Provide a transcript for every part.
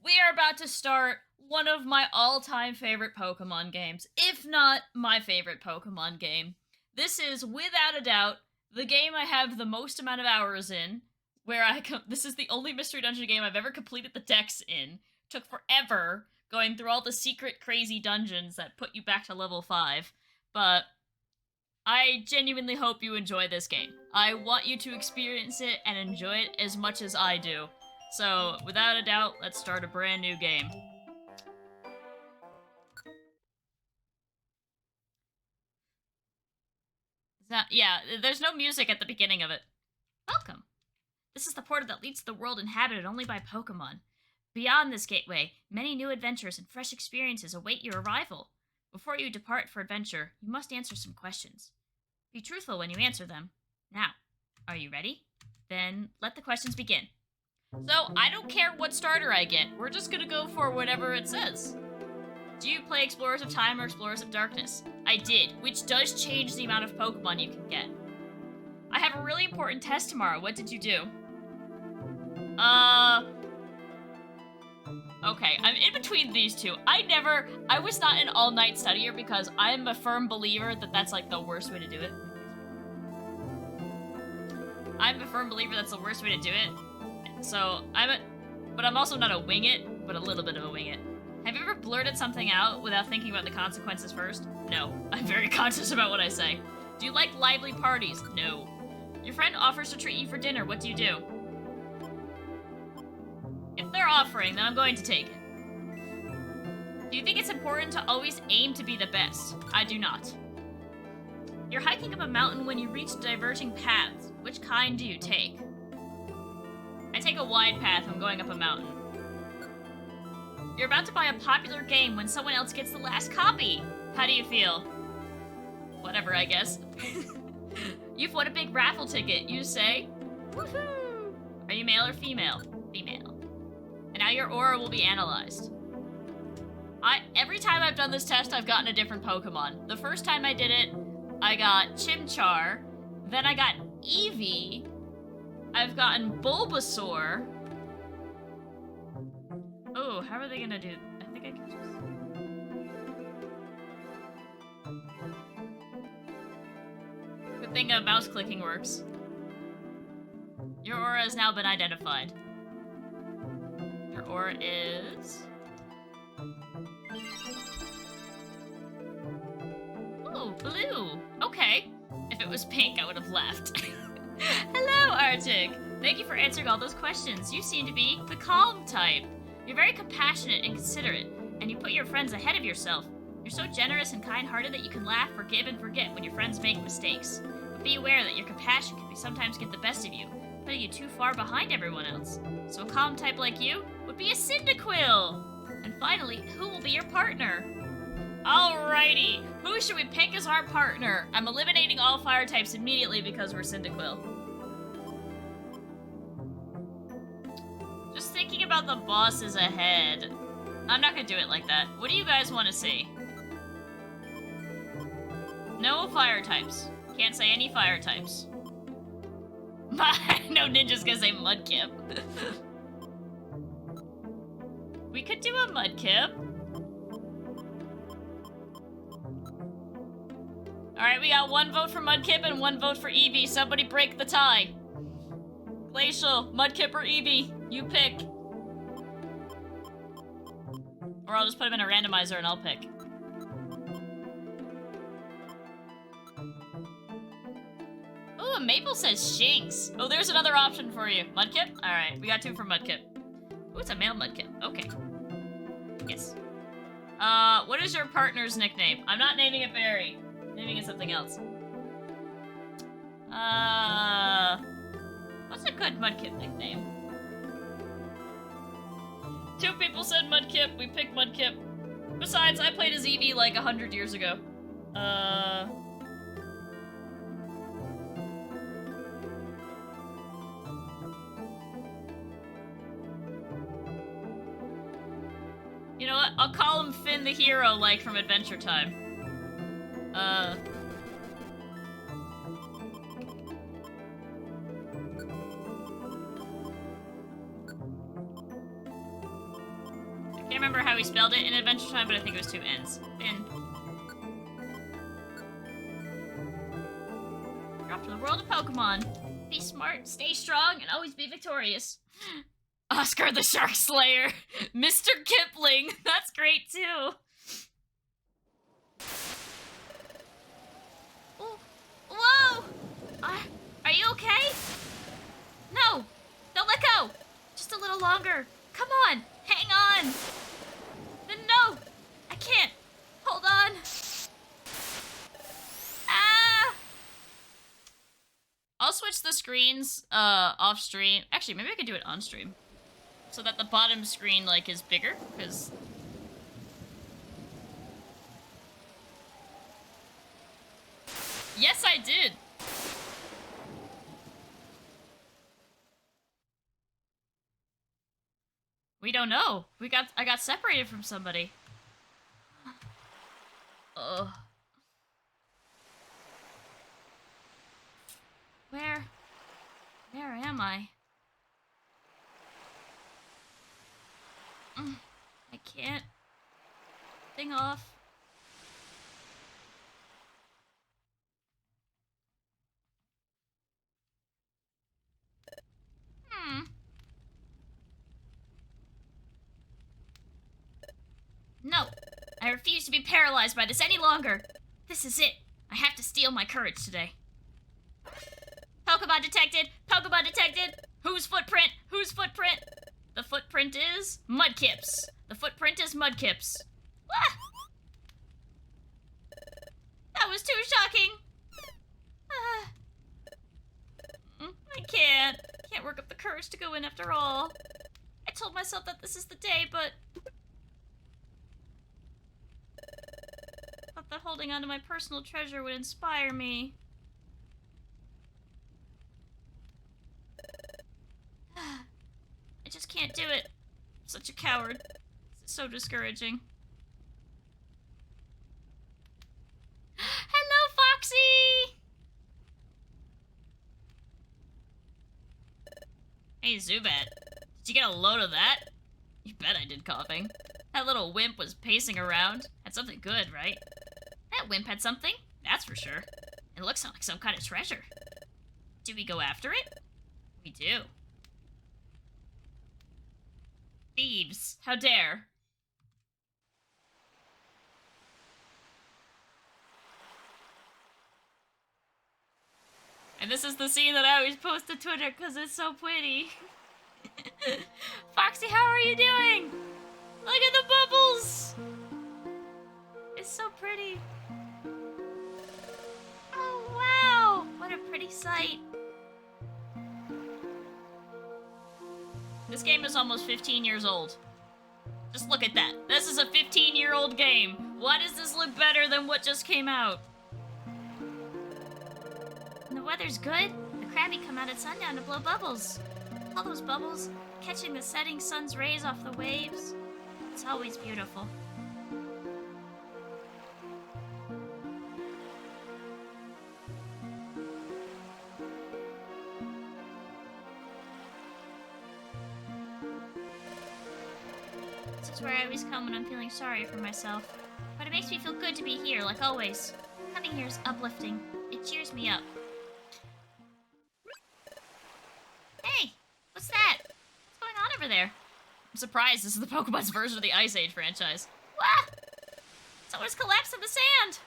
We are about to start one of my all-time favorite Pokemon games, if not my favorite Pokemon game. This is, without a doubt, the game I have the most amount of hours in, this is the only Mystery Dungeon game I've ever completed the dex in. Took forever going through all the secret crazy dungeons that put you back to level 5, but I genuinely hope you enjoy this game. I want you to experience it and enjoy it as much as I do. So, without a doubt, let's start a brand new game. Yeah, there's no music at the beginning of it. Welcome. This is the portal that leads to the world inhabited only by Pokemon. Beyond this gateway, many new adventures and fresh experiences await your arrival. Before you depart for adventure, you must answer some questions. Be truthful when you answer them. Now, are you ready? Then let the questions begin. So, I don't care what starter I get. We're just gonna go for whatever it says. Do you play Explorers of Time or Explorers of Darkness? I did, which does change the amount of Pokemon you can get. I have a really important test tomorrow. What did you do? Okay, I'm in between these two. I was not an all-night studier because I am a firm believer that that's like the worst way to do it. I'm a firm believer that's the worst way to do it. So, but I'm also not a wing it, but a little bit of a wing it. Have you ever blurted something out without thinking about the consequences first? No. I'm very conscious about what I say. Do you like lively parties? No. Your friend offers to treat you for dinner. What do you do? If they're offering, then I'm going to take it. Do you think it's important to always aim to be the best? I do not. You're hiking up a mountain when you reach diverging paths. Which kind do you take? I take a wide path. I'm going up a mountain. You're about to buy a popular game when someone else gets the last copy. How do you feel? Whatever, I guess. You've won a big raffle ticket. You say, woohoo! Are you male or female? Female. And now your aura will be analyzed. Every time I've done this test, I've gotten a different Pokemon. The first time I did it, I got Chimchar. Then I got Eevee. I've gotten Bulbasaur. Oh, how are they gonna do? I think I can just... Good thing mouse clicking works. Your aura has now been identified. Your aura is... Ooh, blue. Okay. If it was pink, I would have left. Hello, Arctic. Thank you for answering all those questions. You seem to be the calm type. You're very compassionate and considerate, and you put your friends ahead of yourself. You're so generous and kind-hearted that you can laugh, forgive, and forget when your friends make mistakes. But be aware that your compassion can sometimes get the best of you, putting you too far behind everyone else. So a calm type like you would be a Cyndaquil! And finally, who will be your partner? Alrighty, who should we pick as our partner? I'm eliminating all fire types immediately because we're Cyndaquil. Just thinking about the bosses ahead. I'm not gonna do it like that. What do you guys want to see? No fire types. Can't say any fire types. No ninja's gonna say mudkip. We could do a mudkip. Alright, we got one vote for mudkip and one vote for Eevee. Somebody break the tie. Glacial, mudkip, or Eevee. You pick. Or I'll just put him in a randomizer and I'll pick. Ooh, Maple says Shinx. Oh, there's another option for you. Mudkip? Alright, we got two for Mudkip. Ooh, it's a male Mudkip. Okay. Yes. What is your partner's nickname? I'm not naming it Barry. I'm naming it something else. What's a good Mudkip nickname? Two people said Mudkip, we picked Mudkip. Besides, I played as Eevee like 100 years ago. You know what? I'll call him Finn the Hero, like from Adventure Time. Can't remember how he spelled it in Adventure Time, but I think it was 2 N's. Finn. You're off to the world of Pokemon. Be smart, stay strong, and always be victorious. Oscar the Shark Slayer. Mr. Kipling. That's great, too. Ooh. Whoa! Are you okay? No! Don't let go! Just a little longer. Come on! Hang on! No! I can't! Hold on! Ah! I'll switch the screens off stream. Actually, maybe I could do it on stream. So that the bottom screen, like, is bigger, because... Yes, I did! We don't know. I got separated from somebody. Ugh. Where am I? I can't. Thing off. No, I refuse to be paralyzed by this any longer. This is it. I have to steal my courage today. Pokemon detected! Pokemon detected! Whose footprint? Whose footprint? The footprint is Mudkip's. The footprint is Mudkip's. Ah! That was too shocking. Ah. I can't work up the courage to go in after all. I told myself that this is the day, but I thought that holding on to my personal treasure would inspire me. I just can't do it. I'm such a coward. It's so discouraging. Hello, Foxy! Hey, Zubat. Did you get a load of that? You bet I did, coughing. That little wimp was pacing around. Had something good, right? That wimp had something, that's for sure. It looks like some kind of treasure. Do we go after it? We do. Thieves, how dare. And this is the scene that I always post to Twitter because it's so pretty. Foxy, how are you doing? Look at the bubbles! It's so pretty. Oh, wow! What a pretty sight. This game is almost 15 years old. Just look at that. This is a 15-year-old game. Why does this look better than what just came out? And the weather's good. The crabby come out at sundown to blow bubbles. All those bubbles catching the setting sun's rays off the waves. It's always beautiful. This is where I always come when I'm feeling sorry for myself. But it makes me feel good to be here, like always. Coming here is uplifting. It cheers me up. Hey! What's that? What's going on over there? I'm surprised this is the Pokemon's version of the Ice Age franchise. Wah! Someone's collapsed in the sand!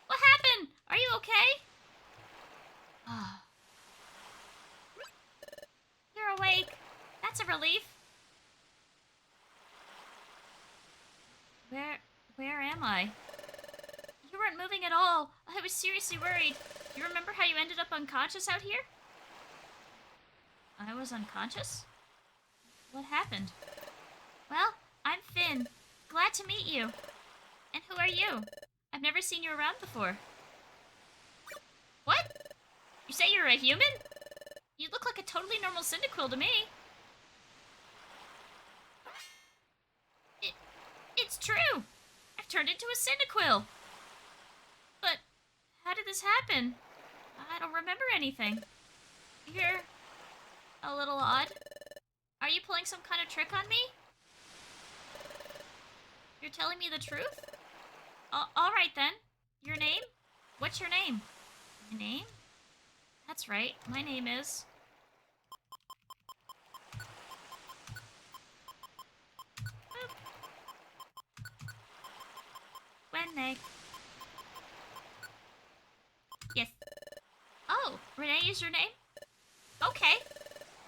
What happened? Are you okay? You're awake. That's a relief. Where am I? You weren't moving at all. I was seriously worried. You remember how you ended up unconscious out here? I was unconscious? What happened? Well, I'm Finn. Glad to meet you. And who are you? I've never seen you around before. What? You say you're a human? You look like a totally normal Cyndaquil to me. It's true. I've turned into a Cyndaquil. But how did this happen? I don't remember anything. You're a little odd. Are you pulling some kind of trick on me? You're telling me the truth? Alright then. Your name? What's your name? My name? That's right. My name is... Renee. Yes. Oh, Renee is your name? Okay.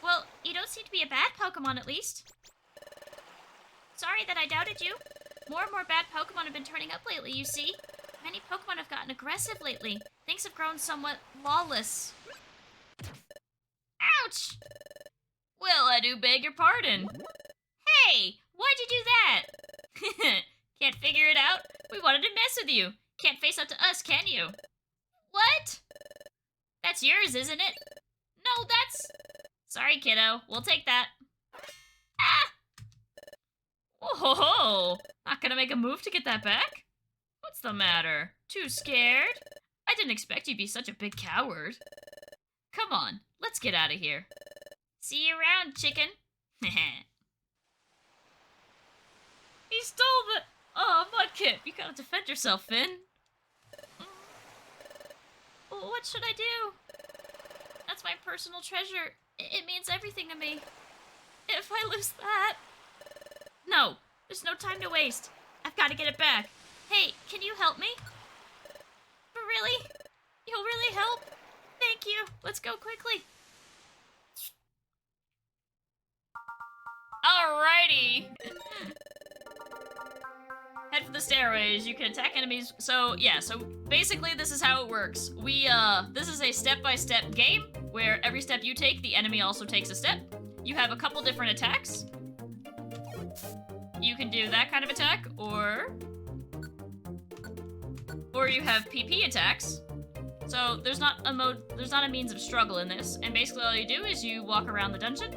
Well, you don't seem to be a bad Pokemon, at least. Sorry that I doubted you. More and more bad Pokemon have been turning up lately, you see. Many Pokemon have gotten aggressive lately. Things have grown somewhat lawless. Ouch! Well, I do beg your pardon. Hey, why'd you do that? Can't figure it out? We wanted to mess with you. Can't face up to us, can you? What? That's yours, isn't it? No, that's... Sorry, kiddo. We'll take that. Ah! Whoa! Not gonna make a move to get that back? What's the matter? Too scared? I didn't expect you'd be such a big coward. Come on, let's get out of here. See you around, chicken. He stole the... Oh, Mudkip, you gotta defend yourself, Finn. What should I do? That's my personal treasure. It means everything to me. If I lose that... No, there's no time to waste. I've got to get it back. Hey, can you help me? Really? You'll really help? Thank you. Let's go quickly. Alrighty. Head for the stairways. You can attack enemies. So, yeah, so basically this is how it works. This is a step-by-step game where every step you take, the enemy also takes a step. You have a couple different attacks. You can do that kind of attack, or you have PP attacks. So there's not a means of struggle in this, and basically all you do is you walk around the dungeon.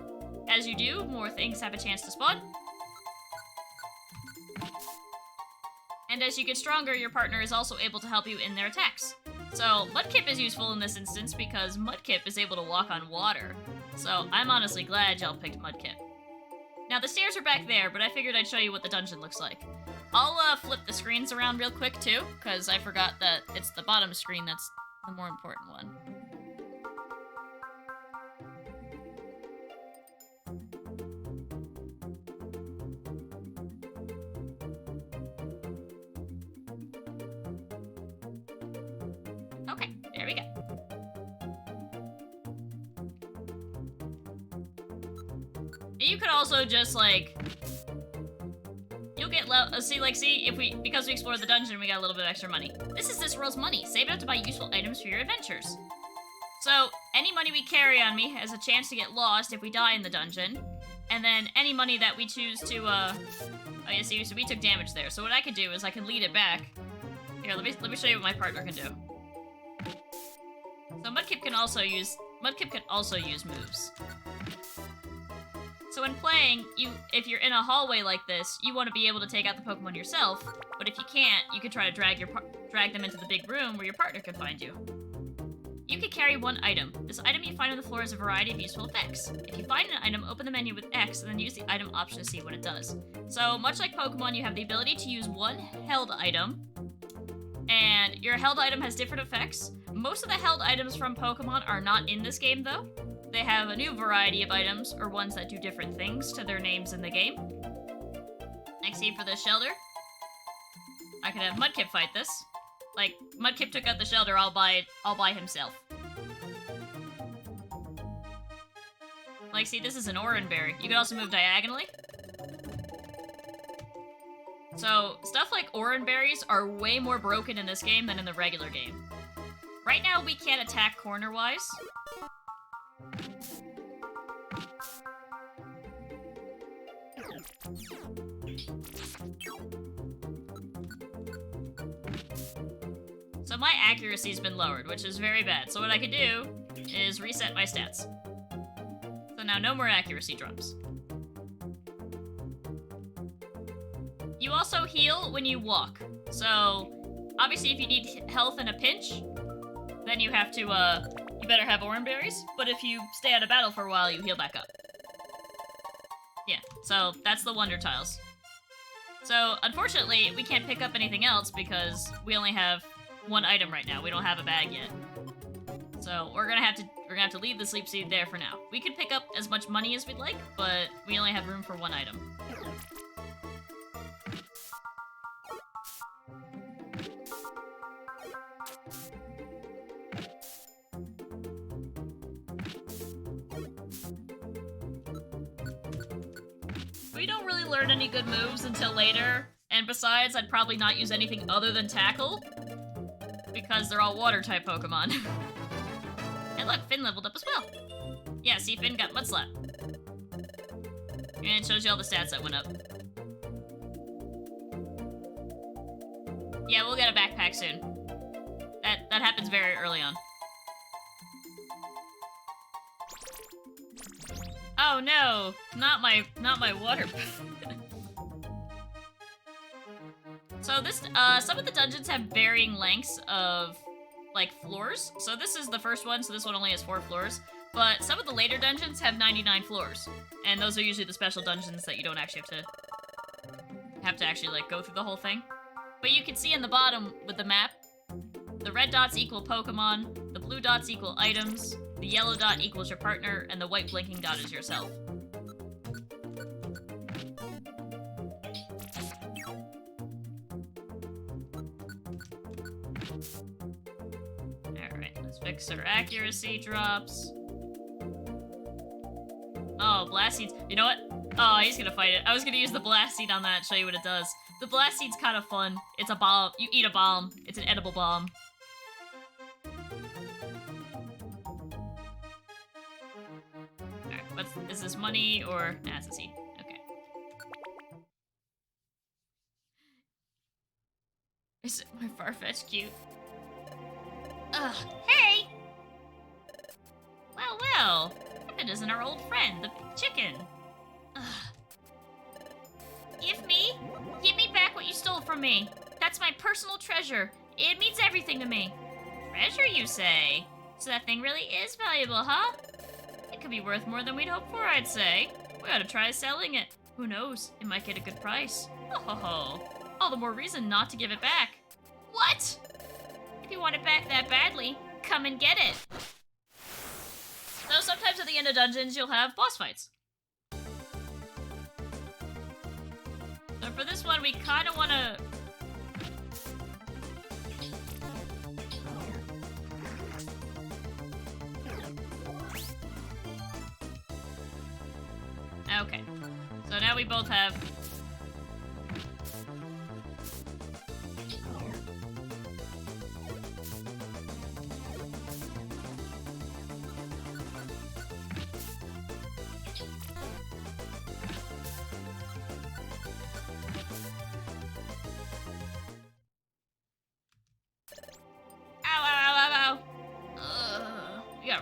As you do, more things have a chance to spawn. And as you get stronger, your partner is also able to help you in their attacks. So Mudkip is useful in this instance because Mudkip is able to walk on water. So I'm honestly glad y'all picked Mudkip. Now the stairs are back there, but I figured I'd show you what the dungeon looks like. I'll flip the screens around real quick too, because I forgot that it's the bottom screen that's the more important one. Okay, there we go. You could also just like, you'll get because we explored the dungeon, we got a little bit of extra money. This is this world's money. Save it up to buy useful items for your adventures. So any money we carry on me has a chance to get lost if we die in the dungeon, and then any money that we choose to oh yeah, see, so we took damage there. So what I could do is I can lead it back. Here, let me show you what my partner can do. So Mudkip can also use moves. So when playing, if you're in a hallway like this, you want to be able to take out the Pokemon yourself, but if you can't, you can try to drag them into the big room where your partner can find you. You can carry one item. This item you find on the floor has a variety of useful effects. If you find an item, open the menu with X and then use the item option to see what it does. So much like Pokemon, you have the ability to use one held item, and your held item has different effects. Most of the held items from Pokemon are not in this game though. They have a new variety of items, or ones that do different things to their names in the game. Like, see, for this shelter, I could have Mudkip fight this. Like, Mudkip took out the shelter all by himself. Like, see, this is an Oranberry. You could also move diagonally. So, stuff like Oranberries are way more broken in this game than in the regular game. Right now, we can't attack corner-wise. So my accuracy's been lowered, which is very bad. So what I can do is reset my stats. So now no more accuracy drops. You also heal when you walk. So obviously if you need health in a pinch, then you have to, you better have Oranberries. But if you stay out of battle for a while, you heal back up. Yeah, so that's the Wonder Tiles. So, unfortunately, we can't pick up anything else because we only have one item right now. We don't have a bag yet. So, we're gonna have to leave the sleep seed there for now. We could pick up as much money as we'd like, but we only have room for one item. We don't really learn any good moves until later, and besides, I'd probably not use anything other than Tackle, because they're all water-type Pokemon. And look, Finn leveled up as well. Yeah, see, Finn got Mud Slap. And it shows you all the stats that went up. Yeah, we'll get a backpack soon. That happens very early on. Oh no, not my water. So this, some of the dungeons have varying lengths of, like, floors. So this is the first one, so this one only has 4 floors. But some of the later dungeons have 99 floors. And those are usually the special dungeons that you don't actually have to actually, like, go through the whole thing. But you can see in the bottom with the map, the red dots equal Pokemon, the blue dots equal items, the yellow dot equals your partner, and the white blinking dot is yourself. Alright, let's fix our accuracy drops. Oh, Blast Seeds. You know what? Oh, he's gonna fight it. I was gonna use the Blast Seed on that and show you what it does. The Blast Seed's kind of fun. It's a bomb. You eat a bomb. It's an edible bomb. Alright, is this money or... Nah, it's a seed. Okay. Is it my Farfetch cute? Ugh, hey! Well, Pippin isn't our old friend, the big chicken. Ugh. Give me back what you stole from me. That's my personal treasure. It means everything to me. Treasure, you say? So that thing really is valuable, huh? It could be worth more than we'd hoped for, I'd say. We ought to try selling it. Who knows? It might get a good price. Oh, all the more reason not to give it back. What? If you want it back that badly, come and get it. So sometimes at the end of dungeons, you'll have boss fights. So for this one, we kind of want to... Okay. So now we both have...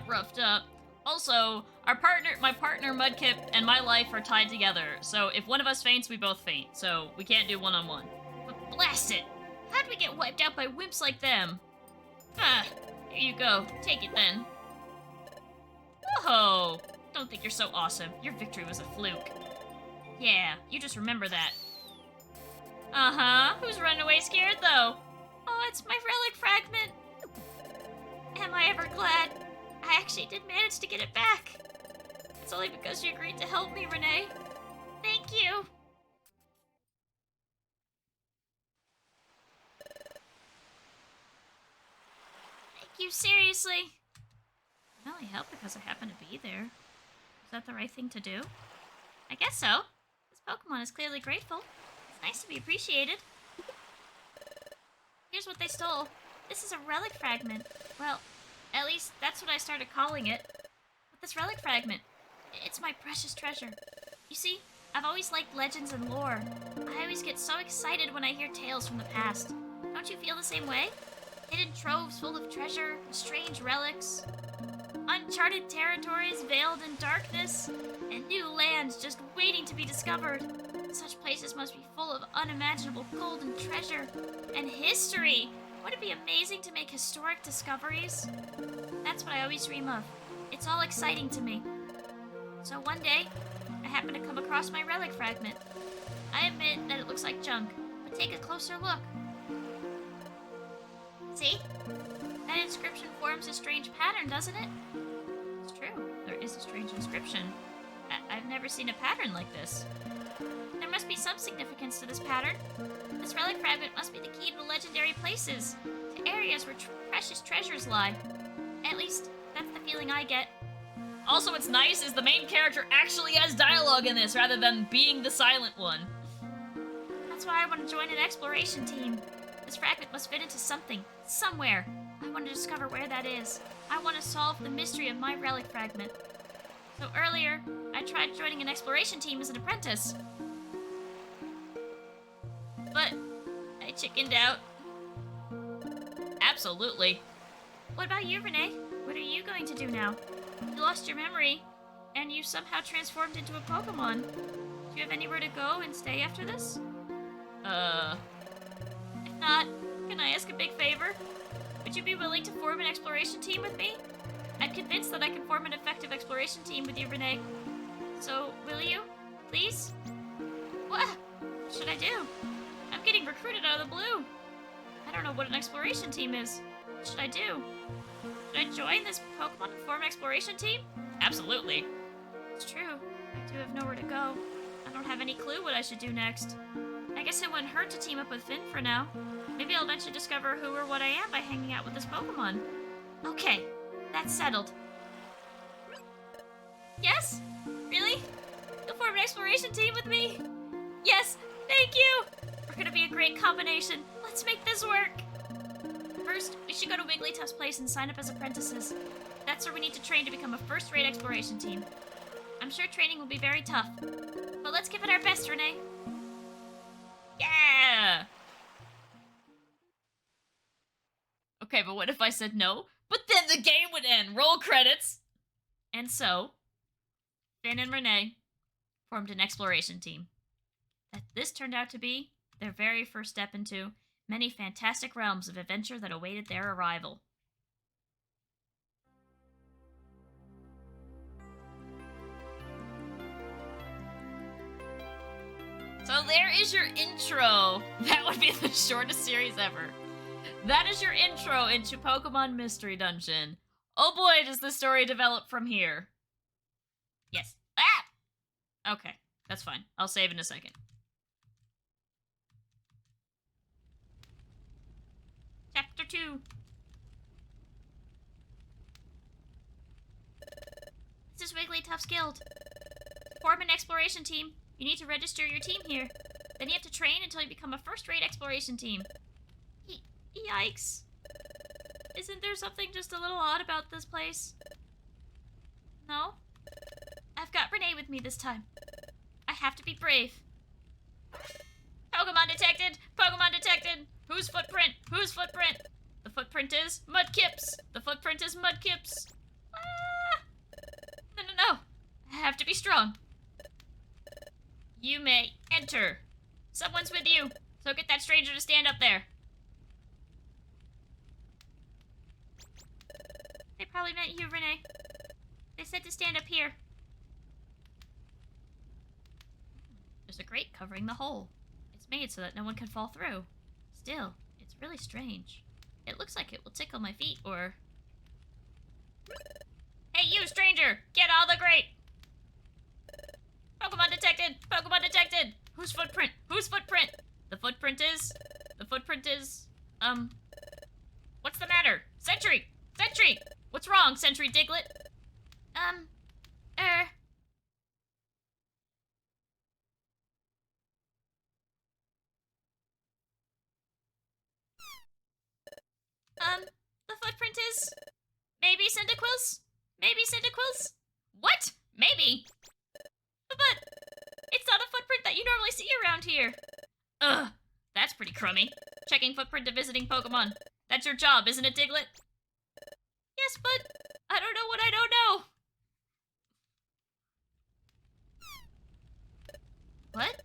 Roughed up. Also, my partner Mudkip and my life are tied together, so if one of us faints, we both faint, so we can't do one-on-one. But blast it! How'd we get wiped out by wimps like them? Ah, here you go. Take it then. Oh, don't think you're so awesome. Your victory was a fluke. Yeah, you just remember that. Uh-huh. Who's running away scared, though? Oh, it's my relic fragment. Am I ever glad? I actually did manage to get it back. It's only because you agreed to help me, Renee. Thank you. Thank you, seriously. I only helped because I happened to be there. Is that the right thing to do? I guess so. This Pokemon is clearly grateful. It's nice to be appreciated. Here's what they stole. This is a relic fragment. Well, at least that's what I started calling it. But this relic fragment, it's my precious treasure. You see, I've always liked legends and lore. I always get so excited when I hear tales from the past. Don't you feel the same way? Hidden troves full of treasure, strange relics, uncharted territories veiled in darkness, and new lands just waiting to be discovered. Such places must be full of unimaginable golden treasure and history. Wouldn't it be amazing to make historic discoveries? That's what I always dream of. It's all exciting to me. So one day, I happened to come across my relic fragment. I admit that it looks like junk, but take a closer look. See? That inscription forms a strange pattern, doesn't it? It's true. There is a strange inscription. I've never seen a pattern like this. There must be some significance to this pattern. This relic fragment must be the key to the legendary places, to areas where precious treasures lie. At least, that's the feeling I get. Also, what's nice is the main character actually has dialogue in this, rather than being the silent one. That's why I want to join an exploration team. This fragment must fit into something, somewhere. I want to discover where that is. I want to solve the mystery of my relic fragment. So earlier, I tried joining an exploration team as an apprentice. But I chickened out. Absolutely. What about you, Renee? What are you going to do now? You lost your memory, and you somehow transformed into a Pokémon. Do you have anywhere to go and stay after this? If not, can I ask a big favor? Would you be willing to form an exploration team with me? I'm convinced that I can form an effective exploration team with you, Renee. So, will you? Please? What should I do? I'm getting recruited out of the blue. I don't know what an exploration team is. What should I do? Should I join this Pokemon and form an exploration team? Absolutely. It's true. I do have nowhere to go. I don't have any clue what I should do next. I guess it wouldn't hurt to team up with Finn for now. Maybe I'll eventually discover who or what I am by hanging out with this Pokemon. Okay, that's settled. Yes? Really? You'll form an exploration team with me? Yes, thank you! We're gonna be a great combination. Let's make this work! First, we should go to Wigglytuff's place and sign up as apprentices. That's where we need to train to become a first-rate exploration team. I'm sure training will be very tough, but let's give it our best, Renee. Yeah! Okay, but what if I said no? But then the game would end. Roll credits. And so, Finn and Renee formed an exploration team. That this turned out to be their very first step into many fantastic realms of adventure that awaited their arrival. So there is your intro. That would be the shortest series ever. That is your intro into Pokemon Mystery Dungeon. Oh boy, does the story develop from here. Yes. Ah! Okay, that's fine. I'll save in a second. Chapter 2. This is Wigglytuff's Guild. To form an exploration team, you need to register your team here. Then you have to train until you become a first-rate exploration team. Yikes. Isn't there something just a little odd about this place? No? I've got Renee with me this time. I have to be brave. Pokemon detected! Pokemon detected! Whose footprint? Whose footprint? The footprint is Mudkip's! The footprint is Mudkip's! Ah! No. I have to be strong. You may enter. Someone's with you, so get that stranger to stand up there. They probably meant you, Renee. They said to stand up here. There's a grate covering the hole. It's made so that no one can fall through. Still, it's really strange. It looks like it will tickle my feet, or... Hey, you, stranger! Get out of the grate! Pokemon detected! Pokemon detected! Whose footprint? Whose footprint? The footprint is... What's the matter? Sentry! Sentry! What's wrong, Sentry Diglett? The footprint is... Maybe cyndaquils? Maybe cyndaquils? What? Maybe? But it's not a footprint that you normally see around here. Ugh, that's pretty crummy. Checking footprint to visiting Pokemon. That's your job, isn't it, Diglett? Yes, but I don't know what I don't know. What?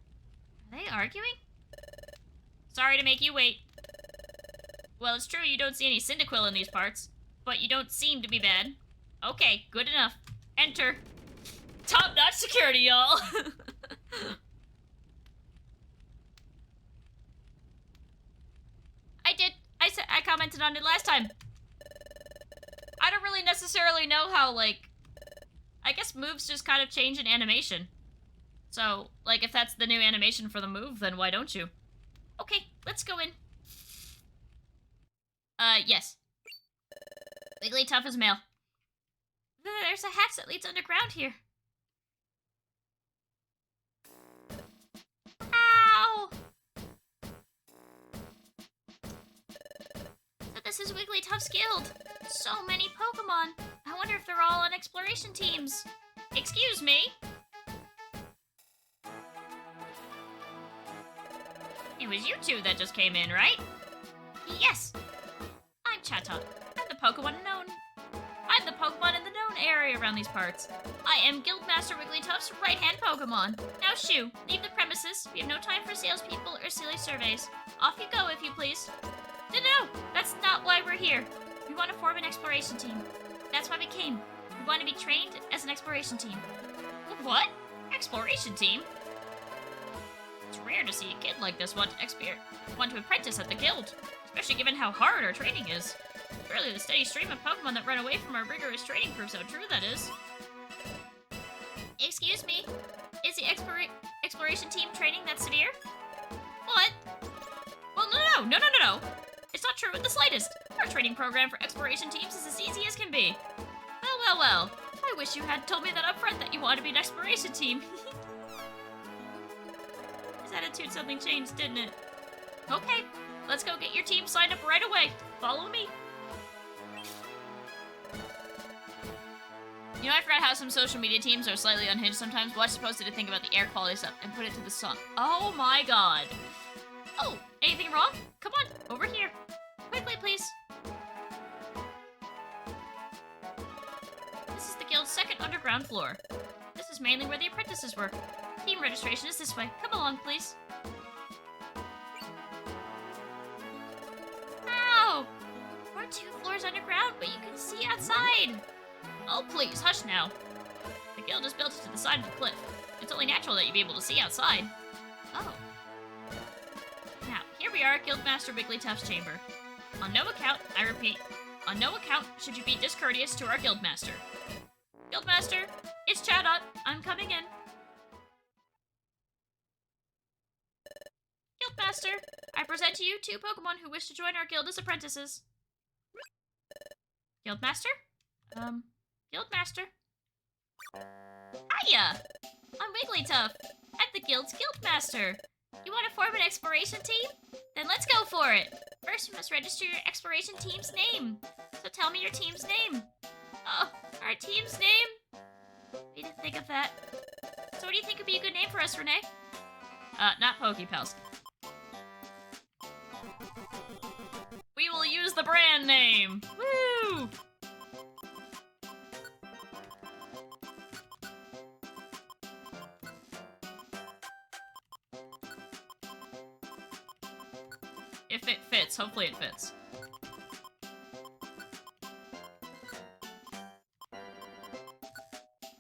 Are they arguing? Sorry to make you wait. Well, it's true you don't see any cyndaquil in these parts, but you don't seem to be bad. Okay, good enough. Enter. Top-notch security, y'all. commented on it last time. I don't really necessarily know how, like... I guess moves just kind of change in animation. So, like, if that's the new animation for the move, then why don't you? Okay, let's go in. Yes. Wigglytuff is male. There's a hatch that leads underground here. Ow! So this is Wigglytuff's guild. So many Pokemon. I wonder if they're all on exploration teams. Excuse me? It was you two that just came in, right? Yes. I'm Chatot. I'm the Pokemon in the known area around these parts. I am Guildmaster Wigglytuff's right-hand Pokemon. Now shoo, leave the premises. We have no time for salespeople or silly surveys. Off you go, if you please. No, that's not why we're here. We want to form an exploration team. That's why we came. We want to be trained as an exploration team. What? Exploration team? It's rare to see a kid like this want to apprentice at the guild, especially given how hard our training is. Surely the steady stream of Pokemon that run away from our rigorous training proves how true that is. Excuse me? Is the exploration team training that severe? What? Well, no. It's not true in the slightest. Our training program for exploration teams is as easy as can be. Well. I wish you had told me that up front that you wanted to be an exploration team. His attitude suddenly changed, didn't it? Okay, let's go get your team signed up right away. Follow me. You know, I forgot how some social media teams are slightly unhinged sometimes. Watch posted to think about the air quality stuff and put it to the song. Oh my god. Oh, anything wrong? Come on, over here. Quickly, please. This is the guild's second underground floor. This is mainly where the apprentices work. Team registration is this way. Come along, please. Ow! We're 2 floors underground, but you can see outside. Oh, please, hush now. The guild is built into the side of the cliff. It's only natural that you be able to see outside. Oh. Now, here we are at Guildmaster Wigglytuff's chamber. On no account, I repeat, on no account should you be discourteous to our Guildmaster. Guildmaster, it's Chatot. I'm coming in. Guildmaster, I present to you 2 Pokemon who wish to join our guild as apprentices. Guildmaster? Guildmaster? Hiya! I'm Wigglytuff. I'm the guild's Guildmaster. You want to form an exploration team? Then let's go for it. First, you must register your exploration team's name. So tell me your team's name. Oh, our team's name? We didn't think of that. So what do you think would be a good name for us, Renee? Not Pokepals. We will use the brand name. Woo! If it fits, hopefully it fits.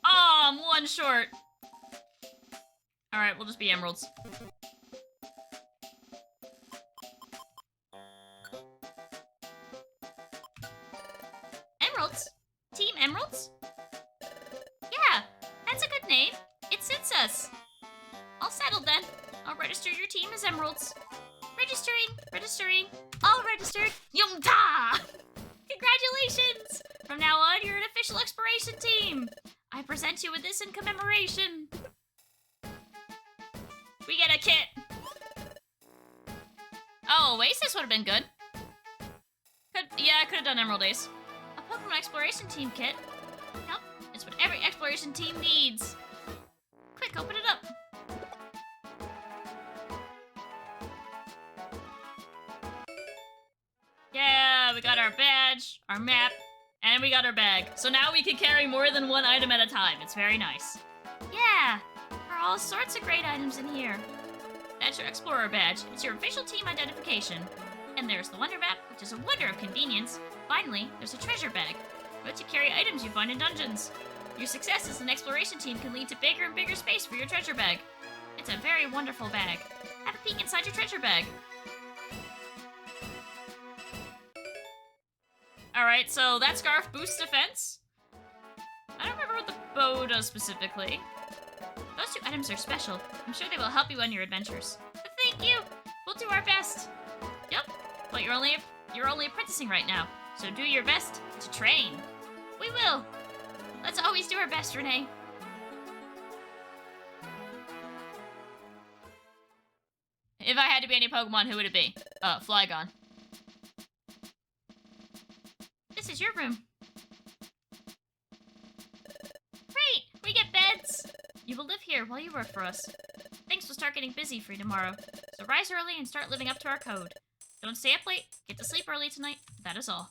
Oh, I'm 1 short. Alright, we'll just be emeralds. Emeralds? Team Emeralds? Yeah, that's a good name. It suits us. All settled then. I'll register your team as Emeralds. Registering. All registered. Yum-ta! Congratulations! From now on, you're an official exploration team. I present you with this in commemoration. We get a kit. Oh, Oasis would have been good. I could have done Emerald Ace. A Pokemon exploration team kit. Yep, it's what every exploration team needs. Quick, open it up. Yeah, we got our badge, our map, and we got our bag. So now we can carry more than 1 item at a time. It's very nice. Yeah, there are all sorts of great items in here. That's your Explorer badge. It's your official team identification. And there's the Wonder Map, which is a wonder of convenience. Finally, there's a treasure bag, which you carry items you find in dungeons. Your success as an exploration team can lead to bigger and bigger space for your treasure bag. It's a very wonderful bag. Have a peek inside your treasure bag. Alright, so that scarf boosts defense. I don't remember what the bow does specifically. Those 2 items are special. I'm sure they will help you on your adventures. But thank you! We'll do our best. Yep, but you're only apprenticing right now, so do your best to train. We will! Let's always do our best, Renee. If I had to be any Pokemon, who would it be? Flygon. This is your room. Great! We get beds! You will live here while you work for us. Things will start getting busy for you tomorrow, so rise early and start living up to our code. Don't stay up late, get to sleep early tonight, that is all.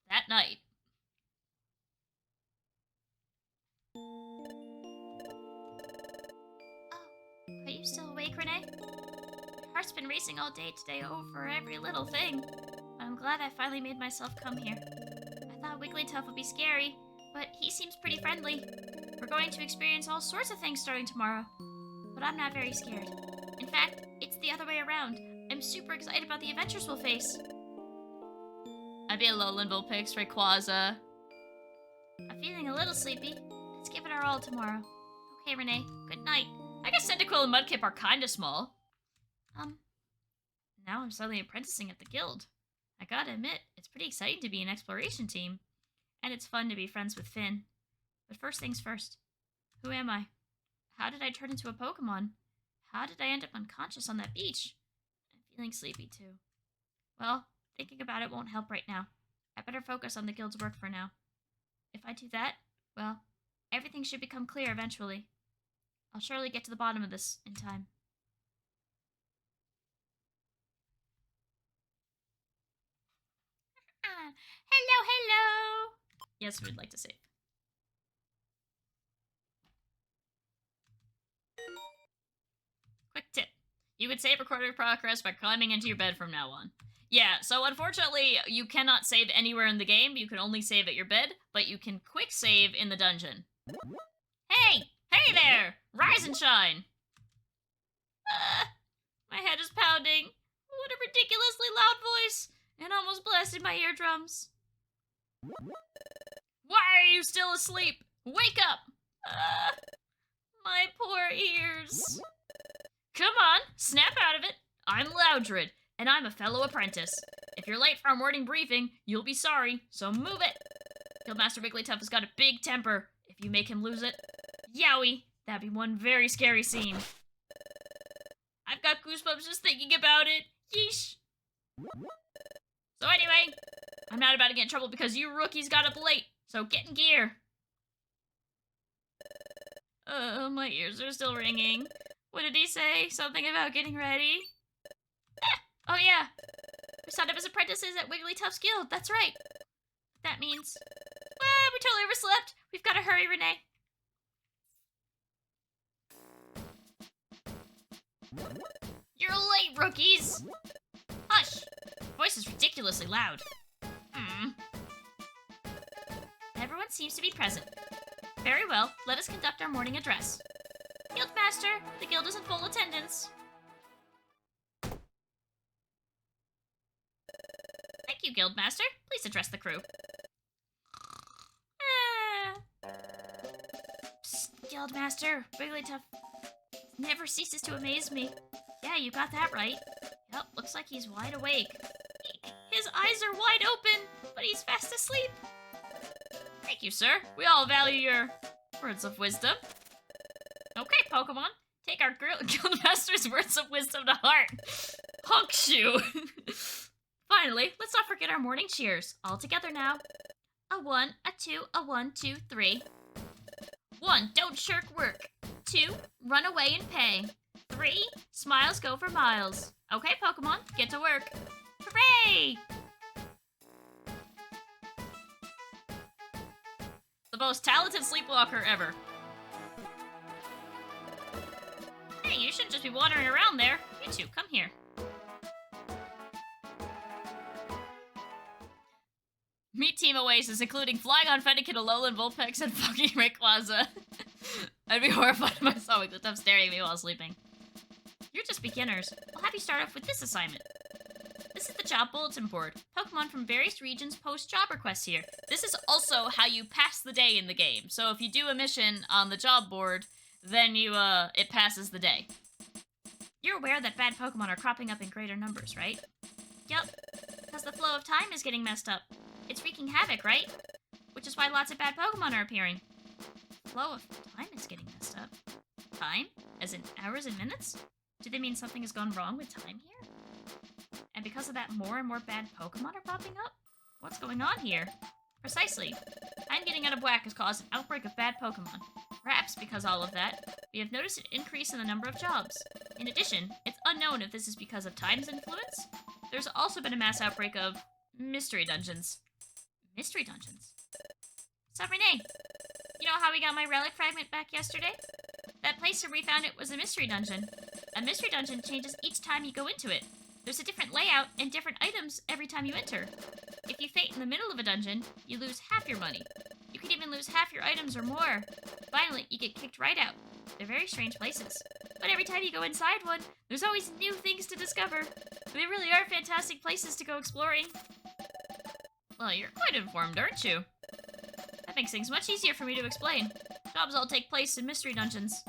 That night. Oh, are you still awake, Renee? My heart's been racing all day today over every little thing. I'm glad I finally made myself come here. I thought Wigglytuff would be scary, but he seems pretty friendly. We're going to experience all sorts of things starting tomorrow, but I'm not very scared. In fact, it's the other way around. I'm super excited about the adventures we'll face. I'd be a Alolan Vulpix, Rayquaza. I'm feeling a little sleepy. Let's give it our all tomorrow. Okay, Renee. Good night. I guess Cyndaquil and Mudkip are kinda small. Now I'm suddenly apprenticing at the guild. I gotta admit, it's pretty exciting to be an exploration team. And it's fun to be friends with Finn. But first things first. Who am I? How did I turn into a Pokemon? How did I end up unconscious on that beach? I'm feeling sleepy too. Well, thinking about it won't help right now. I better focus on the guild's work for now. If I do that, well, everything should become clear eventually. I'll surely get to the bottom of this in time. Hello, hello! Yes, we'd like to save. Quick tip. You could save recorded progress by climbing into your bed from now on. Yeah, so unfortunately, you cannot save anywhere in the game. You can only save at your bed, but you can quick save in the dungeon. Hey! Hey there! Rise and shine! My head is pounding. What a ridiculously loud voice! It almost blasted my eardrums. Why are you still asleep? Wake up! My poor ears. Come on, snap out of it. I'm Loudred, and I'm a fellow apprentice. If you're late for our morning briefing, you'll be sorry, so move it. Guildmaster Wigglytuff has got a big temper. If you make him lose it, yowie, that'd be one very scary scene. I've got goosebumps just thinking about it. Yeesh. So anyway, I'm not about to get in trouble because you rookies got up late, so get in gear. My ears are still ringing. What did he say? Something about getting ready? Oh yeah, we signed up as apprentices at Wigglytuff's guild, that's right. That means, we totally overslept. We've got to hurry, Renee. You're late, rookies. Hush, voice is ridiculously loud. Everyone seems to be present. Very well, let us conduct our morning address. Guildmaster, the guild is in full attendance. Thank you, Guildmaster. Please address the crew. Psst, Guildmaster, Wigglytuff never ceases to amaze me. Yeah, you got that right. Yep, looks like he's wide awake. His eyes are wide open, but he's fast asleep. Thank you, sir. We all value your words of wisdom. Okay, Pokemon, take our Guildmaster's words of wisdom to heart. Honk shoe. Finally, let's not forget our morning cheers. All together now. A 1, a 2, a 1, 2, 3. 1, don't shirk work. 2, run away and pay. 3, smiles go for miles. Okay, Pokemon, get to work. Hooray! The most talented sleepwalker ever. Hey, you shouldn't just be wandering around there. You two, come here. Meet Team Oasis, including Flygon, Fennekin, Alolan, Vulpix, and fucking Rayquaza. I'd be horrified if I saw Wigglytuff staring at me while sleeping. You're just beginners. I'll have you start off with this assignment. This is the job bulletin board. Pokemon from various regions post job requests here. This is also how you pass the day in the game. So if you do a mission on the job board, then it passes the day. You're aware that bad Pokemon are cropping up in greater numbers, right? Yup, because the flow of time is getting messed up. It's wreaking havoc, right? Which is why lots of bad Pokemon are appearing. Flow of time is getting messed up. Time? As in hours and minutes? Do they mean something has gone wrong with time here? And because of that, more and more bad Pokemon are popping up? What's going on here? Precisely. Time getting out of whack has caused an outbreak of bad Pokemon. Perhaps because of all of that, we have noticed an increase in the number of jobs. In addition, it's unknown if this is because of time's influence. There's also been a mass outbreak of mystery dungeons. Mystery dungeons? So, Renee, you know how we got my relic fragment back yesterday? That place where we found it was a mystery dungeon. A mystery dungeon changes each time you go into it. There's a different layout and different items every time you enter. If you faint in the middle of a dungeon, you lose half your money. You can even lose half your items or more. Finally, you get kicked right out. They're very strange places. But every time you go inside one, there's always new things to discover. They really are fantastic places to go exploring. Well, you're quite informed, aren't you? That makes things much easier for me to explain. Jobs all take place in mystery dungeons.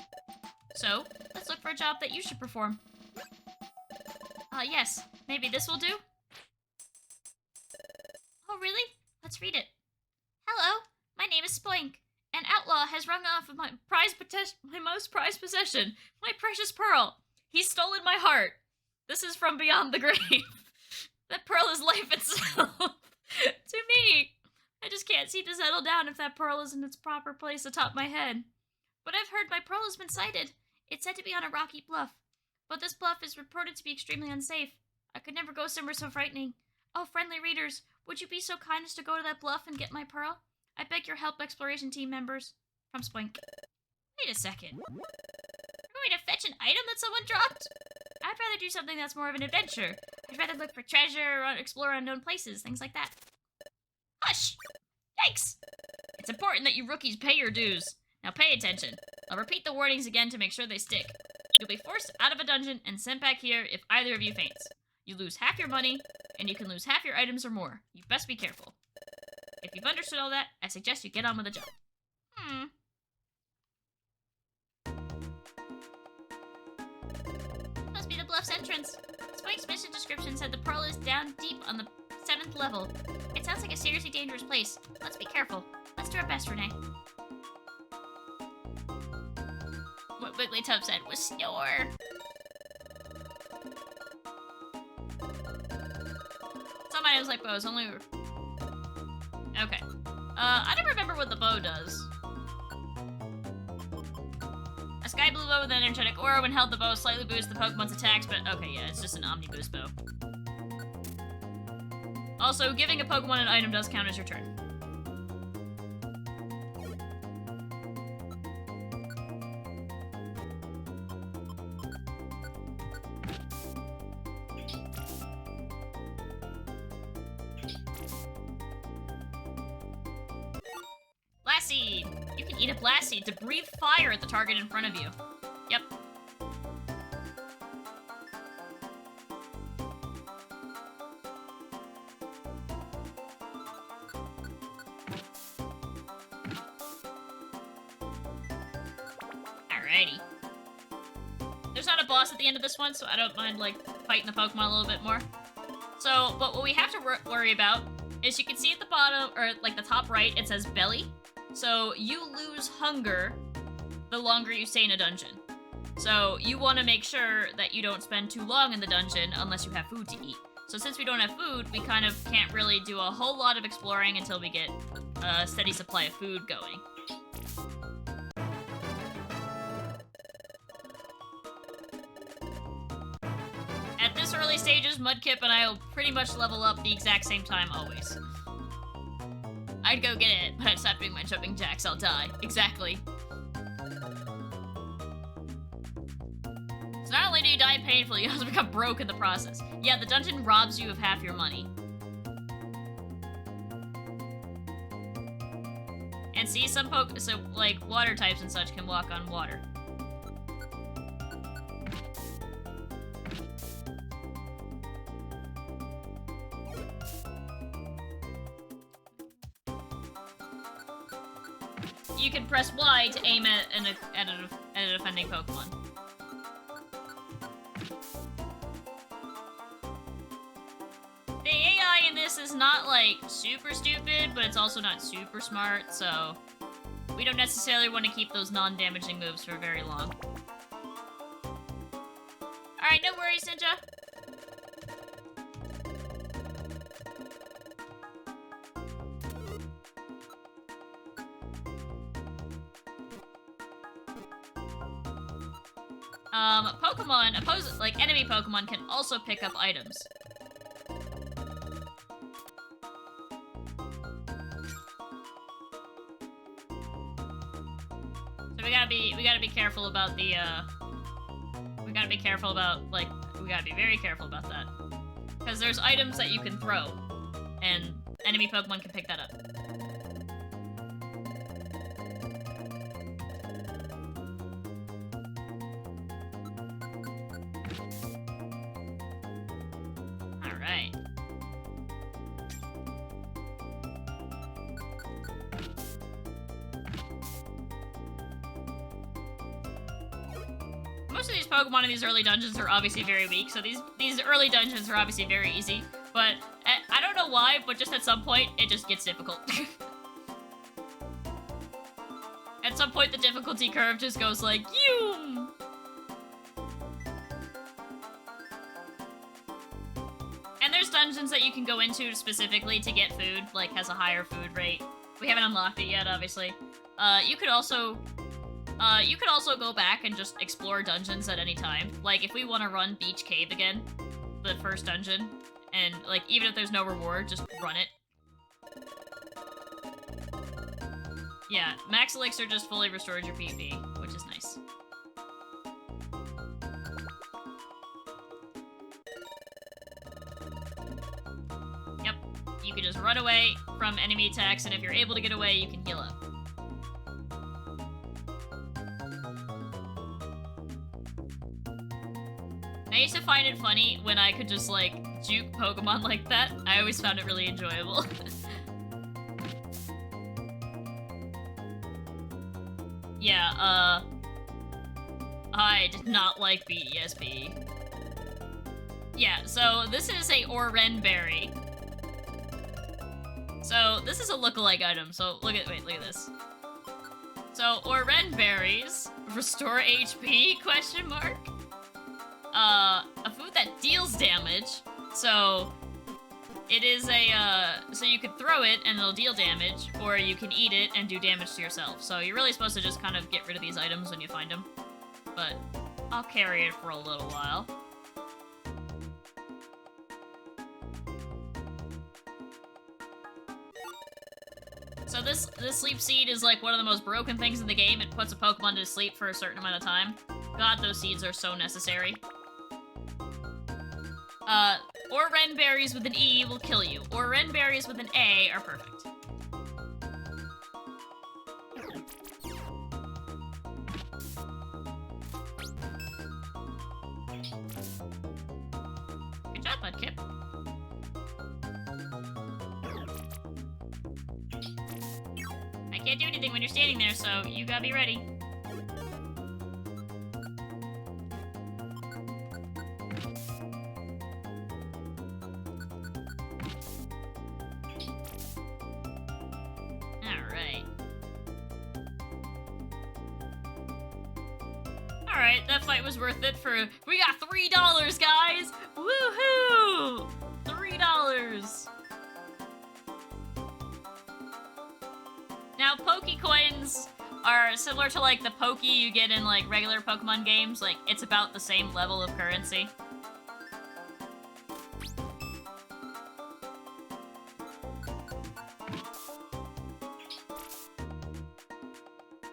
So, let's look for a job that you should perform. Yes. Maybe this will do? Oh, really? Let's read it. Hello, my name is Spoink. An outlaw has rung off of my most prized possession, my precious pearl. He's stolen my heart. This is from beyond the grave. That pearl is life itself. To me. I just can't seem to settle down if that pearl is in its proper place atop my head. But I've heard my pearl has been sighted. It's said to be on a rocky bluff. But this bluff is reported to be extremely unsafe. I could never go somewhere so frightening. Oh, friendly readers, would you be so kind as to go to that bluff and get my pearl? I beg your help, exploration team members. From Spoink. Wait a second. You're going to fetch an item that someone dropped? I'd rather do something that's more of an adventure. I'd rather look for treasure or explore unknown places, things like that. Hush! Yikes! It's important that you rookies pay your dues. Now pay attention. I'll repeat the warnings again to make sure they stick. You'll be forced out of a dungeon and sent back here if either of you faints. You lose half your money, and you can lose half your items or more. You best be careful. If you've understood all that, I suggest you get on with the job. Must be the bluff's entrance. Spoink's mission description said the pearl is down deep on the 7th level. It sounds like a seriously dangerous place. Let's be careful. Let's do our best, Renee. What Wigglytuff said was snore. Some items like bows only... Okay. I don't remember what the bow does. A sky blue bow with an energetic aura when held, the bow slightly boosts the Pokemon's attacks, but okay, yeah, it's just an omniboost bow. Also, giving a Pokemon an item does count as your turn. Blast Seed! You can eat a Blast Seed to breathe fire at the target in front of you. Yep. Alrighty. There's not a boss at the end of this one, so I don't mind, like, fighting the Pokemon a little bit more. So, but what we have to worry about is you can see at the bottom, or, like, the top right, it says belly. So, you lose hunger the longer you stay in a dungeon. So, you want to make sure that you don't spend too long in the dungeon unless you have food to eat. So, since we don't have food, we kind of can't really do a whole lot of exploring until we get a steady supply of food going. At this early stages, Mudkip and I will pretty much level up the exact same time always. I'd go get it, but I'd stop doing my jumping jacks, I'll die. Exactly. So not only do you die painfully, you also become broke in the process. Yeah, the dungeon robs you of half your money. And see, some so like water types and such can walk on water. you can press Y to aim at a defending Pokemon. The AI in this is not, like, super stupid, but it's also not super smart, so we don't necessarily want to keep those non-damaging moves for very long. Alright, no worries, Ninja. Pokemon, like enemy Pokemon, can also pick up items. So we gotta be careful about the, we gotta be very careful about that. Because there's items that you can throw, and enemy Pokemon can pick that up. Alright. Most of these Pokemon in these early dungeons are obviously very weak, so these early dungeons are obviously very easy. But I don't know why, but just at some point, it just gets difficult. At some point, the difficulty curve just goes like, Yoom! And there's dungeons that you can go into specifically to get food, like has a higher food rate. We haven't unlocked it yet, obviously. You could also go back and just explore dungeons at any time. Like, if we want to run Beach Cave again, the first dungeon, and, like, even if there's no reward, just run it. Yeah, Max Elixir just fully restores your PP, which is nice. Yep, you can just run away from enemy attacks, and if you're able to get away, you can heal up. I used to find it funny when I could just, like, juke Pokemon like that. I always found it really enjoyable. Yeah, I did not like BESB. Yeah, so this is a Oren Berry. So this is a lookalike item, so look at this. So Oren Berries restore HP, question mark? A food that deals damage, so it is so you could throw it and it'll deal damage, or you can eat it and do damage to yourself. So you're really supposed to just kind of get rid of these items when you find them. But I'll carry it for a little while. So this sleep seed is like one of the most broken things in the game. It puts a Pokemon to sleep for a certain amount of time. God, those seeds are so necessary. Oren berries with an E will kill you. Oren berries with an A are perfect. Good job, mudkip. I can't do anything when you're standing there, so you gotta be ready. Alright, that fight was worth it for... We got $3, guys! Woohoo! $3! Now, Pokecoins are similar to, like, the Poke you get in, like, regular Pokemon games. Like, it's about the same level of currency.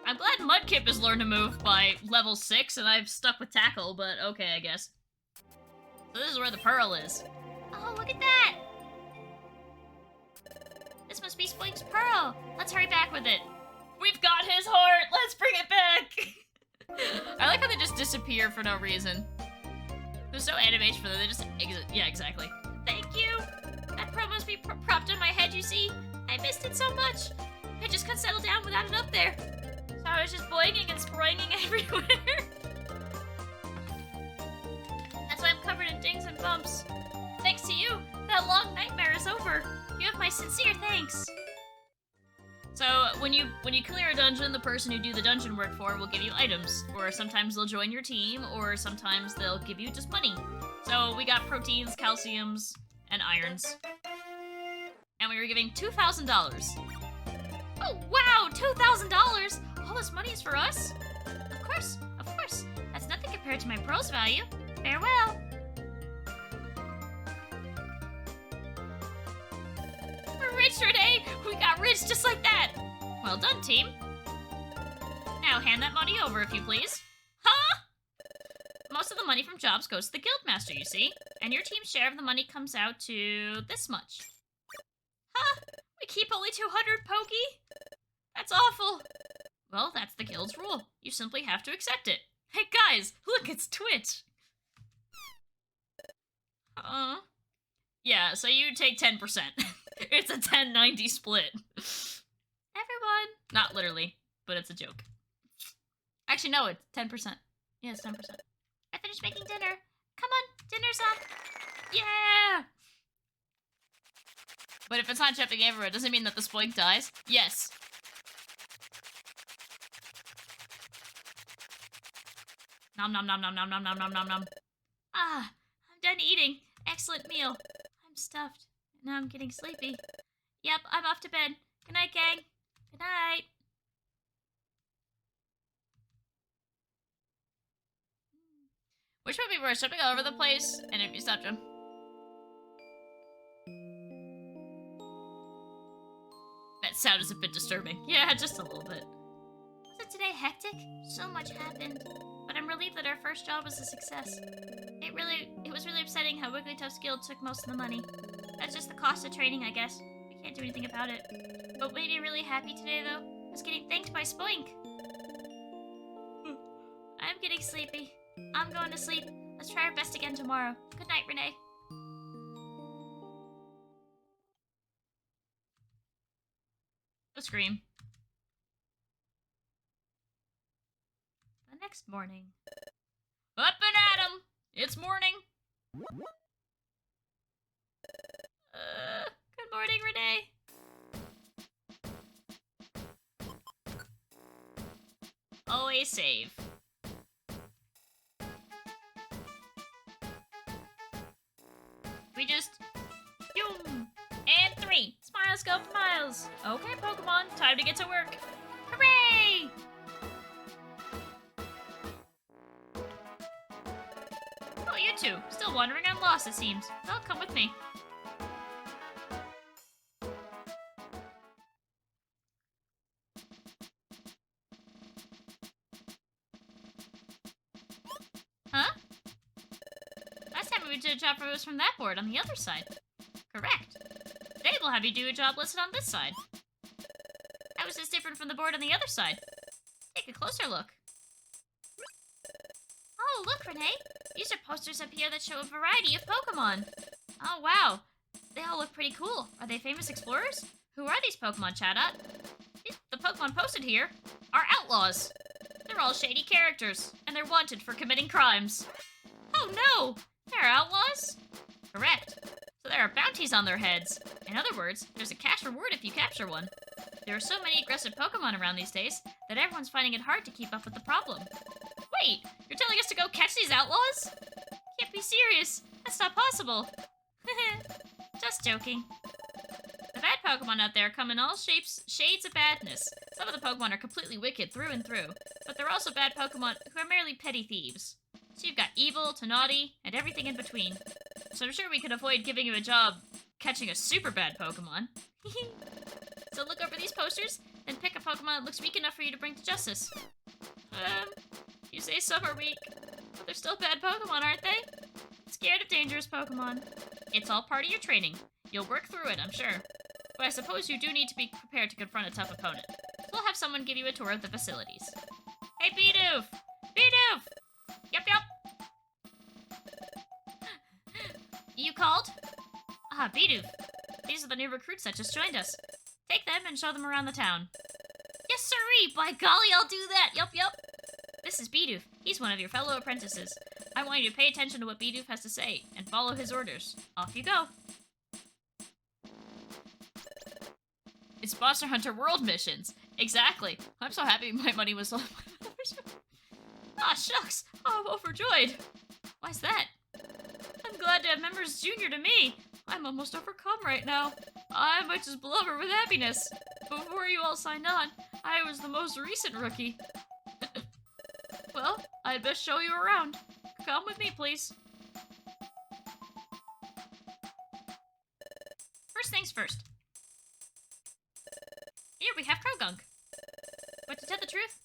I'm glad Mudkip has learned to move by level 6, and I've stuck with Tackle, but okay, I guess. So this is where the Pearl is. Oh, look at that! This must be Splink's Pearl! Let's hurry back with it! We've got his heart! Let's bring it back! I like how they just disappear for no reason. There's no animation for them, they just yeah, exactly. Thank you! That pearl must be propped on my head, you see? I missed it so much! I just couldn't settle down without it up there. spraying and spraying everywhere. That's why I'm covered in dings and bumps. Thanks to you, that long nightmare is over. You have my sincere thanks. So, when you clear a dungeon, the person you do the dungeon work for will give you items. Or sometimes they'll join your team, or sometimes they'll give you just money. So, we got proteins, calciums, and irons. And we were giving $2,000. Oh, wow! $2,000? All this money is for us? Of course. That's nothing compared to my pearl's value. Farewell. We're rich, Renee! We got rich just like that! Well done, team. Now hand that money over, if you please. Huh? Most of the money from jobs goes to the guildmaster, you see. And your team's share of the money comes out to this much. Huh? We keep only 200, Pokey? That's awful. Well, that's the guild's rule. You simply have to accept it. Hey guys, look, it's Twitch. Yeah, so you take 10%. It's a 10-90 split. Everyone. Not literally, but it's a joke. Actually, no, it's 10%. Yeah, it's 10%. I finished making dinner. Come on, dinner's up. Yeah! But if it's not jumping everywhere, does it mean that the spoink dies? Yes. Nom nom nom nom nom nom nom nom nom nom. Ah, I'm done eating. Excellent meal. I'm stuffed. Now I'm getting sleepy. Yep, I'm off to bed. Good night, gang. Good night. Which one people are jumping all over the place? And if you stop them. That sound is a bit disturbing. Yeah, just a little bit. Wasn't today hectic? So much happened. But I'm relieved that our first job was a success. It was really upsetting how Wigglytuff's guild took most of the money. That's just the cost of training, I guess. We can't do anything about it. What made me really happy today, though, was getting thanked by Spoink. I'm getting sleepy. I'm going to sleep. Let's try our best again tomorrow. Good night, Renee. The scream. The next morning. Up and at 'em! It's morning. Good morning, Renee. Always save. We just... Boom! And 3. Smiles go for miles. Okay, Pokemon, time to get to work. Hooray! Oh, you two. Still wandering and lost, it seems. Well, come with me. Huh? Last time we did a job was from that board on the other side. Correct. Today we'll have you do a job listed on this side. How is this different from the board on the other side? Take a closer look. Oh, look, Renee. These are posters up here that show a variety of Pokemon. Oh, wow. They all look pretty cool. Are they famous explorers? Who are these Pokemon, Chatot? The Pokemon posted here are outlaws. They're all shady characters, and they're wanted for committing crimes. Oh, no! They're outlaws? Correct. So there are bounties on their heads. In other words, there's a cash reward if you capture one. There are so many aggressive Pokemon around these days that everyone's finding it hard to keep up with the problem. Wait, you're telling us to go catch these outlaws? Can't be serious. That's not possible. Just joking. The bad Pokemon out there come in all shades of badness. Some of the Pokemon are completely wicked through and through, but there are also bad Pokemon who are merely petty thieves. So you've got evil to naughty and everything in between. So I'm sure we could avoid giving you a job catching a super bad Pokemon. So look over these posters, then pick a Pokemon that looks weak enough for you to bring to justice. You say some are weak, but they're still bad Pokemon, aren't they? Scared of dangerous Pokemon. It's all part of your training. You'll work through it, I'm sure. But I suppose you do need to be prepared to confront a tough opponent. So we'll have someone give you a tour of the facilities. Hey, Bidoof! Bidoof! Yup. You called? Ah, Bidoof. These are the new recruits that just joined us. Take them and show them around the town. Yes, sirree! agree! By golly, I'll do that! Yup. This is Bidoof. He's one of your fellow apprentices. I want you to pay attention to what Bidoof has to say, and follow his orders. Off you go. It's Monster Hunter World missions. Exactly. I'm so happy my money was sold. Ah, shucks. Oh, I'm overjoyed. Why's that? I'm glad to have members junior to me. I'm almost overcome right now. I might just blubber with happiness. Before you all signed on, I was the most recent rookie. Well, I'd best show you around. Come with me, please. First things first. Here we have Krogunk. But to tell the truth,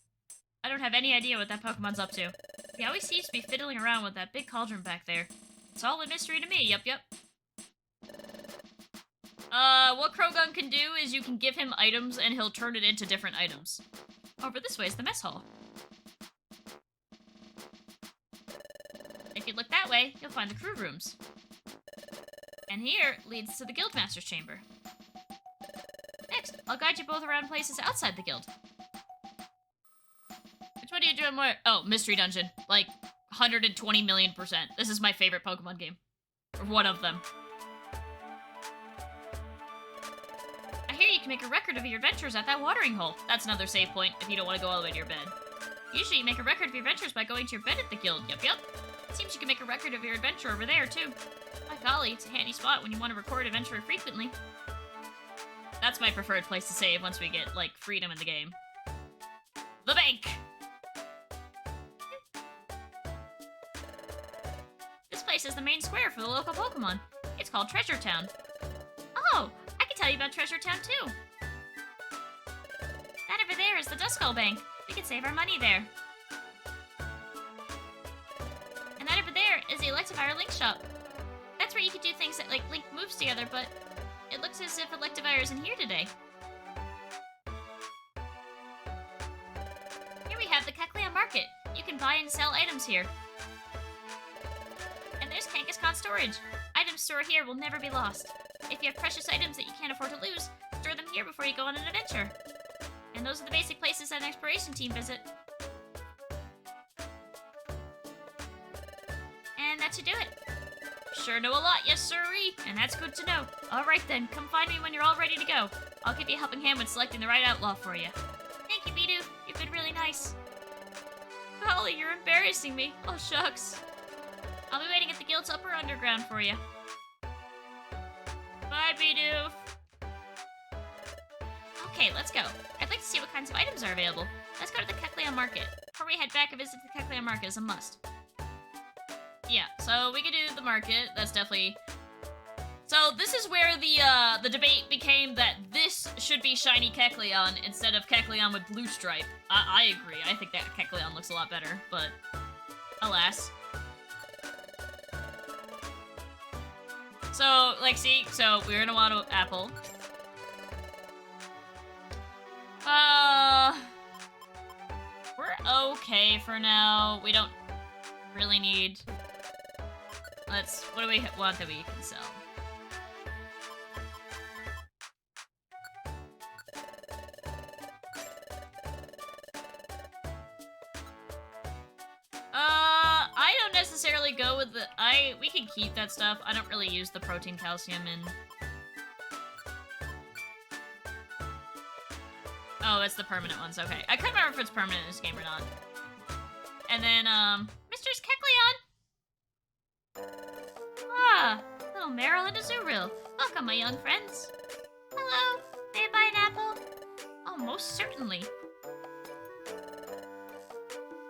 I don't have any idea what that Pokemon's up to. He always seems to be fiddling around with that big cauldron back there. It's all a mystery to me, yup. What Krogunk can do is you can give him items and he'll turn it into different items. Over this way is the mess hall. If you look that way, you'll find the crew rooms. And here leads to the Guildmaster's chamber. Next, I'll guide you both around places outside the guild. Which one are you doing more? Oh, Mystery Dungeon. Like, 120 million%. This is my favorite Pokemon game. Or one of them. I hear you can make a record of your adventures at that watering hole. That's another save point if you don't want to go all the way to your bed. Usually you make a record of your adventures by going to your bed at the guild. Yup. It seems you can make a record of your adventure over there, too. By golly, it's a handy spot when you want to record adventure frequently. That's my preferred place to save once we get, like, freedom in the game. The bank! This place is the main square for the local Pokemon. It's called Treasure Town. Oh, I can tell you about Treasure Town, too. That over there is the Duskull Bank. We can save our money there. And that over there is the Electivire Link Shop. That's where you can do things that, like, link moves together, but it looks as if Electivire isn't here today. Here we have the Kecleon Market. You can buy and sell items here. And there's Kangaskhan Storage. Items stored here will never be lost. If you have precious items that you can't afford to lose, store them here before you go on an adventure. And those are the basic places that an exploration team visit. And that should do it. Sure know a lot, yes sirree, and that's good to know. Alright then, come find me when you're all ready to go. I'll give you a helping hand with selecting the right outlaw for you. Thank you, Bidoof. You've been really nice. Golly, you're embarrassing me. Oh, shucks. I'll be waiting at the guild's upper underground for you. Bye, Bidoof. Okay, let's go. I'd like to see what kinds of items are available. Let's go to the Kecleon Market. Before we head back, a visit to the Kecleon Market is a must. Yeah, so we can do the market. That's definitely... So this is where the debate became that this should be shiny Kecleon instead of Kecleon with blue stripe. I agree. I think that Kecleon looks a lot better, but alas. So, like, see? So, we're gonna want an apple. We're okay for now. We don't really need... what do we want that we can sell? I don't necessarily go with the... we can keep that stuff. I don't really use the protein calcium in... Oh, it's the permanent ones, okay. I couldn't remember if it's permanent in this game or not. And then, Mr. Kecleon! Ah, little Meryl and Azurill. Welcome, my young friends. Hello, may I buy an apple? Oh, most certainly.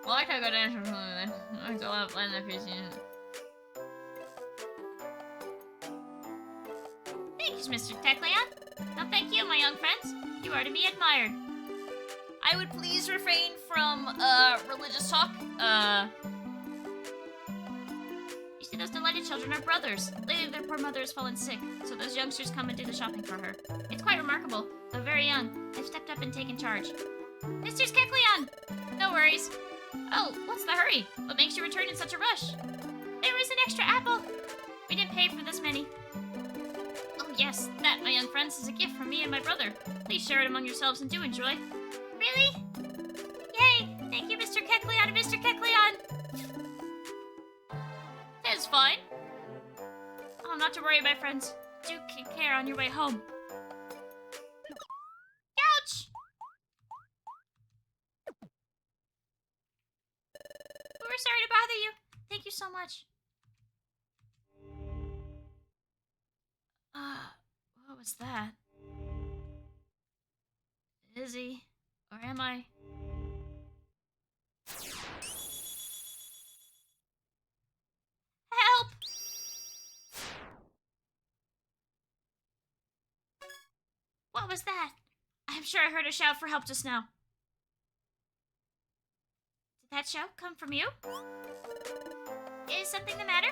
Well, I could go down for something then. I go out and if he's Thanks, Mr. Kecleon. No, thank you, my young friends. You are to be admired. I would please refrain from, religious talk. You see, those delighted children are brothers. Lately, their poor mother has fallen sick, so those youngsters come and do the shopping for her. It's quite remarkable. Though very young, they've stepped up and taken charge. Mr. Kecleon! No worries. Oh, what's the hurry? What makes you return in such a rush? There is an extra apple. We didn't pay for this many. Oh yes, that, my young friends, is a gift from me and my brother. Please share it among yourselves and do enjoy. Really? not to worry, my friends. Do take care on your way home. Ouch! We're sorry to bother you. Thank you so much. What was that? Is he? Or am I? Help! What was that? I'm sure I heard a shout for help just now. Did that shout come from you? Is something the matter?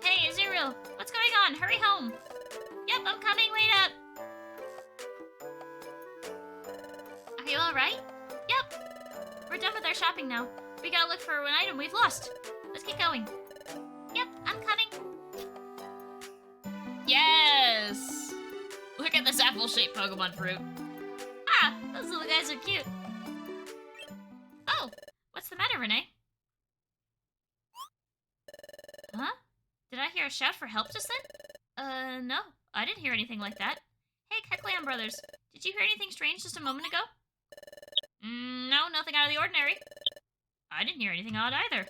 Hey, Azuriel, what's going on? Hurry home. Yep, I'm coming. Wait up. Are you alright? Yep. We're done with our shopping now. We gotta look for an item we've lost. Let's get going. Yep, I'm coming. Yes! Look at this apple-shaped Pokemon fruit. Ah, those little guys are cute. Oh, what's the matter, Renee? Huh? Did I hear a shout for help just then? No. I didn't hear anything like that. Hey, Kecleon brothers. Did you hear anything strange just a moment ago? No, nothing out of the ordinary. I didn't hear anything odd either.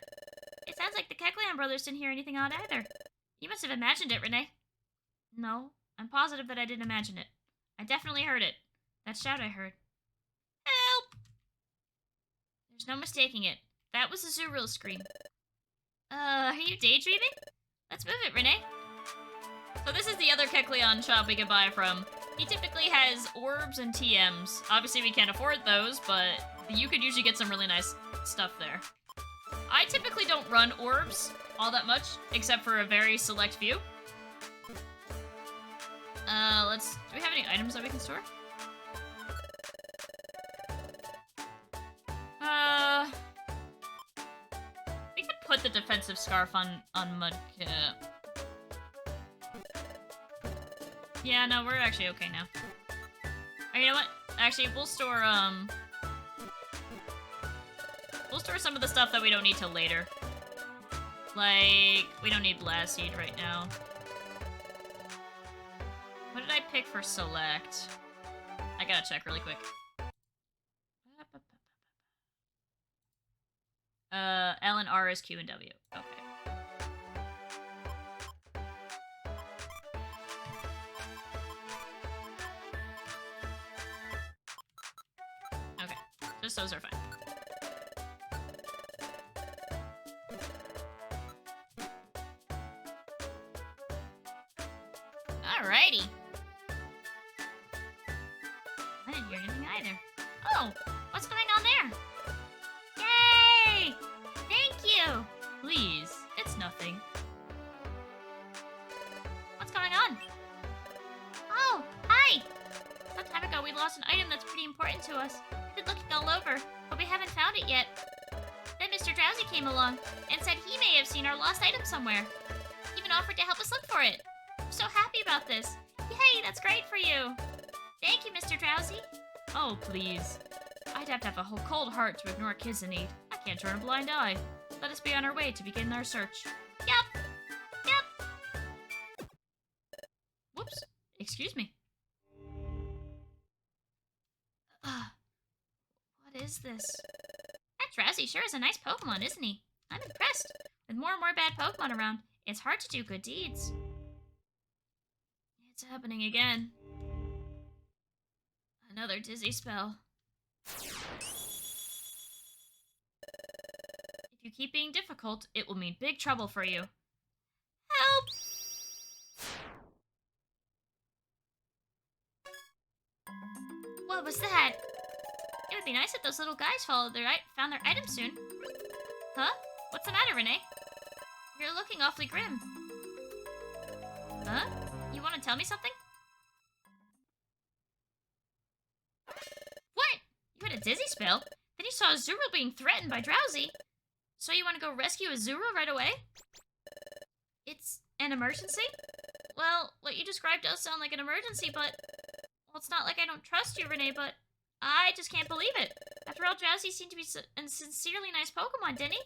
It sounds like the Kecleon brothers didn't hear anything odd either. You must have imagined it, Renee. No, I'm positive that I didn't imagine it. I definitely heard it. That shout I heard. Help! There's no mistaking it. That was Azuriel's scream. Are you daydreaming? Let's move it, Renee. So this is the other Kecleon shop we can buy from. He typically has orbs and TMs. Obviously we can't afford those, but you could usually get some really nice stuff there. I typically don't run orbs all that much, except for a very select few. Do we have any items that we can store? We could put the defensive scarf on Mudkip. Yeah, no, we're actually okay now. Oh, you know what? Actually, we'll store some of the stuff that we don't need till later. Like, we don't need Blast Seed right now. What did I pick for select? I gotta check really quick. L and R is Q and W. Okay. Okay, just those are fine. Alrighty. I didn't hear anything either. Oh, what's going on there? Yay! Thank you! Please, it's nothing. What's going on? Oh, hi! Some time ago we lost an item that's pretty important to us. We've been looking all over, but we haven't found it yet. Then Mr. Drowsy came along and said he may have seen our lost item somewhere. He even offered to help us look for it. I'm so happy about this. Yay, that's great for you. Thank you, Mr. Drowsy. Oh, please. I'd have to have a whole cold heart to ignore kids in need. I can't turn a blind eye. Let us be on our way to begin our search. Yep. Yep. Whoops. Excuse me. What is this? That Drowsy sure is a nice Pokemon, isn't he? I'm impressed. With more and more bad Pokemon around, it's hard to do good deeds. It's happening again. Another dizzy spell. If you keep being difficult, it will mean big trouble for you. Help! What was that? It would be nice if those little guys found their item soon. Huh? What's the matter, Renee? You're looking awfully grim. Huh? You want to tell me something? What? You had a dizzy spell? Then you saw Azuriel being threatened by Drowsy. So you want to go rescue Azuriel right away? It's an emergency? Well, what you described does sound like an emergency, but... Well, it's not like I don't trust you, Renee, but... I just can't believe it. After all, Drowsy seemed to be a sincerely nice Pokemon, didn't he?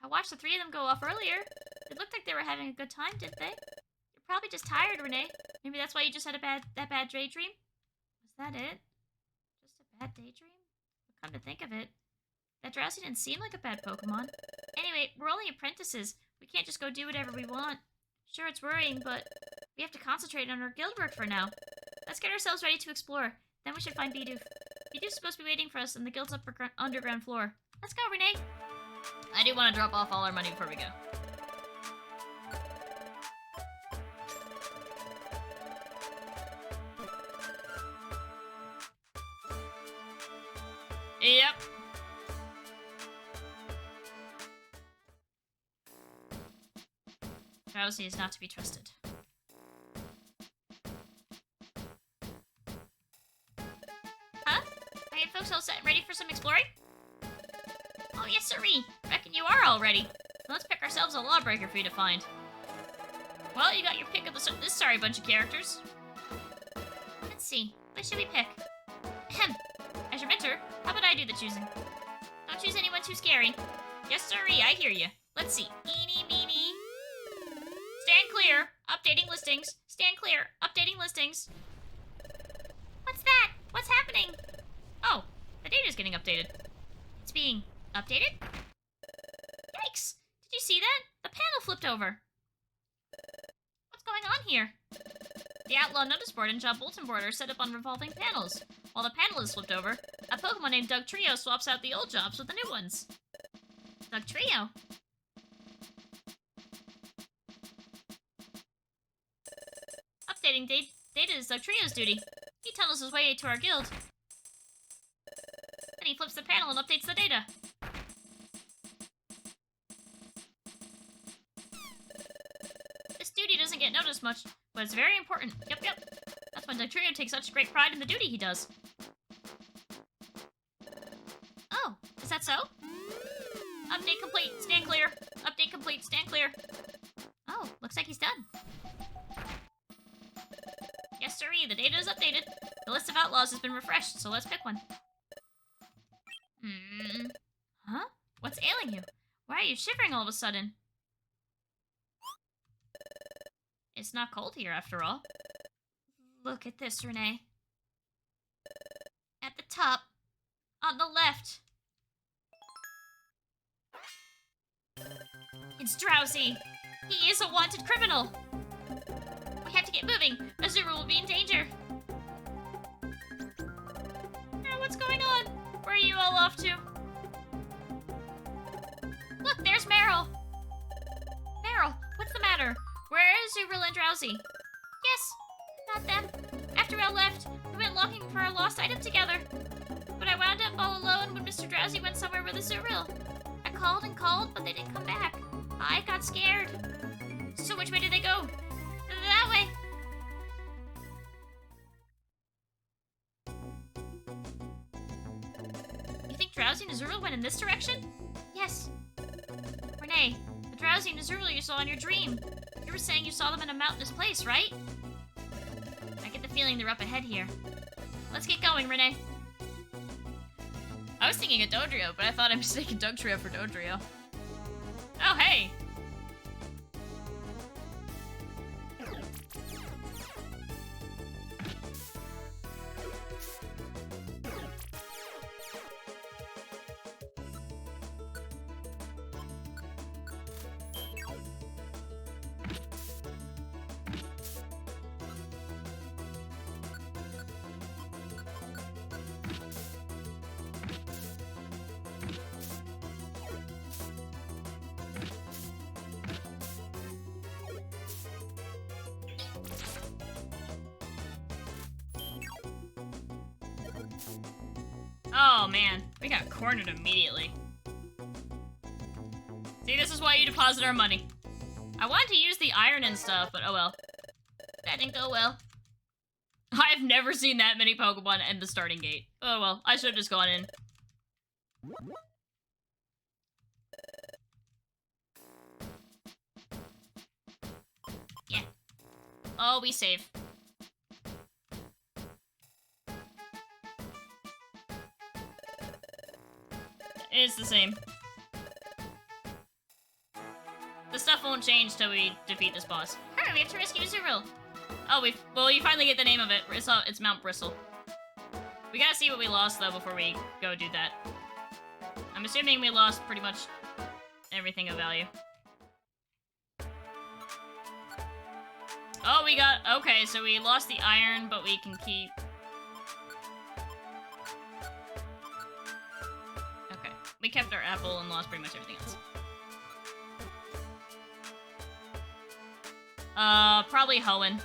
I watched the three of them go off earlier. It looked like they were having a good time, didn't they? You're probably just tired, Renee. Maybe that's why you just had that bad daydream? Was that it? Just a bad daydream? Come to think of it, that Drowsy didn't seem like a bad Pokemon. Anyway, we're only apprentices. We can't just go do whatever we want. Sure, it's worrying, but we have to concentrate on our guild work for now. Let's get ourselves ready to explore. Then we should find Bidoof. Bidoof's supposed to be waiting for us in the guild's underground floor. Let's go, Renee! I do want to drop off all our money before we go. Yep. Drowsy is not to be trusted. Huh? Are you folks all set and ready for some exploring? Oh, yes, sirree. Reckon you are all ready. Let's pick ourselves a lawbreaker for you to find. Well, you got your pick of this sorry bunch of characters. Let's see. What should we pick? Ahem. As your mentor, how about I do the choosing? Don't choose anyone too scary. Yes, sirree, I hear you. Let's see. Eeny, meeny. Stand clear. Updating listings. Stand clear. Updating listings. What's that? What's happening? Oh, the data's getting updated. It's being updated? Yikes! Did you see that? The panel flipped over. What's going on here? The Outlaw Notice Board and Job Bulletin Board are set up on revolving panels. While the panel is flipped over, a Pokemon named Dugtrio swaps out the old jobs with the new ones. Dugtrio? Updating data is Dugtrio's duty. He tunnels his way to our guild. Then he flips the panel and updates the data. This duty doesn't get noticed much, but it's very important. Yep. That's when Dugtrio takes such great pride in the duty he does. Oh, is that so? Update complete, stand clear. Update complete, stand clear. Oh, looks like he's done. Yes, sirree, the data is updated. The list of outlaws has been refreshed, so let's pick one. Huh? What's ailing you? Why are you shivering all of a sudden? It's not cold here, after all. Look at this, Renee. At the top. On the left. It's Drowsy. He is a wanted criminal. We have to get moving. Azura will be in danger. What's going on? Where are you all off to? Look, there's Meryl. Meryl, what's the matter? Where is Azura and Drowsy? Yes, not them. After I left, we went looking for a lost item together. But I wound up all alone when Mr. Drowsy went somewhere with Azurill. I called and called, but they didn't come back. I got scared. So which way did they go? That way. You think Drowsy and Azurill went in this direction? Yes. Renee, the Drowsy and Azurill you saw in your dream. You were saying you saw them in a mountainous place, right? I get the feeling they're up ahead here. Let's get going, Renee. I was thinking of Dodrio, but I thought I mistaken Dugtrio for Dodrio. Oh, hey! Oh man, we got cornered immediately. See, this is why you deposit our money. I wanted to use the iron and stuff, but oh well. That didn't go well. I've never seen that many Pokemon at the starting gate. Oh well, I should have just gone in. Yeah. Oh, we save. It's the same. The stuff won't change till we defeat this boss. Alright, we have to rescue Zeril. Oh, well, you finally get the name of it. It's Mount Bristle. We gotta see what we lost, though, before we go do that. I'm assuming we lost pretty much everything of value. Oh, we got... Okay, so we lost the iron, but we can keep... Okay. We kept our apple and lost pretty much everything else. Probably Hoenn.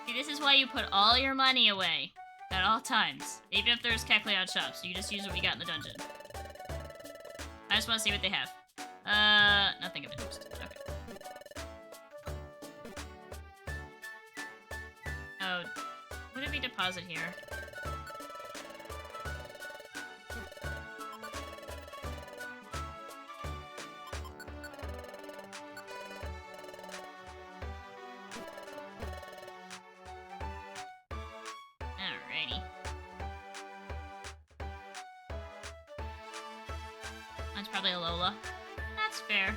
See, this is why you put all your money away. At all times. Even if there's Kecleon shops, you just use what we got in the dungeon. I just want to see what they have. Nothing of interest. Okay. Oh, what did we deposit here? Alrighty. That's probably a Lola. That's fair.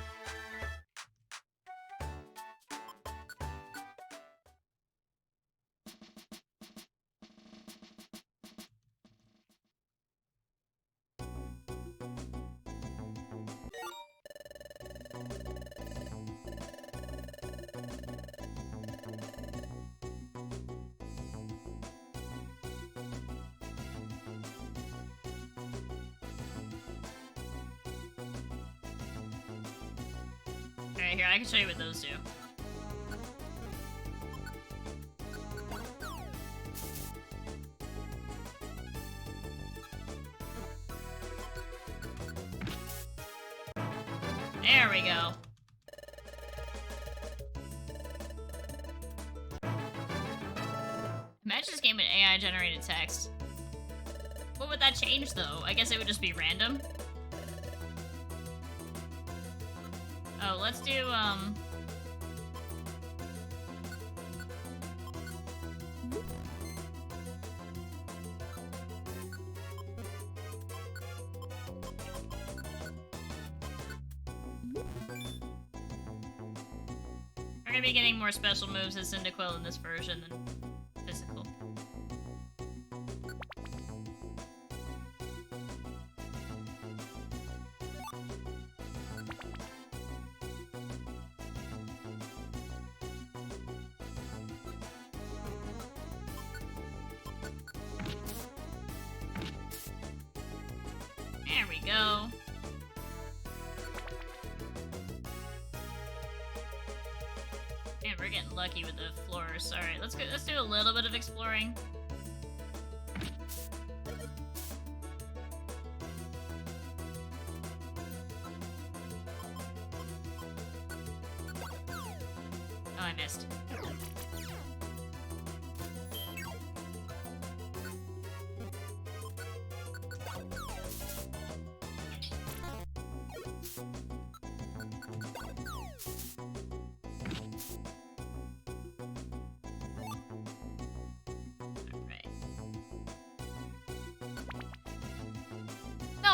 Alright, here, I can show you what those do. There we go. Imagine this game with AI-generated text. What would that change, though? I guess it would just be random. Oh, let's do, we're gonna be getting more special moves as Cyndaquil in this version than physical. There we go. Man, we're getting lucky with the floors. Alright, let's do a little bit of exploring. Oh, I missed.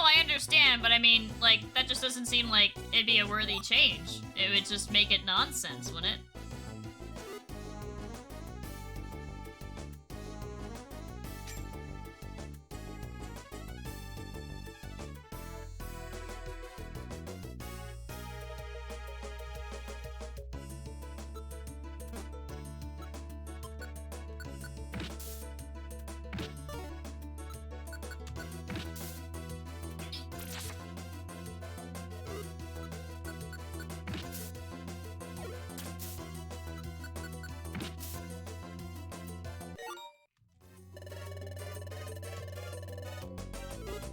I understand, but I mean, like, that just doesn't seem like it'd be a worthy change. It would just make it nonsense, wouldn't it?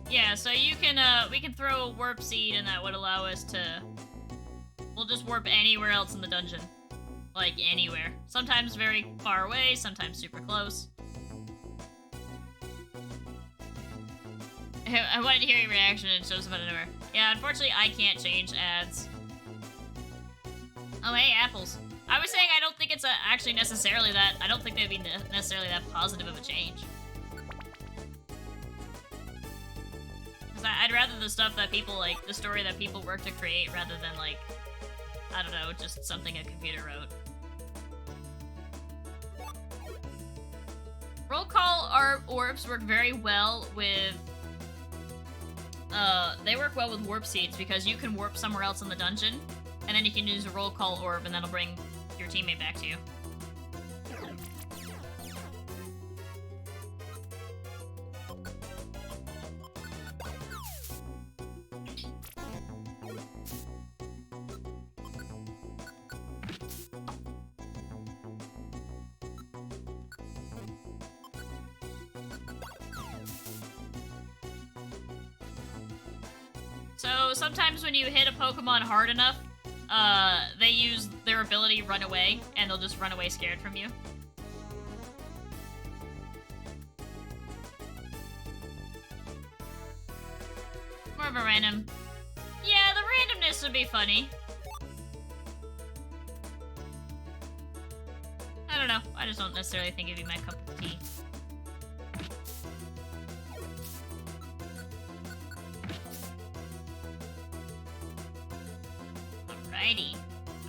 Yeah, so you can, we can throw a warp seed and that would allow us to... We'll just warp anywhere else in the dungeon. Like, anywhere. Sometimes very far away, sometimes super close. I wanted to hear your reaction and it shows up out of nowhere. Yeah, unfortunately I can't change ads. Oh, hey, apples. I was saying I don't think it's actually necessarily that... I don't think they'd be necessarily that positive of a change. I'd rather the stuff that people, like, the story that people work to create rather than, like, I don't know, just something a computer wrote. Roll call orbs work very well with... they work well with warp seeds because you can warp somewhere else in the dungeon, and then you can use a roll call orb, and that'll bring your teammate back to you. So sometimes when you hit a Pokemon hard enough, they use their ability Run Away, and they'll just run away scared from you. More of a random... Yeah, the randomness would be funny. I don't know. I just don't necessarily think it'd be my cup of tea. Alrighty.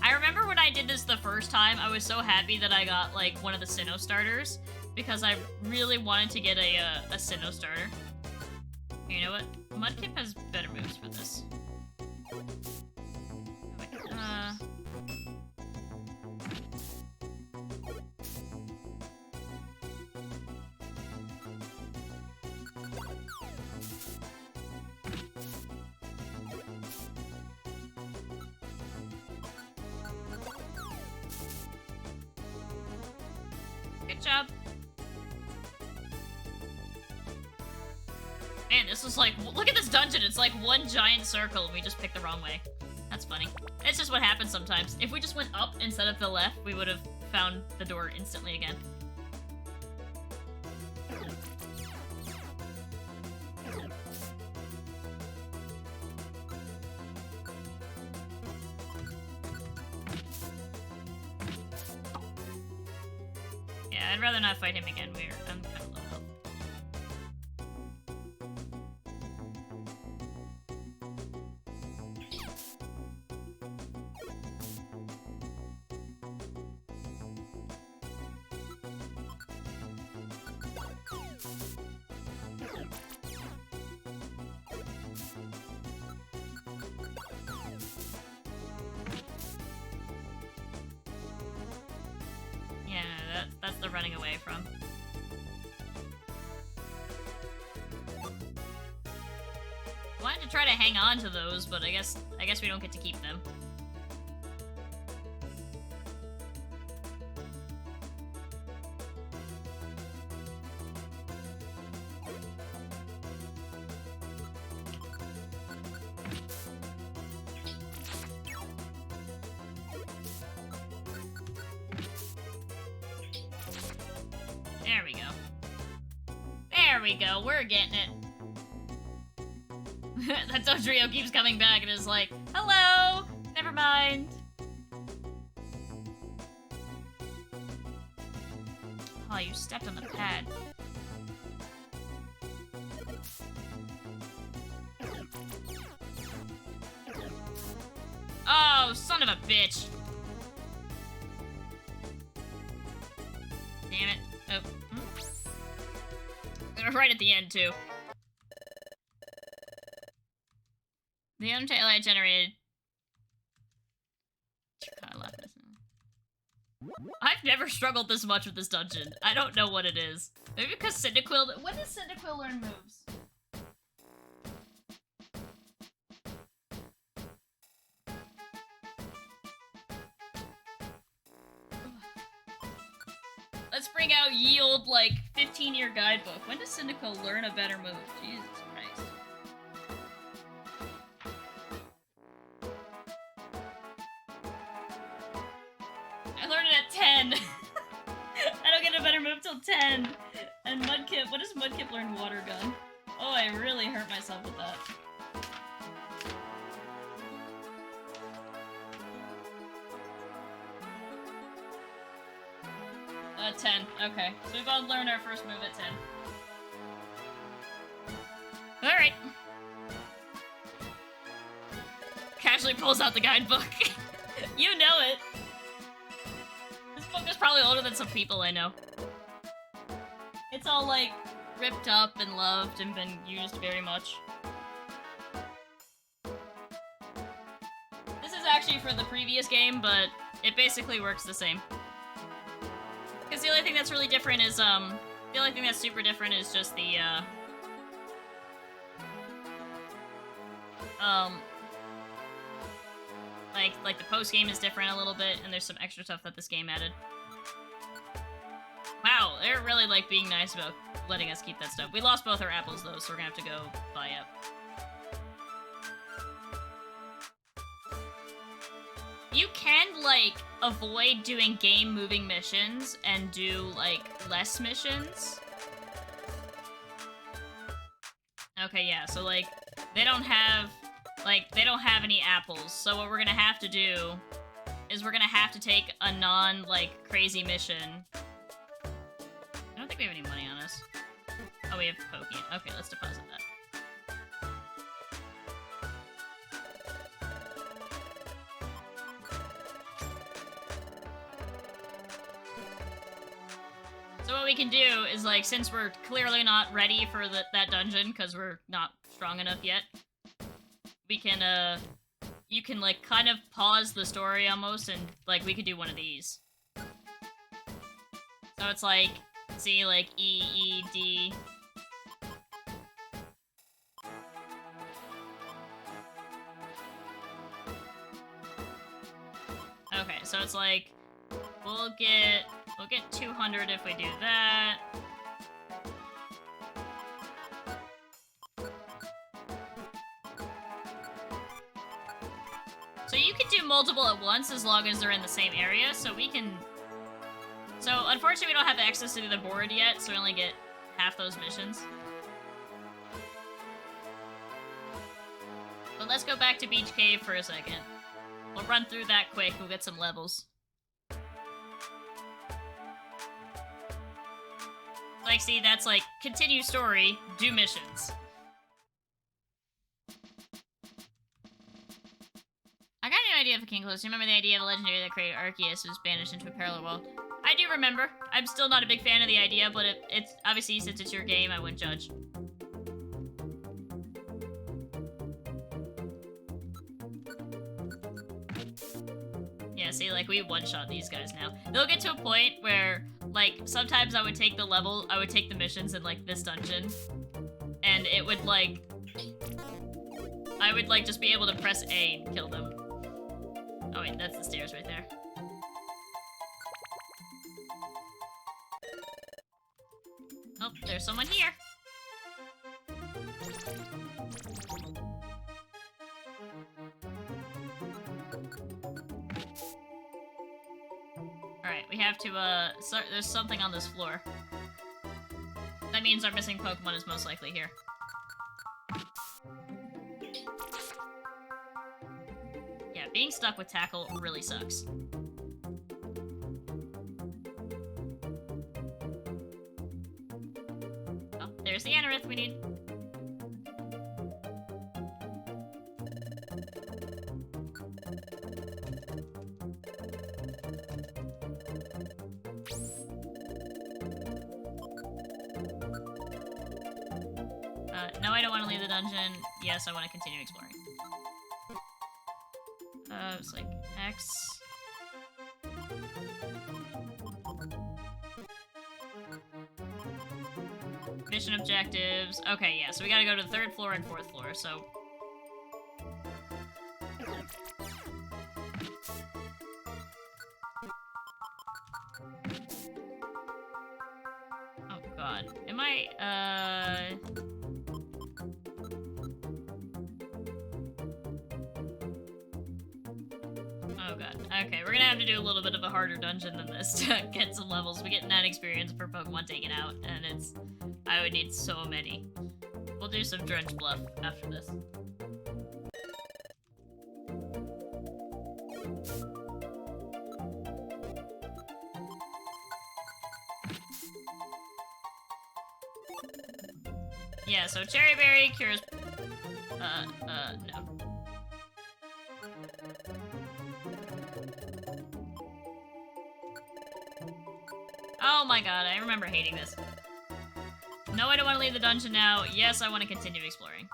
I remember when I did this the first time, I was so happy that I got, like, one of the Sinnoh starters, because I really wanted to get a Sinnoh starter. You know what? Mudkip has better moves for this. Good job. Man, this was like, look at this dungeon. It's like one giant circle and we just picked the wrong way. That's funny. It's just what happens sometimes. If we just went up instead of the left, we would have found the door instantly again. Yeah, I'd rather not fight him again. I'm kind of low health. Yeah, that's the running away from. I wanted to try to hang on to those, but I guess we don't get to keep them. There we go. There we go, we're getting it. That Dodrio keeps coming back and is like, hello! Never mind. Oh, you stepped on the pad. Oh, son of a bitch. Damn it. Oh. Right at the end, too. The untail I generated... I've never struggled this much with this dungeon. I don't know what it is. Maybe because Cyndaquil... When does Cyndaquil learn moves? Let's bring out ye old, like, 15-year guidebook. When does Cyndaquil learn a better move? Jesus Christ. I learned it at 10. I don't get a better move till 10. And Mudkip, what does Mudkip learn? Water gun. Oh, I really hurt myself with that. 10. Okay. So we've all learned our first move at 10. Alright. Casually pulls out the guidebook. You know it. This book is probably older than some people I know. It's all, like, ripped up and loved and been used very much. This is actually for the previous game, but it basically works the same. Because the only thing that's really different is, the only thing that's super different is just the, like the post-game is different a little bit, and there's some extra stuff that this game added. Wow, they're really, like, being nice about letting us keep that stuff. We lost both our apples, though, so we're gonna have to go buy up. You can, like, avoid doing game-moving missions and do, like, less missions. Okay, yeah, so, like, they don't have any apples, so what we're gonna have to do is we're gonna have to take a crazy mission. I don't think we have any money on us. Oh, we have Pokémon. Okay, let's deposit that. So what we can do is, like, since we're clearly not ready for that dungeon, because we're not strong enough yet, we can, you can, like, kind of pause the story almost, and, like, we could do one of these. So it's like, see, like, E, E, D. Okay, so it's like, we'll get 200 if we do that. So you can do multiple at once as long as they're in the same area, so we can... So, unfortunately we don't have access to the board yet, so we only get half those missions. But let's go back to Beach Cave for a second. We'll run through that quick, we'll get some levels. Like, see, that's like, continue story, do missions. I got an idea of a King Close. Do you remember the idea of a legendary that created Arceus was banished into a parallel world? I do remember. I'm still not a big fan of the idea, but it's obviously, since it's your game, I wouldn't judge. Yeah, see, like, we one-shot these guys now. They'll get to a point where, like, sometimes I would take the missions in, like, this dungeon, and it would, like, I would, like, just be able to press A and kill them. Oh wait, that's the stairs right there. Oh, there's someone here. Alright, we have to, so there's something on this floor. That means our missing Pokemon is most likely here. Yeah, being stuck with Tackle really sucks. Oh, there's the Anorith we need. No, I don't want to leave the dungeon. Yes, I want to continue exploring. It's like X. Mission objectives. Okay, yeah, so we gotta go to the 3rd floor and 4th floor, so... Oh god. Am I, Oh god. Okay, we're gonna have to do a little bit of a harder dungeon than this to get some levels. We get 9 experience per Pokemon taken out, and it's... I would need so many. We'll do some Drench Bluff after this. Yeah, so Cherry Berry cures... no. Oh my god, I remember hating this. No, I don't want to leave the dungeon now. Yes, I want to continue exploring.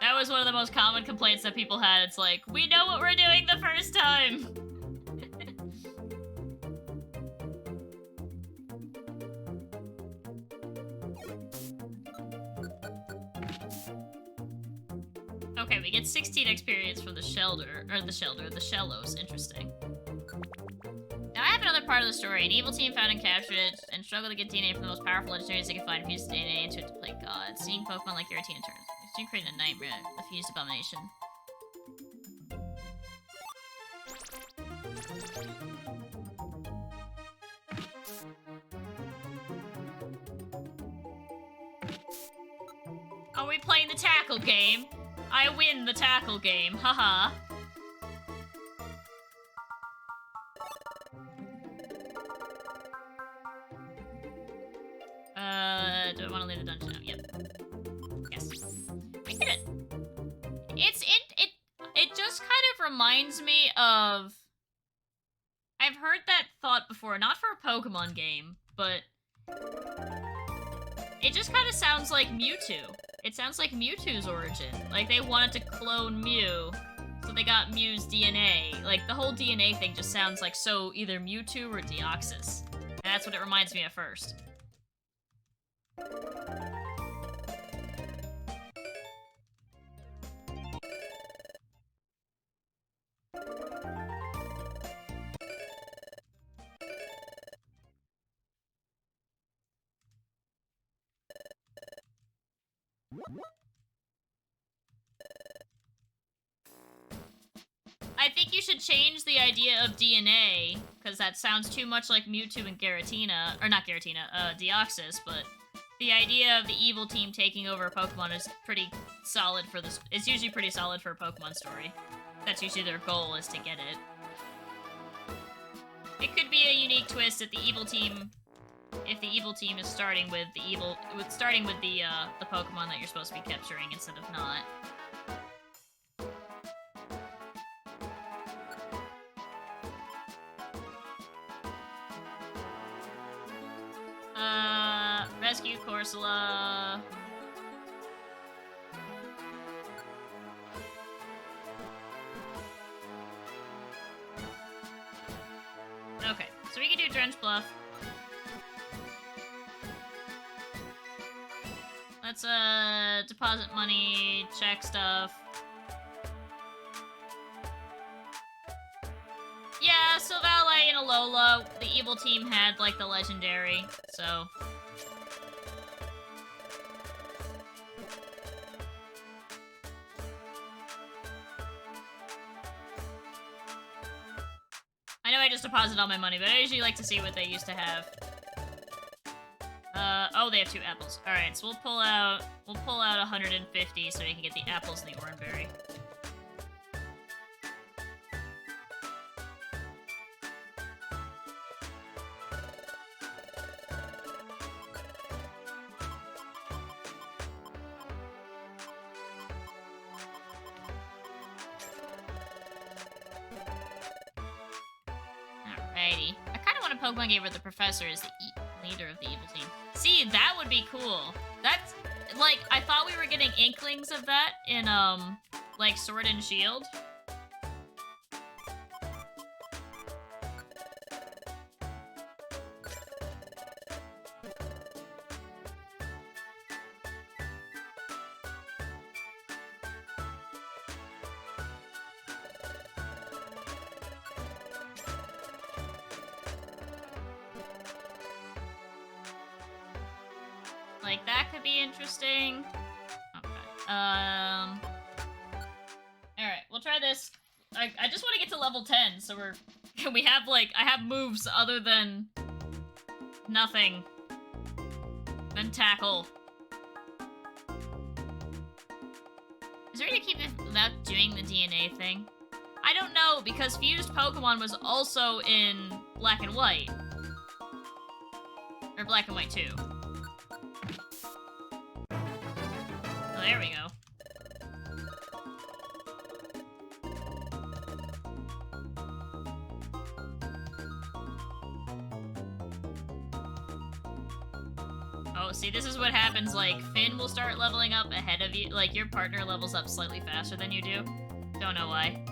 That was one of the most common complaints that people had. It's like, we know what we're doing the first time! Okay, we get 16 experience from the Shellos. Interesting. Now I have another part of the story. An evil team found and captured it, and struggled to get DNA from the most powerful legendaries they could find, fused DNA into it to play God. Seeing Pokemon like Giratina turns. It's creating a nightmare, the fused abomination. Are we playing the tackle game? I win the tackle game, haha. Do I want to leave the dungeon now? Yep. Yes. We did it. It just kind of reminds me of... I've heard that thought before, not for a Pokemon game, but... It just kind of sounds like Mewtwo. It sounds like Mewtwo's origin. Like, they wanted to clone Mew, so they got Mew's DNA. Like, the whole DNA thing just sounds like so either Mewtwo or Deoxys. And that's what it reminds me at first. I think you should change the idea of DNA, because that sounds too much like Mewtwo and Giratina, or not Giratina, Deoxys, but the idea of the evil team taking over a Pokemon is pretty solid for this. It's usually pretty solid for a Pokemon story. That's usually their goal, is to get it. It could be a unique twist if the evil team is starting with the Pokemon that you're supposed to be capturing instead of not. Rescue Corsola. Okay, so we can do Drench Bluff. Let's, deposit money, check stuff. Yeah, Silvally and Alola, the evil team had, like, the legendary, so... I know I just deposited all my money, but I usually like to see what they used to have. Oh, they have 2 apples. Alright, so we'll pull out 150 so we can get the apples and the Oranberry. Alrighty. I kind of want a Pokemon game where the professor is the leader of the evil team. See, that would be cool. That's, like, I thought we were getting inklings of that in, like, Sword and Shield. Like, that could be interesting. Okay. Alright, we'll try this. I just want to get to level 10, so we have, like, I have moves other than nothing. Then tackle. Is there a way to keep it without doing the DNA thing? I don't know, because Fused Pokemon was also in Black and White. Or Black and White 2. Oh, there we go. see, this is what happens, like, Finn will start leveling up ahead of you. Like, your partner levels up slightly faster than you do. Don't know why.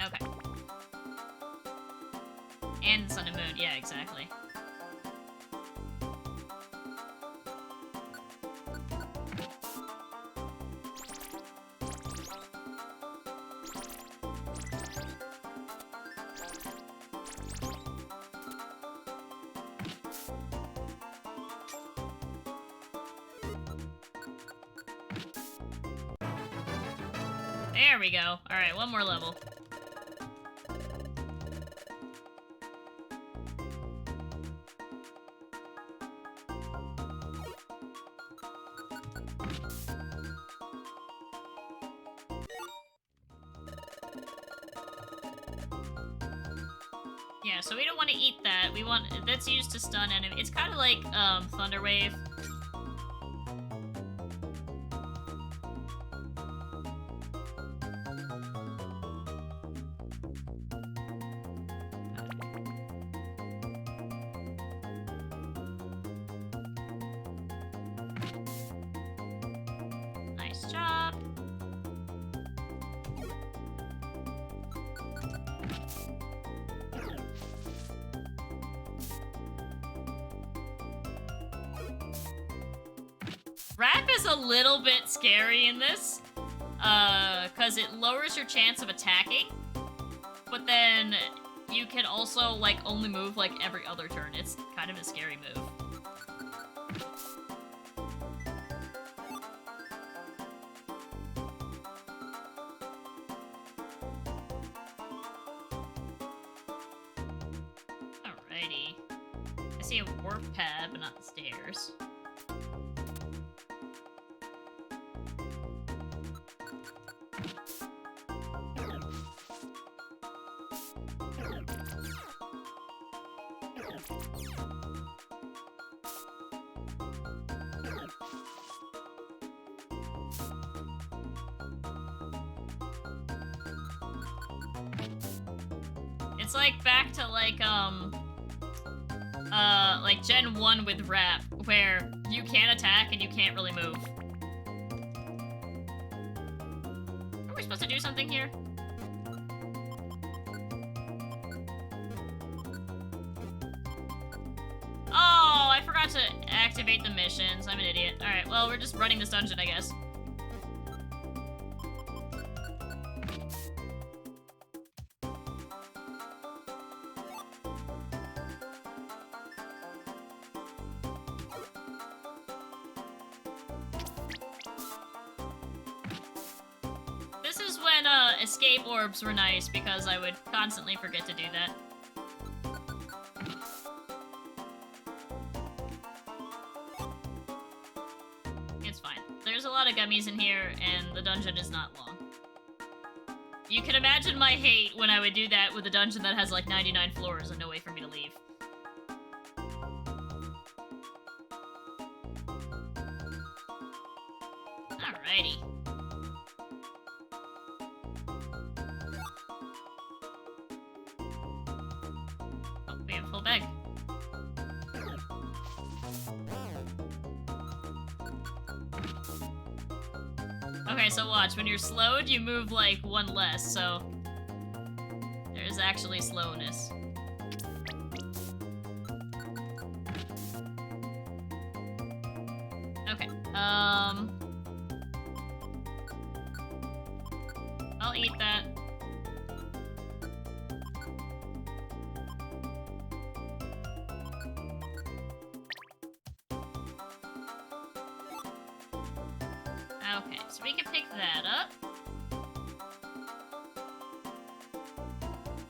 Okay. And Sun and Moon, yeah, exactly. There we go. Alright, one more level. Yeah, so we don't want to eat that. We want... That's used to stun enemy. It's kind of like, Thunder Wave. Nice job. Rap is a little bit scary in this, because it lowers your chance of attacking, but then you can also, like, only move, like, every other turn. It's kind of a scary move. Alrighty. I see a warp pad, but not the stairs. It's like back to like Gen 1 with Rap, where you can't attack and you can't really move. Are we supposed to do something here? Oh, I forgot to activate the missions. I'm an idiot. Alright, well, we're just running this dungeon, I guess. This is when, escape orbs were nice, because I would constantly forget to do that. It's fine. There's a lot of gummies in here, and the dungeon is not long. You can imagine my hate when I would do that with a dungeon that has like 99 floors and no way for me to leave. Alrighty. Oh, we have a full bag. Okay, so watch. When you're slowed, you move, like, one less, so... There's actually slowness. Okay, I'll eat that. Okay, so we can pick that up.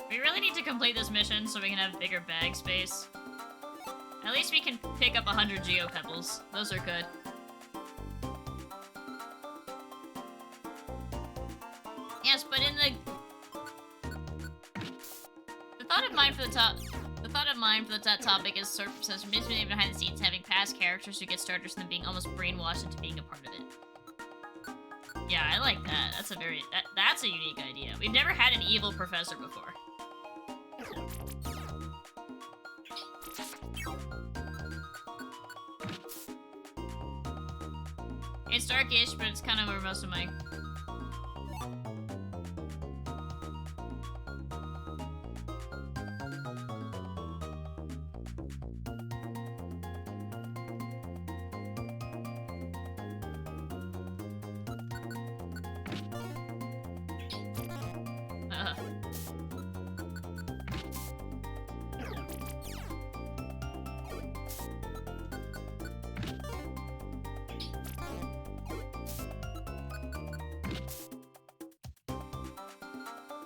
We really need to complete this mission so we can have bigger bag space. At least we can pick up 100 Geo Pebbles. Those are good. Yes, but in the thought of mine line for that topic is says maybe behind the scenes having past characters who get starters and then being almost brainwashed into being a part of it. Yeah, I like that. That's a unique idea. We've never had an evil professor before. It's darkish, but it's kind of where most of my...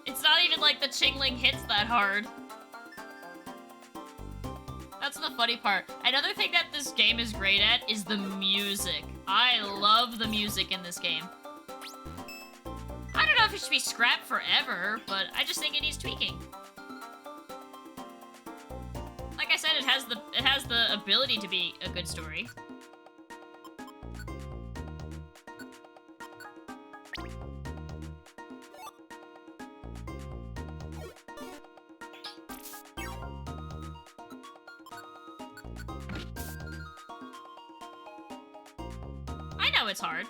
It's not even like the Chingling hits that hard. That's the funny part. Another thing that this game is great at is the music. I love the music in this game. I don't know if it should be scrapped forever, but I just think it needs tweaking. Like I said, it has the ability to be a good story. It's hard.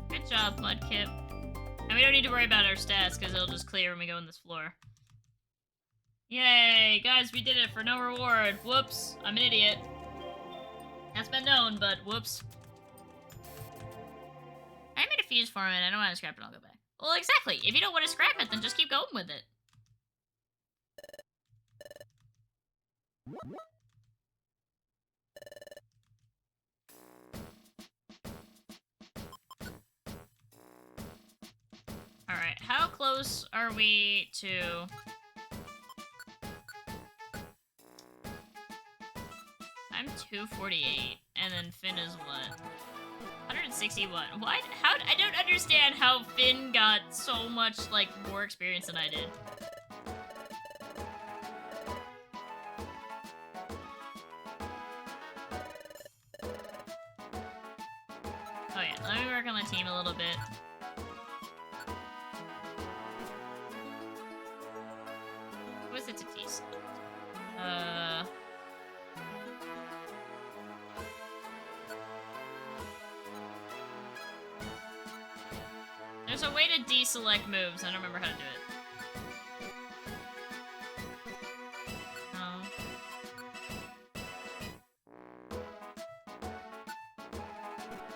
Good job, Mudkip. And we don't need to worry about our stats, because it'll just clear when we go in this floor. Yay! Guys, we did it for no reward. Whoops. I'm an idiot. That's been known, but whoops. I made a fuse for it. I don't want to scrap it. I'll go back. Well, exactly. If you don't want to scrap it, then just keep going with it. Alright, how close are we to... I'm 248, and then Finn is what? 161. Why? How? I don't understand how Finn got so much, like, more experience than I did. Oh yeah, let me work on the team a little bit. What's it to tease? There's a way to deselect moves. I don't remember how to do it.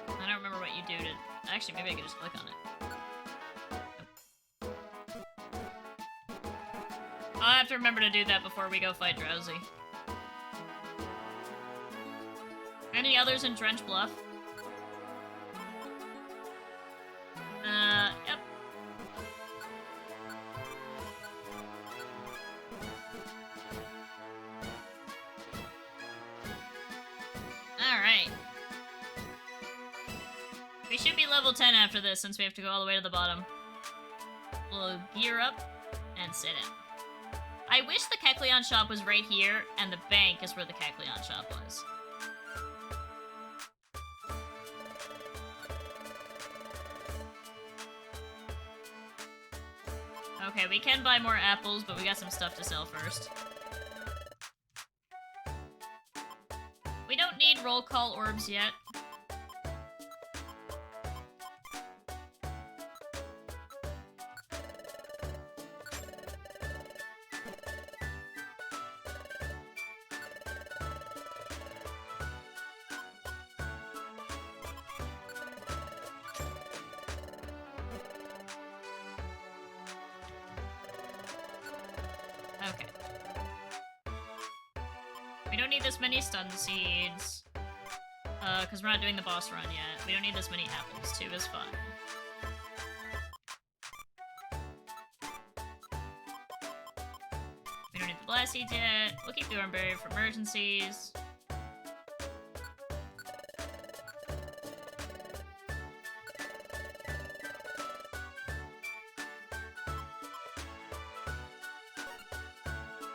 I don't remember what you do to... Actually, maybe I could just click on it. I'll have to remember to do that before we go fight Drowsy. Any others in Drench Bluff? Yep. Alright. We should be level 10 after this, since we have to go all the way to the bottom. We'll gear up and sit in. I wish the Kecleon shop was right here, and the bank is where the Kecleon shop was. Okay, we can buy more apples, but we got some stuff to sell first. We don't need roll call orbs yet. don't need this many stun seeds. Because we're not doing the boss run yet. We don't need this many apples. 2 is fine. We don't need the blast seeds yet. We'll keep the Oranberry for emergencies.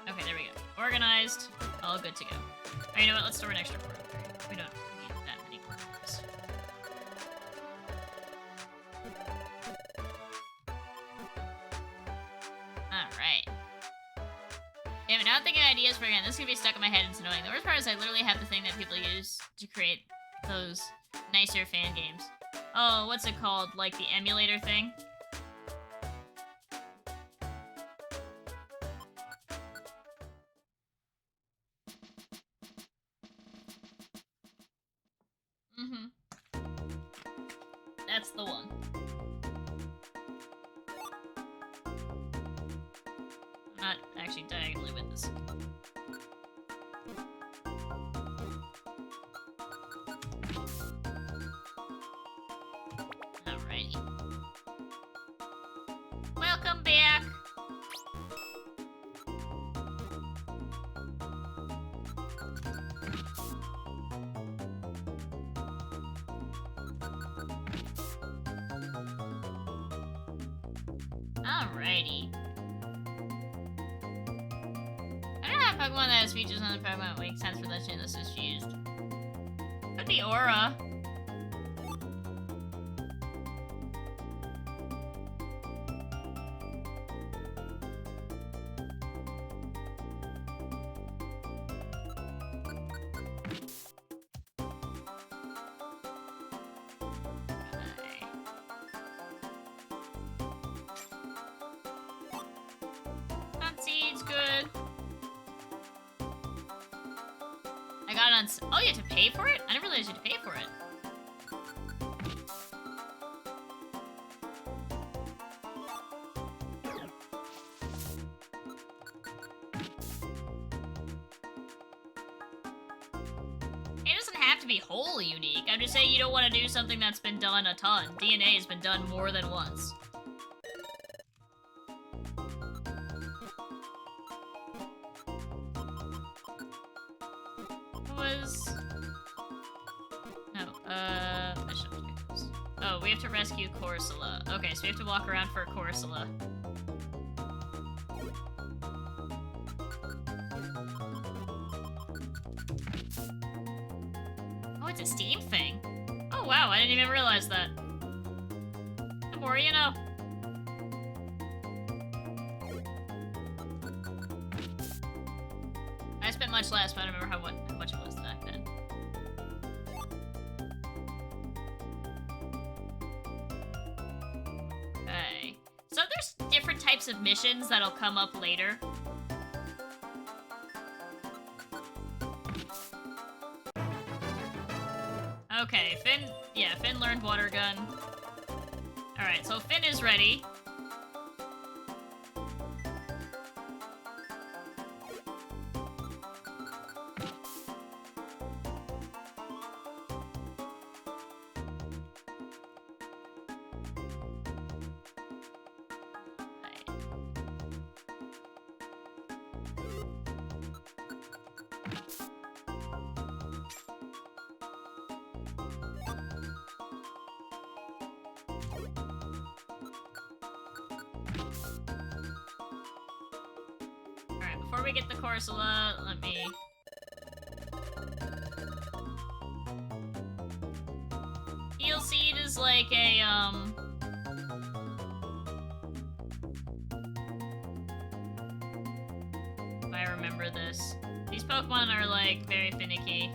Okay, there we go. Organized. All good to go. Alright, you know what? Let's store an extra core. We don't need that many cores. Alright. Damn it, now I'm thinking of ideas for again. This is gonna be stuck in my head and it's annoying. The worst part is I literally have the thing that people use to create those nicer fan games. Oh, what's it called? Like the emulator thing? That's the one. I'm not actually diagonally with this. Alrighty. Welcome back! Alrighty. I don't have Pokemon that has features on the Pokemon that make sense for that chain this is used. Could be Aura. Oh, you have to pay for it? I didn't realize you had to pay for it. It doesn't have to be wholly unique. I'm just saying you don't want to do something that's been done a ton. DNA has been done more than once. We have to rescue Corsola. Okay, so we have to walk around for Corsola. Oh, it's a Steam thing. Oh wow, I didn't even realize that. The more you know. I spent much less, but I don't remember how much it was back then. So there's different types of missions that'll come up later. Okay, Finn learned Water Gun. Alright, so Finn is ready. Before we get the Corsola, let me... Heal Seed is like a, if I remember this. These Pokemon are, like, very finicky.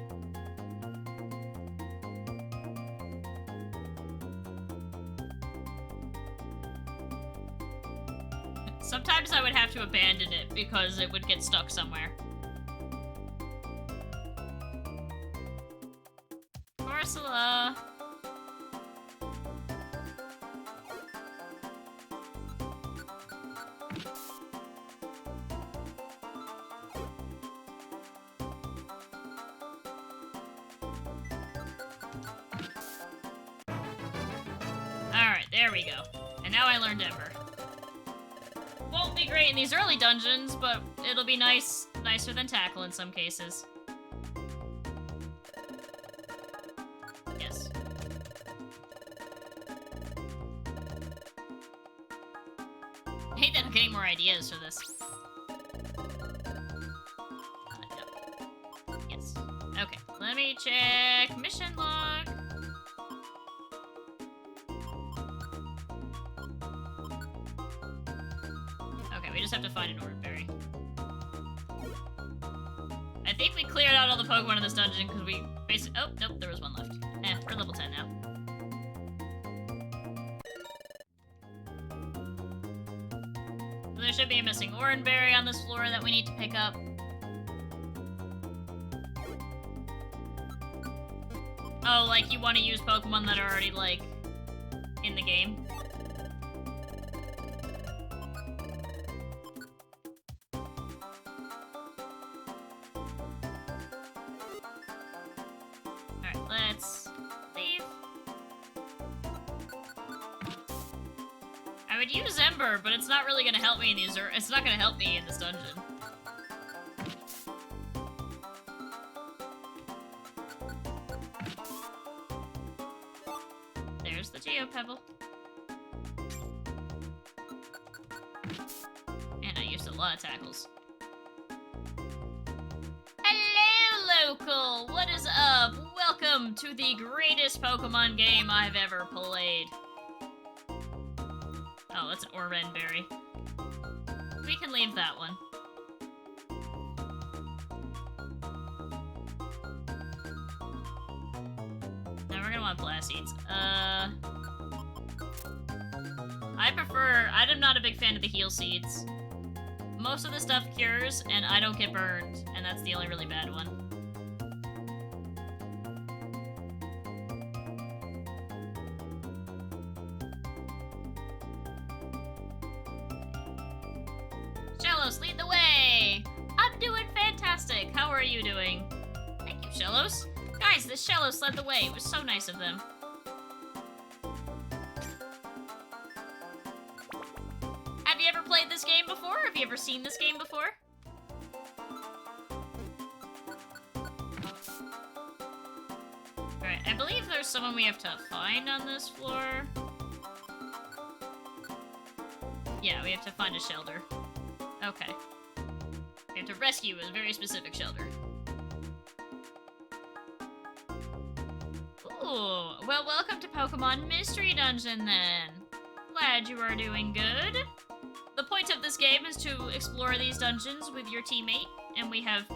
Sometimes I would have to abandon it because it would get stuck somewhere. Corsola. There we go. And now I learned Ember. Won't be great in these early dungeons, but it'll be nicer than Tackle in some cases. Yes. I hate that I'm getting more ideas for this. No. Yes. Okay, let me check mission log. Okay, we just have to find an Orb Berry. I think we cleared out all the Pokemon in this dungeon because we basically... Oh, nope, there was one left. We're level 10 now. So there should be a missing Oran Berry on this floor that we need to pick up. Oh, like you want to use Pokemon that are already, like, in the game? Alright, let's leave. I would use Ember, but it's not really gonna help me in these, or it's not gonna help me in this dungeon. There's the Geopebble. And I used a lot of tackles. Hello, local! What is up? Welcome to the greatest Pokemon game I've ever played. Oh, that's an Oran Berry. We can leave that one. Now we're gonna want Blast Seeds. I'm not a big fan of the Heal Seeds. Most of the stuff cures, and I don't get burned, and that's the only really bad one. Shellos, lead the way! I'm doing fantastic! How are you doing? Thank you, Shellos. Guys, the Shellos led the way. It was so nice of them. Have you ever played this game before? Have you ever seen this game before? Alright, I believe there's someone we have to find on this floor. Yeah, we have to find a shelter. Okay. We have to rescue a very specific shelter. Ooh, well, welcome to Pokemon Mystery Dungeon, then. Glad you are doing good. The point of this game is to explore these dungeons with your teammate, and we have...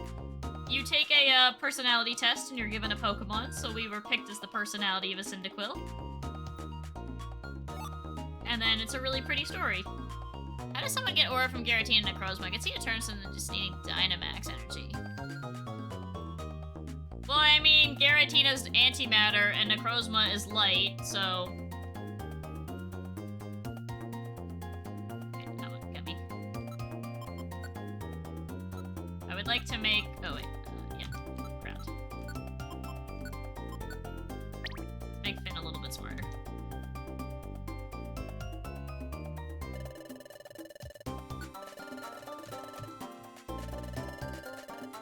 You take a personality test, and you're given a Pokemon, so we were picked as the personality of a Cyndaquil. And then it's a really pretty story. How does someone get Aura from Giratina and Necrozma? I can see it turns into just needing Dynamax energy. Well, I mean, Giratina's antimatter and Necrozma is light, so... Okay, come on, get me. I would like to make... Oh, wait. Yeah. Ground. Make Finn a little bit smarter.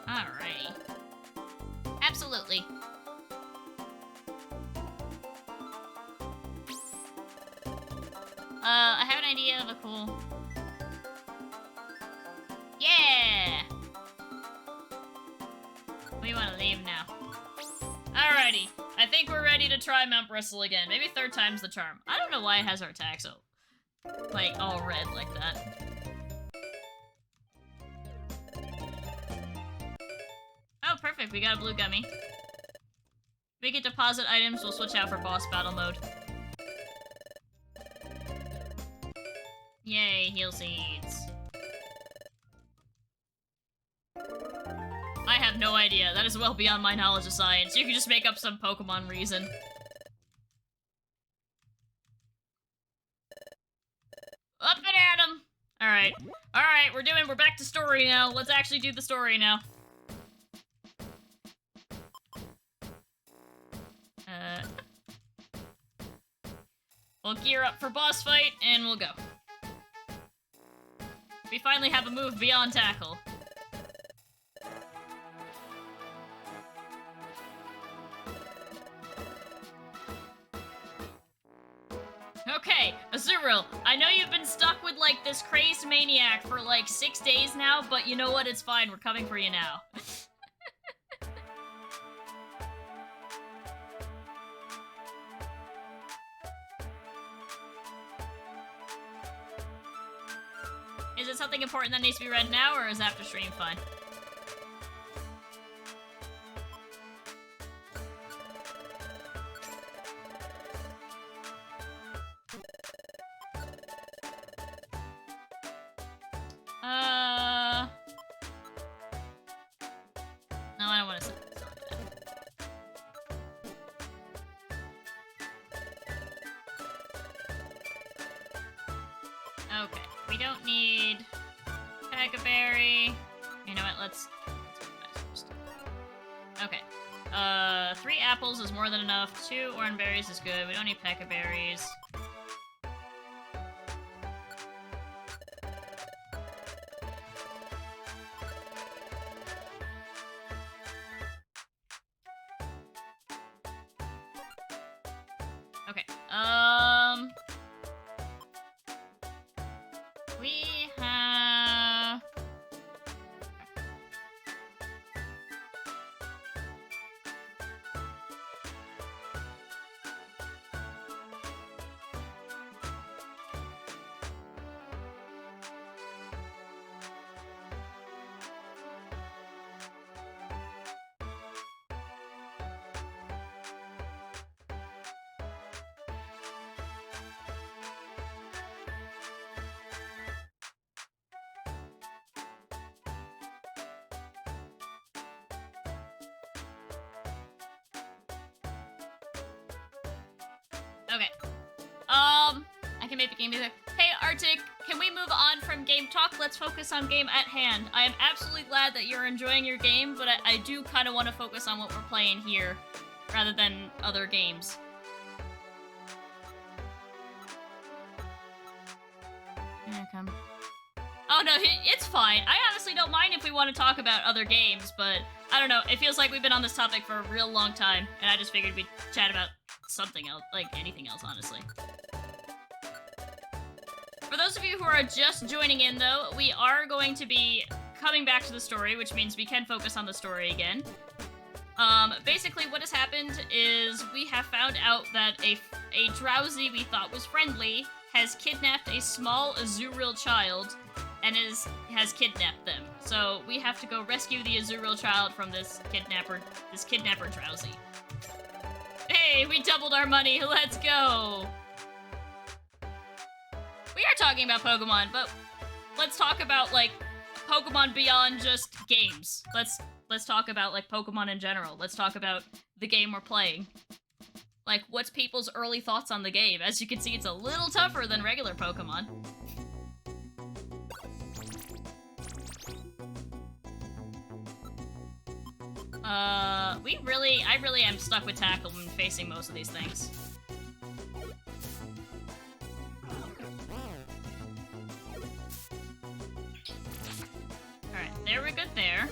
Alrighty. Absolutely. I have an idea of a cool... Yeah! We want to leave now. Alrighty. I think we're ready to try Mount Bristle again. Maybe third time's the charm. I don't know why it has our attack so... like, all red like that. Oh, perfect. We got a blue gummy. We get deposit items. We'll switch out for boss battle mode. Yay, heal seeds. I have no idea. That is well beyond my knowledge of science. You can just make up some Pokemon reason. Up and at 'em! Alright. Alright, we're back to story now. Let's actually do the story now. We'll gear up for boss fight, and we'll go. We finally have a move beyond tackle. Okay, Azurill, I know you've been stuck with, like, this crazed maniac for, like, 6 days now, but you know what? It's fine. We're coming for you now. Is it something important that needs to be read now, or is after stream fine? No, I don't want to sell that. Okay, we don't need Pagaberry. You know what, let's first. Okay. 3 apples is more than enough. 2 orange berries is good. We don't need Pagaberries. Okay, we have... Okay. I can make the game music. Hey, Arctic, can we move on from game talk? Let's focus on game at hand. I am absolutely glad that you're enjoying your game, but I do kind of want to focus on what we're playing here, rather than other games. Here I come. Oh no, it's fine. I honestly don't mind if we want to talk about other games, but I don't know. It feels like we've been on this topic for a real long time, and I just figured we'd chat about something else, like anything else, honestly. For those of you who are just joining in, though, we are going to be coming back to the story, which means we can focus on the story again. Basically what has happened is we have found out that a drowsy we thought was friendly has kidnapped a small Azurill child and has kidnapped them. So we have to go rescue the Azurill child from this kidnapper drowsy. Hey, we doubled our money, let's go! We are talking about Pokemon, but let's talk about, like, Pokemon beyond just games. Let's talk about, like, Pokemon in general. Let's talk about the game we're playing. Like, what's people's early thoughts on the game? As you can see, it's a little tougher than regular Pokemon. I really am stuck with Tackle when facing most of these things. Alright, there we're good there.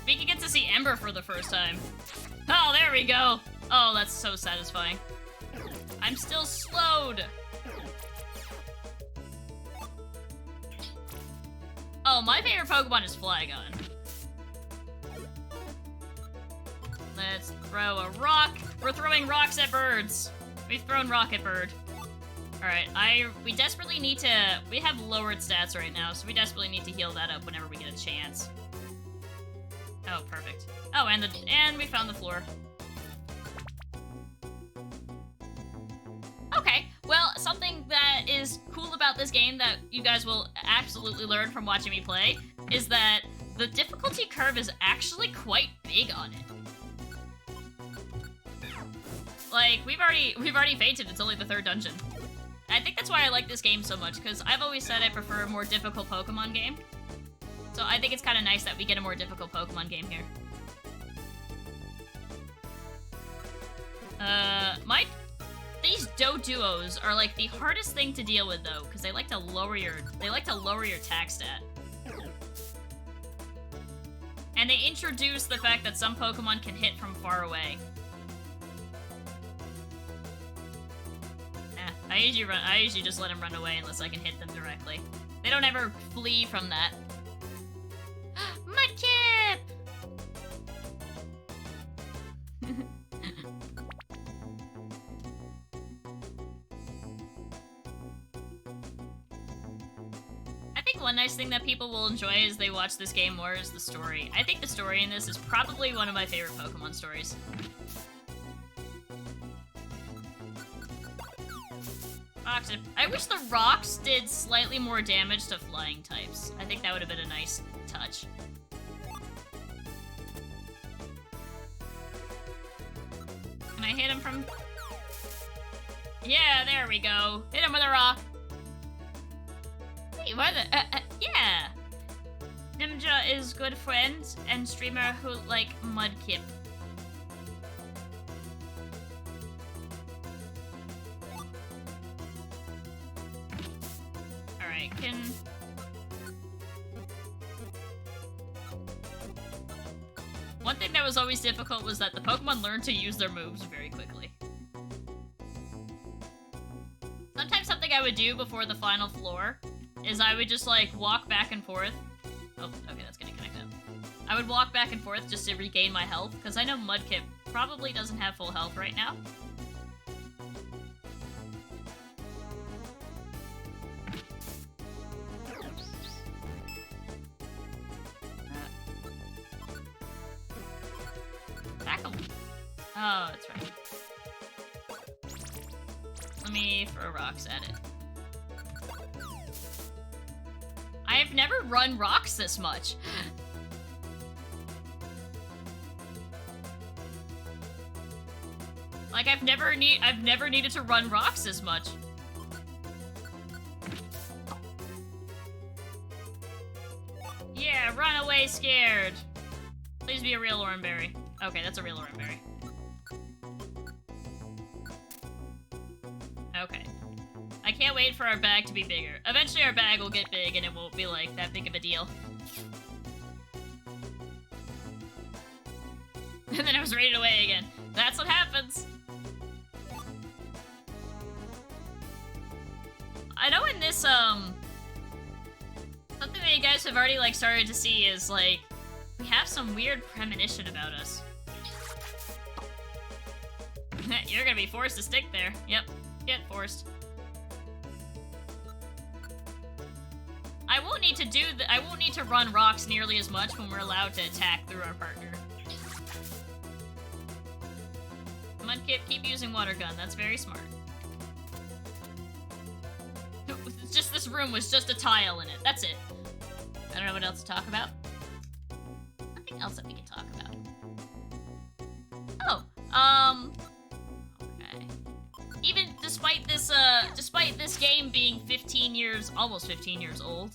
We can get to see Ember for the first time. Oh, there we go! Oh, that's so satisfying. I'm still slowed! Oh, my favorite Pokemon is Flygon. Let's throw a rock. We're throwing rocks at birds. We've thrown Rocket Bird. Alright, we desperately need to... We have lowered stats right now, so we desperately need to heal that up whenever we get a chance. Oh, perfect. Oh, and we found the floor. Okay, well, something that is cool about this game that you guys will absolutely learn from watching me play is that the difficulty curve is actually quite big on it. Like, we've already fainted, it's only the 3rd dungeon. I think that's why I like this game so much, because I've always said I prefer a more difficult Pokemon game. So I think it's kind of nice that we get a more difficult Pokemon game here. Doduos are like the hardest thing to deal with though, because they like to lower your attack stat. And they introduce the fact that some Pokemon can hit from far away. I usually just let them run away unless I can hit them directly. They don't ever flee from that. Mudkip! I think one nice thing that people will enjoy as they watch this game more is the story. I think the story in this is probably one of my favorite Pokemon stories. I wish the rocks did slightly more damage to flying types. I think that would have been a nice touch. Can I hit him from... Yeah, there we go. Hit him with a rock. Hey, what the... yeah. Ninja is good friend and streamer who like Mudkip. Alright, can... One thing that was always difficult was that the Pokemon learned to use their moves very quickly. Sometimes something I would do before the final floor is I would just, like, walk back and forth. Oh, okay, that's gonna connect up. I would walk back and forth just to regain my health, because I know Mudkip probably doesn't have full health right now. Tackle. Oh, that's right. Let me throw rocks at it. I have never run rocks this much. Like I've never needed to run rocks this much. Yeah, run away scared. Please be a real Oranberry. Okay, that's a real Oranberry. Okay. I can't wait for our bag to be bigger. Eventually our bag will get big and it won't be like that big of a deal. And then I was raided away again. That's what happens. I know in this, something that you guys have already, like, started to see is, like, we have some weird premonition about us. You're gonna be forced to stick there. Yep, get forced. I won't need to I won't need to run rocks nearly as much when we're allowed to attack through our partner. Mudkip, keep using water gun. That's very smart. It's just this room was just a tile in it. That's it. I don't know what else to talk about. Nothing else that we can talk about. Oh, okay. Even despite this game being 15 years, almost 15 years old,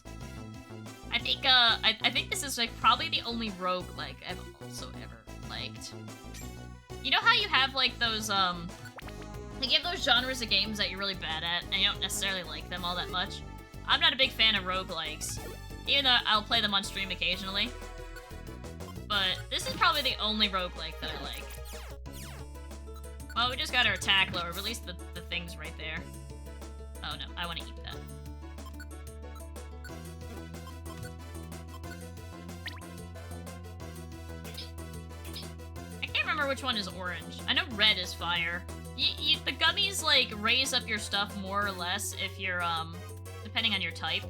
I think this is like probably the only roguelike I've also ever liked. You know how you have like those like you have those genres of games that you're really bad at and you don't necessarily like them all that much? I'm not a big fan of roguelikes, even though I'll play them on stream occasionally. But this is probably the only roguelike that I like. Well, we just got our attack lower. Release the things right there. Oh no, I want to eat that. I can't remember which one is orange. I know red is fire. The gummies, like, raise up your stuff more or less if you're, depending on your type.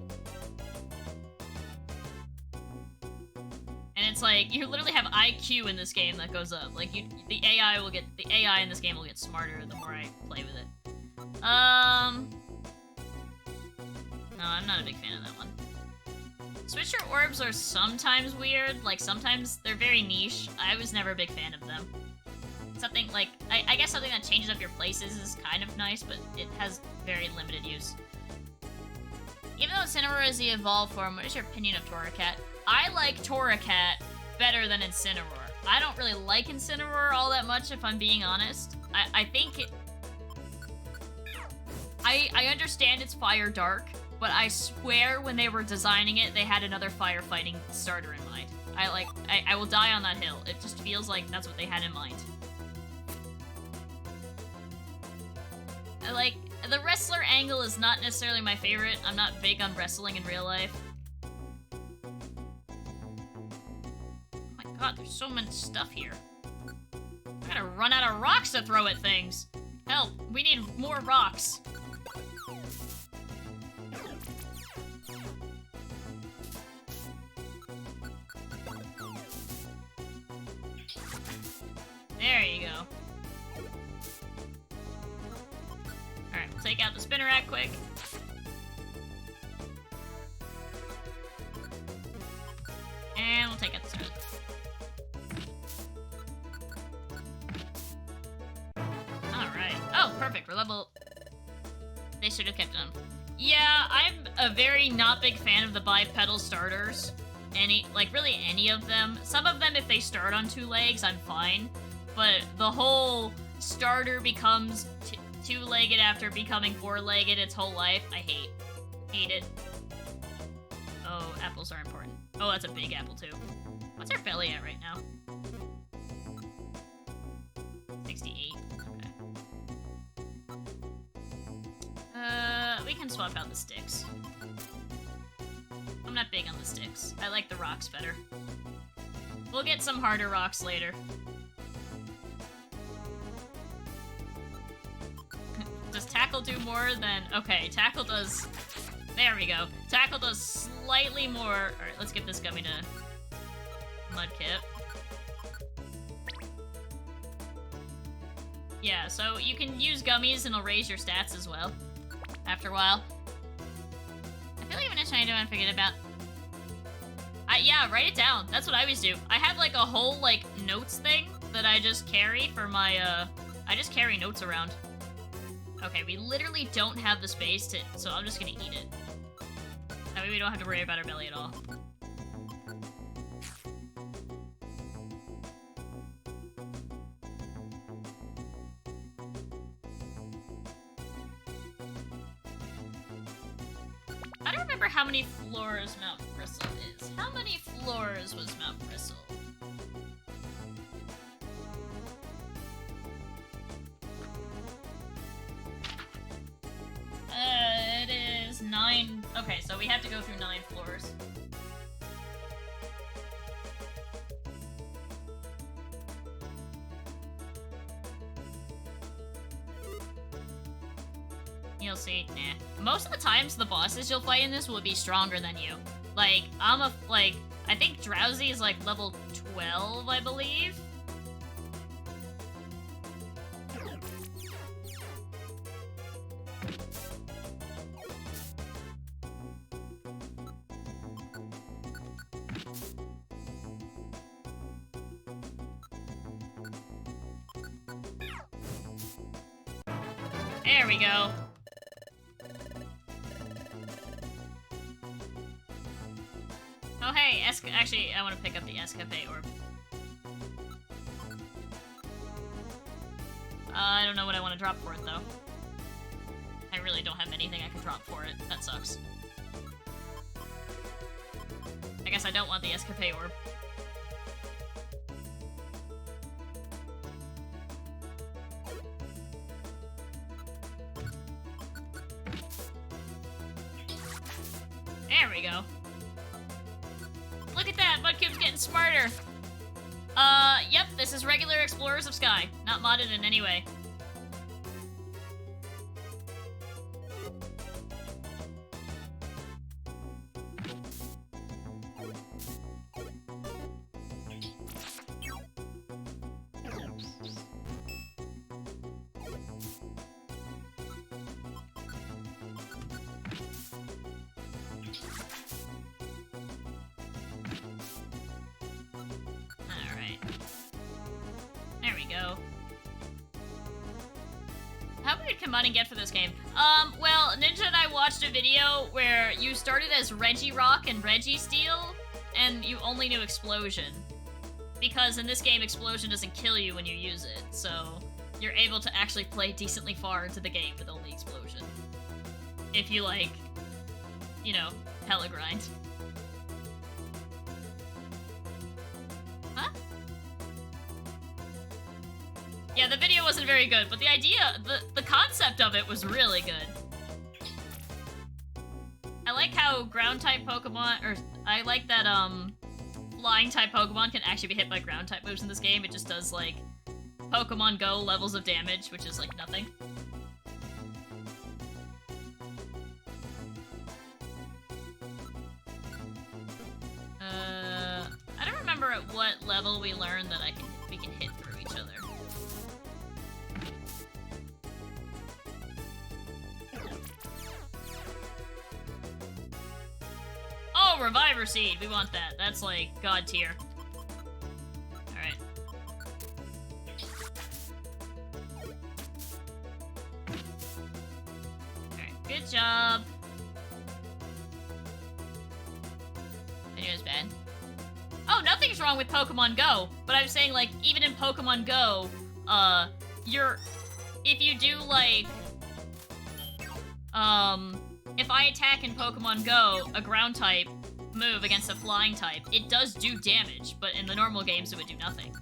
And it's like, you literally have IQ in this game that goes up. Like, the AI in this game will get smarter the more I play with it. No, I'm not a big fan of that one. Switcher orbs are sometimes weird. Like, sometimes they're very niche. I was never a big fan of them. Something like, I guess something that changes up your places is kind of nice, but it has very limited use. Even though Incineroar is the evolved form, what is your opinion of Torracat? I like Torracat better than Incineroar. I don't really like Incineroar all that much, if I'm being honest. I think I understand it's fire dark, but I swear when they were designing it, they had another firefighting starter in mind. I will die on that hill. It just feels like that's what they had in mind. Like, the wrestler angle is not necessarily my favorite. I'm not big on wrestling in real life. Oh my god, there's so much stuff here. I gotta run out of rocks to throw at things. Help, we need more rocks. There you go. Alright, we'll take out the spinner rack quick. And we'll take out the spinner. Alright. Oh, perfect. We're level... They should have kept them. Yeah, I'm a very not big fan of the bipedal starters. Really any of them. Some of them, if they start on 2 legs, I'm fine. But the whole starter becomes two-legged after becoming 4-legged its whole life, I hate. Hate it. Oh, apples are important. Oh, that's a big apple, too. What's our belly at right now? 68. Okay. We can swap out the sticks. I'm not big on the sticks. I like the rocks better. We'll get some harder rocks later. Does tackle do more than... Okay, tackle does... There we go. Tackle does slightly more... Alright, let's give this gummy to Mudkip. Yeah, so you can use gummies and it'll raise your stats as well. After a while. I feel like I'm just trying to forget about... yeah, write it down. That's what I always do. I have like a whole like notes thing that I just carry for my I just carry notes around. Okay, we literally don't have the space to, so I'm just gonna eat it. That way we don't have to worry about our belly at all. I don't remember how many floors Mount Bristle is. How many floors was Mount Bristle? It is 9. Okay, so we have to go through 9 floors. You'll see. Nah. Most of the times, the bosses you'll fight in this will be stronger than you. Like, I think Drowsy is like level 12, I believe. There we go. Oh hey, actually, I want to pick up the escapade orb. I don't know what I want to drop for it, though. I really don't have anything I can drop for it. That sucks. I guess I don't want the escapade orb. There we go. Look at that! Mudkip's getting smarter! Yep, this is regular Explorers of Sky. Not modded in any way. Money get for this game? Well, Ninja and I watched a video where you started as Reggie Rock and Reggie Steel, and you only knew Explosion. Because in this game, Explosion doesn't kill you when you use it, so you're able to actually play decently far into the game with only explosion. If you like, you know, hella grind. Huh? Yeah, the video wasn't very good, but the idea, the concept of it was really good. I like how ground-type Pokemon, or I like that, flying-type Pokemon can actually be hit by ground-type moves in this game. It just does, like, Pokemon Go levels of damage, which is, like, nothing. I don't remember at what level we learned that we can hit through each other. Oh, Reviver Seed! We want that. That's like god tier. Alright. Alright, good job. Video's bad. Oh, nothing's wrong with Pokemon Go, but I'm saying, like, even in Pokemon Go, if you do, like, if I attack in Pokemon Go, a ground type move against a flying type, it does do damage, but in the normal games it would do nothing.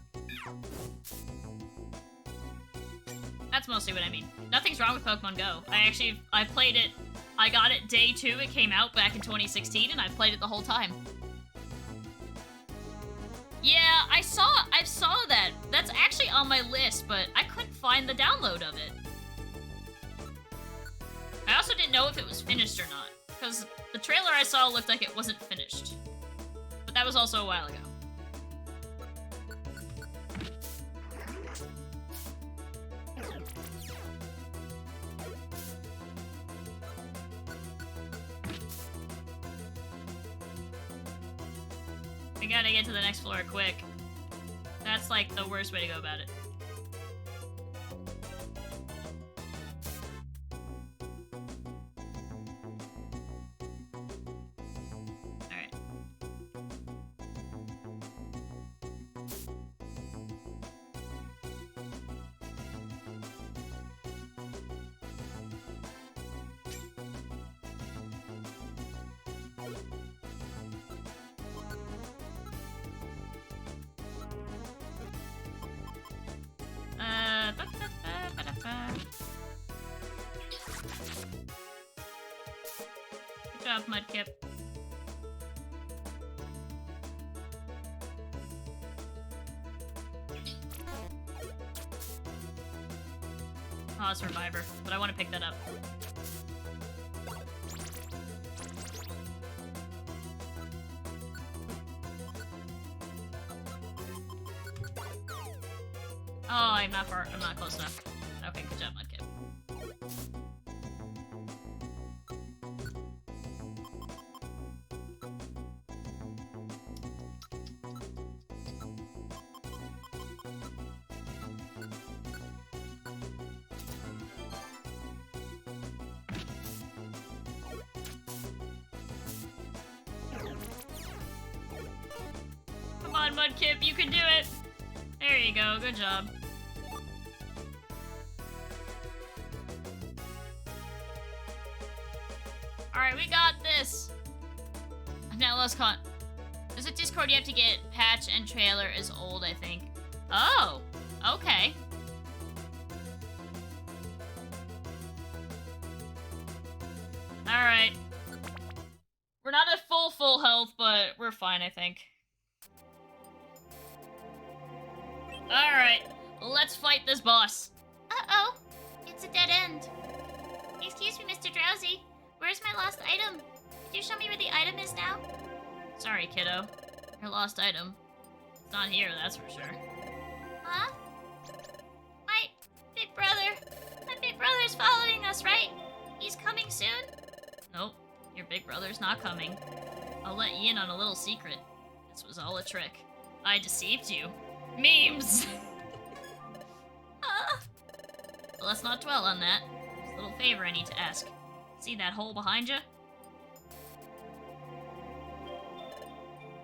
That's mostly what I mean. Nothing's wrong with Pokemon Go. I played it, I got it day 2, it came out back in 2016, and I played it the whole time. Yeah, I saw that. That's actually on my list, but I couldn't find the download of it. I also didn't know if it was finished or not, because the trailer I saw looked like it wasn't finished. But that was also a while ago. We gotta get to the next floor quick. That's like the worst way to go about it. Alright. Good job, Mudkip. Oh, it's Reviver, but I want to pick that up. Oh, I'm not close enough. Okay, good job, Mudkip. Come on, Mudkip, you can do it! There you go, good job. Alright, we got this! Now let's con- There's a Discord you have to get. Patch and trailer is old, I think. Oh! Okay. Alright. We're not at full health, but we're fine, I think. Alright, let's fight this boss. Uh-oh, it's a dead end. Excuse me, Mr. Drowsy. Where's my lost item? Could you show me where the item is now? Sorry, kiddo. Your lost item. It's not here, that's for sure. Huh? My big brother's following us, right? He's coming soon? Nope, your big brother's not coming. I'll let you in on a little secret. This was all a trick. I deceived you. Memes! Well, let's not dwell on that. There's a little favor I need to ask. See that hole behind you?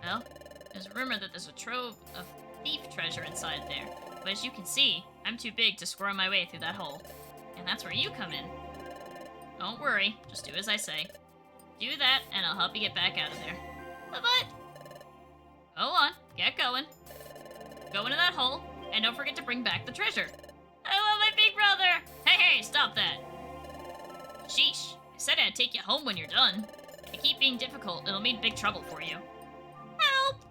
Well, there's a rumor that there's a trove of thief treasure inside there. But as you can see, I'm too big to squirm my way through that hole. And that's where you come in. Don't worry, just do as I say. Do that, and I'll help you get back out of there. But... Go on, get going. Go into that hole, and don't forget to bring back the treasure. I love my big brother! Hey, stop that! Sheesh, I said I'd take you home when you're done. If you keep being difficult, it'll mean big trouble for you. Help!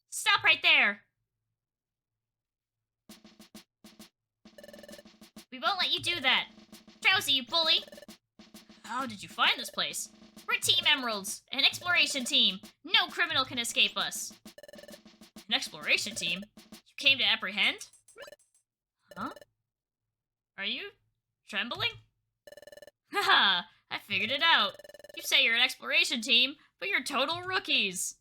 Stop right there! We won't let you do that. Drowsy, you bully! How did you find this place? We're Team Emeralds, an exploration team. No criminal can escape us. An exploration team? You came to apprehend? Huh? Are you trembling? Haha, I figured it out. You say you're an exploration team, but you're total rookies.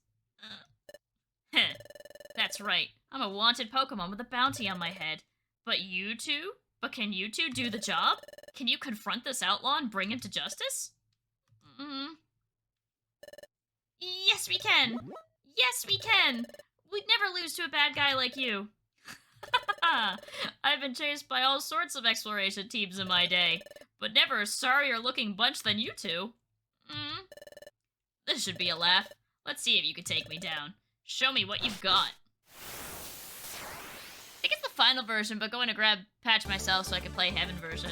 That's right. I'm a wanted Pokemon with a bounty on my head. But you two? But can you two do the job? Can you confront this outlaw and bring him to justice? Yes, we can! Yes, we can! We'd never lose to a bad guy like you. I've been chased by all sorts of exploration teams in my day, but never a sorrier looking bunch than you two. This should be a laugh. Let's see if you can take me down. Show me what you've got. I think it's the final version, but going to grab patch myself so I can play Heaven version.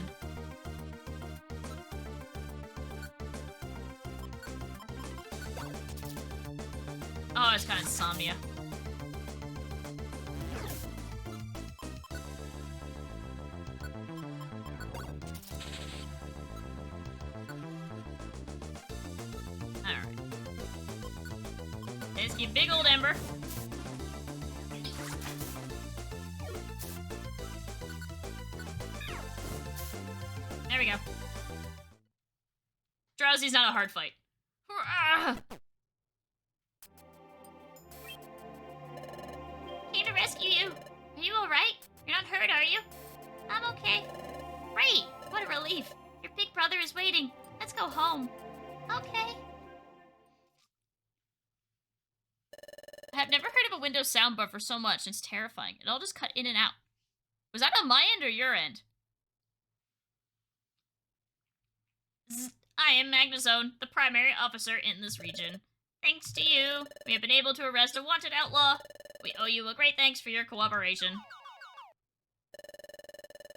Oh, it's got insomnia. Alright. Let's get big old Ember. There we go. Drowsy's not a hard fight. Came to rescue you. Are you alright? You're not hurt, are you? I'm okay. Great! What a relief. Your big brother is waiting. Let's go home. Okay. I have never heard of a Windows sound buffer so much. It's terrifying. It all just cut in and out. Was that on my end or your end? I am Magnezone, the primary officer in this region. Thanks to you, we have been able to arrest a wanted outlaw. We owe you a great thanks for your cooperation.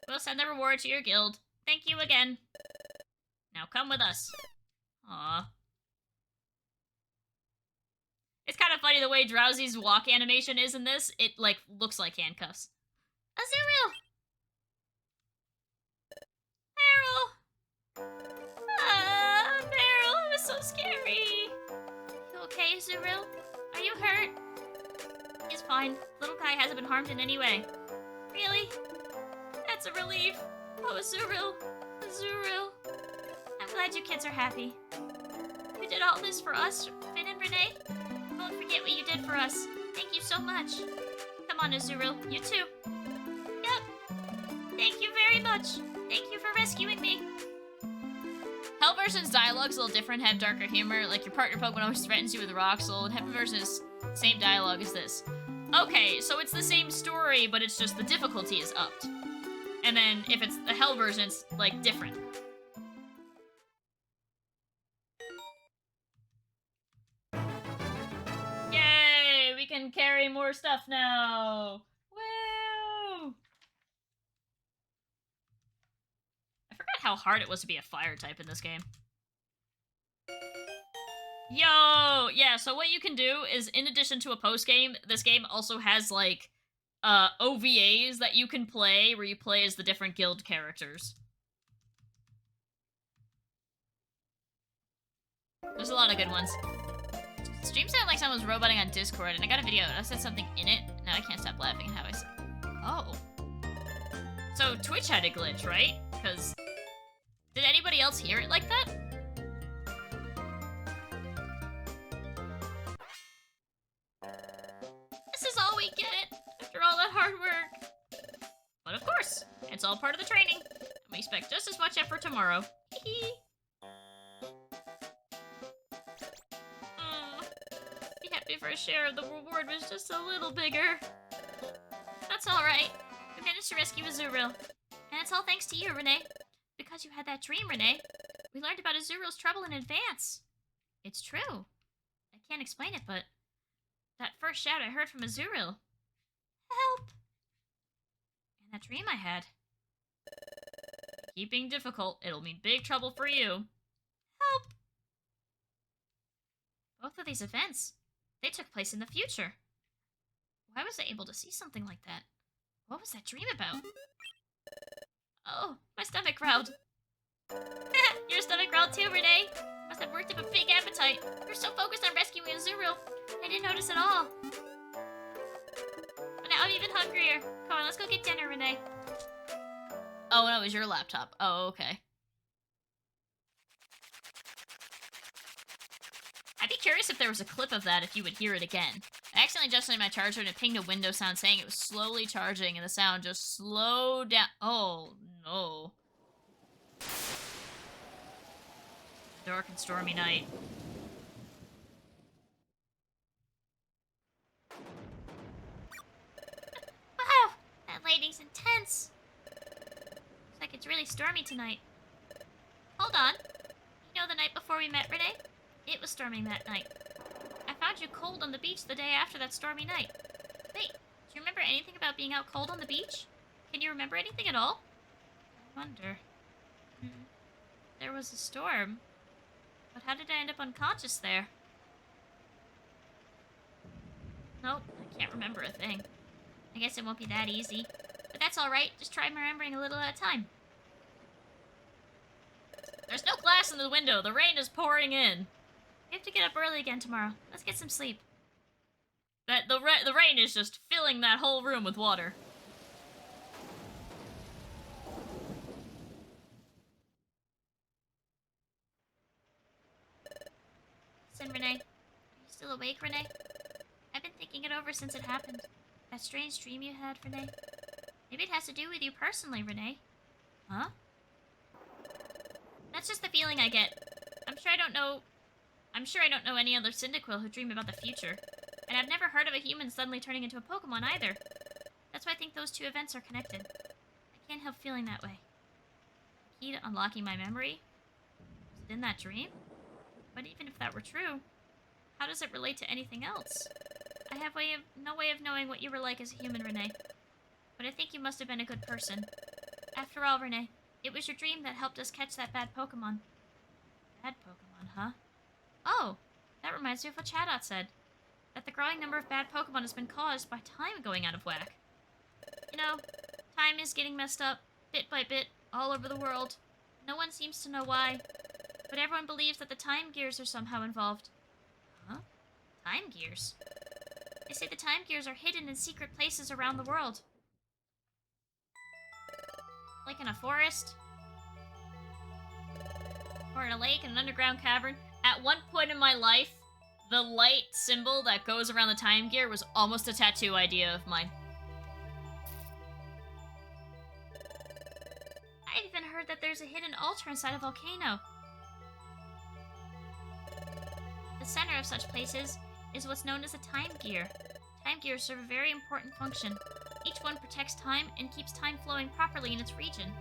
We'll send the reward to your guild. Thank you again. Now come with us. Aww. It's kind of funny the way Drowsy's walk animation is in this. It, like, looks like handcuffs. Azurill! Meryl! Meryl, it was so scary. You okay, Azurill? Are you hurt? He's fine. Little guy hasn't been harmed in any way. Really? That's a relief. Oh, Azurill. Azurill. I'm glad you kids are happy. You did all this for us, Finn and Renee? Don't forget what you did for us. Thank you so much. Come on, Azurill. You too. Yep. Thank you very much. Thank you for rescuing me. Hell version's dialogue's a little different, have darker humor. Like, your partner Pokemon always threatens you with rocks. So in Heaven version is same dialogue as this. Okay, so it's the same story, but it's just the difficulty is upped. And then if it's the Hell version, it's, like, different. Yay! We can carry more stuff now! Woo! I forgot how hard it was to be a fire type in this game. Yo! Yeah, so what you can do is, in addition to a post-game, this game also has, like, OVAs that you can play, where you play as the different guild characters. There's a lot of good ones. Stream sounded like someone was roboting on Discord, and I got a video, and I said something in it, and now I can't stop laughing at how I said, oh. So Twitch had a glitch, right? Because, did anybody else hear it like that? This is all we get, after all that hard work. But of course, it's all part of the training, and we expect just as much effort tomorrow. Hee. Be happy for a share of the reward was just a little bigger. That's alright. We managed to rescue Azurill. And it's all thanks to you, Renee. Because you had that dream, Renee. We learned about Azurill's trouble in advance. It's true. I can't explain it, but that first shout I heard from Azurill. Help! And that dream I had. Keeping difficult. It'll mean big trouble for you. Help! Both of these events, they took place in the future. Why was I able to see something like that? What was that dream about? Oh, my stomach growled. Your stomach growled too, Renee. Must have worked up a big appetite. You were so focused on rescuing Azurill, I didn't notice at all. But now I'm even hungrier. Come on, let's go get dinner, Renee. Oh, no, it was your laptop. Oh, okay. I'd be curious if there was a clip of that if you would hear it again. I accidentally adjusted my charger and it pinged a window sound saying it was slowly charging and the sound just slowed down. Oh, no. Dark and stormy night. Wow! That lighting's intense. Looks like it's really stormy tonight. Hold on. You know the night before we met, Renee? It was storming that night. I found you cold on the beach the day after that stormy night. Wait, do you remember anything about being out cold on the beach? Can you remember anything at all? I wonder. There was a storm. But how did I end up unconscious there? Nope, I can't remember a thing. I guess it won't be that easy. But that's alright, just try remembering a little at a time. There's no glass in the window, the rain is pouring in. We have to get up early again tomorrow. Let's get some sleep. The rain is just filling that whole room with water. Listen, Renee. Are you still awake, Renee? I've been thinking it over since it happened. That strange dream you had, Renee. Maybe it has to do with you personally, Renee. Huh? That's just the feeling I get. I'm sure I don't know any other cyndaquil who dream about the future. And I've never heard of a human suddenly turning into a Pokemon either. That's why I think those two events are connected. I can't help feeling that way. Key to unlocking my memory? Was it in that dream? But even if that were true, how does it relate to anything else? I have no way of knowing what you were like as a human, Renee. But I think you must have been a good person. After all, Renee, it was your dream that helped us catch that bad Pokemon. Bad Pokemon, huh? Oh, that reminds me of what Chatot said. That the growing number of bad Pokemon has been caused by time going out of whack. You know, time is getting messed up, bit by bit, all over the world. No one seems to know why. But everyone believes that the time gears are somehow involved. Huh? Time gears? They say the time gears are hidden in secret places around the world. Like in a forest? Or in a lake, in an underground cavern. At one point in my life, the light symbol that goes around the time gear was almost a tattoo idea of mine. I've even heard that there's a hidden altar inside a volcano. The center of such places is what's known as a time gear. Time gears serve a very important function. Each one protects time and keeps time flowing properly in its region.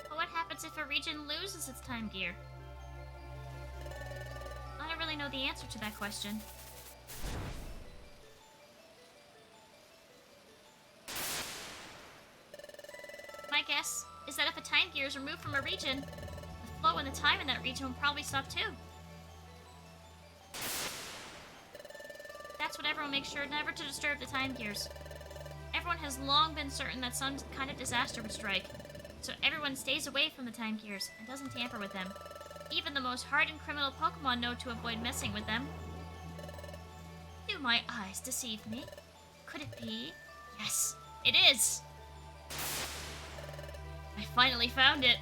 But what happens if a region loses its time gear? I don't really know the answer to that question. My guess is that if a time gear is removed from a region, the flow and the time in that region will probably stop too. That's what everyone makes sure never to disturb the time gears. Everyone has long been certain that some kind of disaster would strike, so everyone stays away from the time gears and doesn't tamper with them. Even the most hardened criminal Pokemon know to avoid messing with them. Do my eyes deceive me? Could it be? Yes, it is! I finally found it!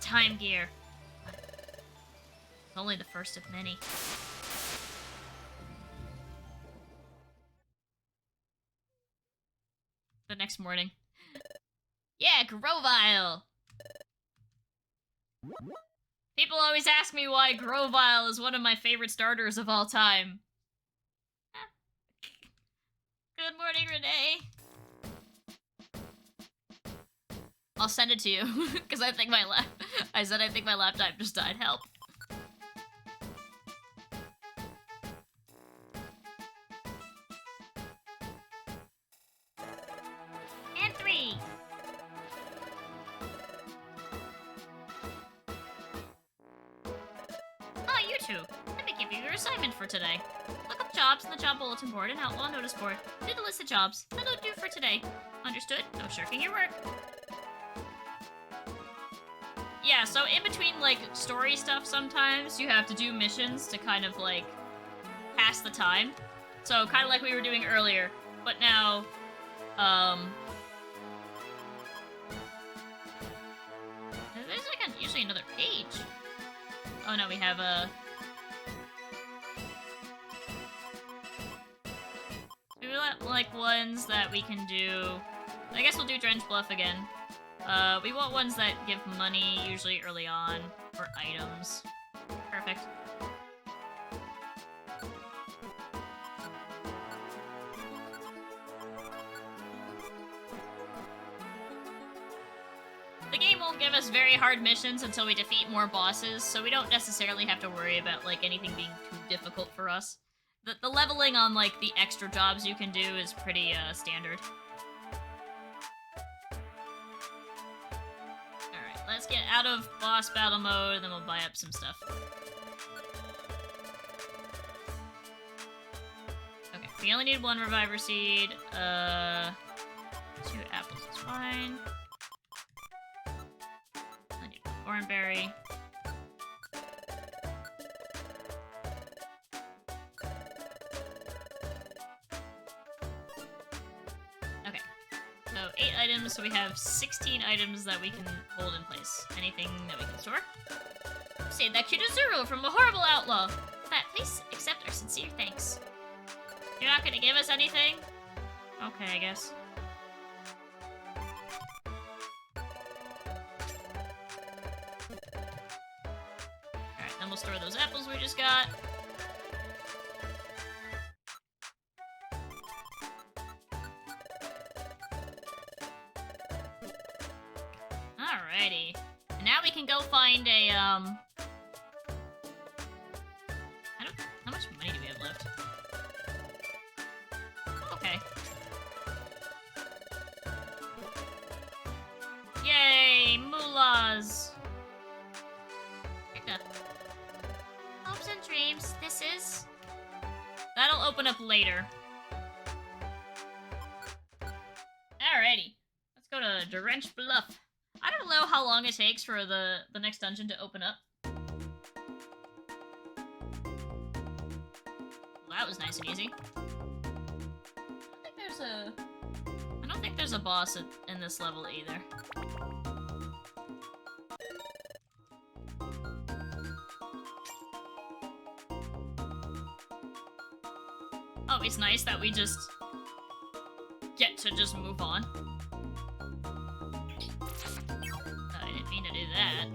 Time gear. But it's only the first of many. The next morning. Yeah, Grovile! People always ask me why Grovile is one of my favorite starters of all time. Good morning, Renee. I'll send it to you, because I think my laptop just died. Help. And 3. Oh, you two. Let me give you your assignment for today. Look up jobs in the job bulletin board and outlaw notice board. Do the list of jobs. That'll do for today. Understood? No shirking your work. Yeah, so in between, like, story stuff sometimes, you have to do missions to kind of, like, pass the time. So, kind of like we were doing earlier. But now, there's, like, usually another page. Oh, no, we have, we want, like, ones that we can do... I guess we'll do Drench Bluff again. We want ones that give money, usually early on, or items. Perfect. The game won't give us very hard missions until we defeat more bosses, so we don't necessarily have to worry about, like, anything being too difficult for us. The leveling on, like, the extra jobs you can do is pretty, standard. Let's get out of boss battle mode, and then we'll buy up some stuff. Okay, we only need 1 reviver seed. 2 apples is fine. I need 1 thornberry. So 8 items, so we have 16 items that we can hold in place. Anything that we can store. Say that cute Azuro from a horrible outlaw. That, please accept our sincere thanks. You're not gonna give us anything? Okay, I guess. Alright, then we'll store those apples we just got. Alrighty. And now we can go find a, how much money do we have left? Okay. Yay! Moolahs! Hopes and dreams, this is... That'll open up later. Alrighty. Let's go to Drench Bluff. I don't know how long it takes for the next dungeon to open up. Well, that was nice and easy. I don't think there's a boss in this level either. Oh, it's nice that we just get to just move on. I didn't mean to do that.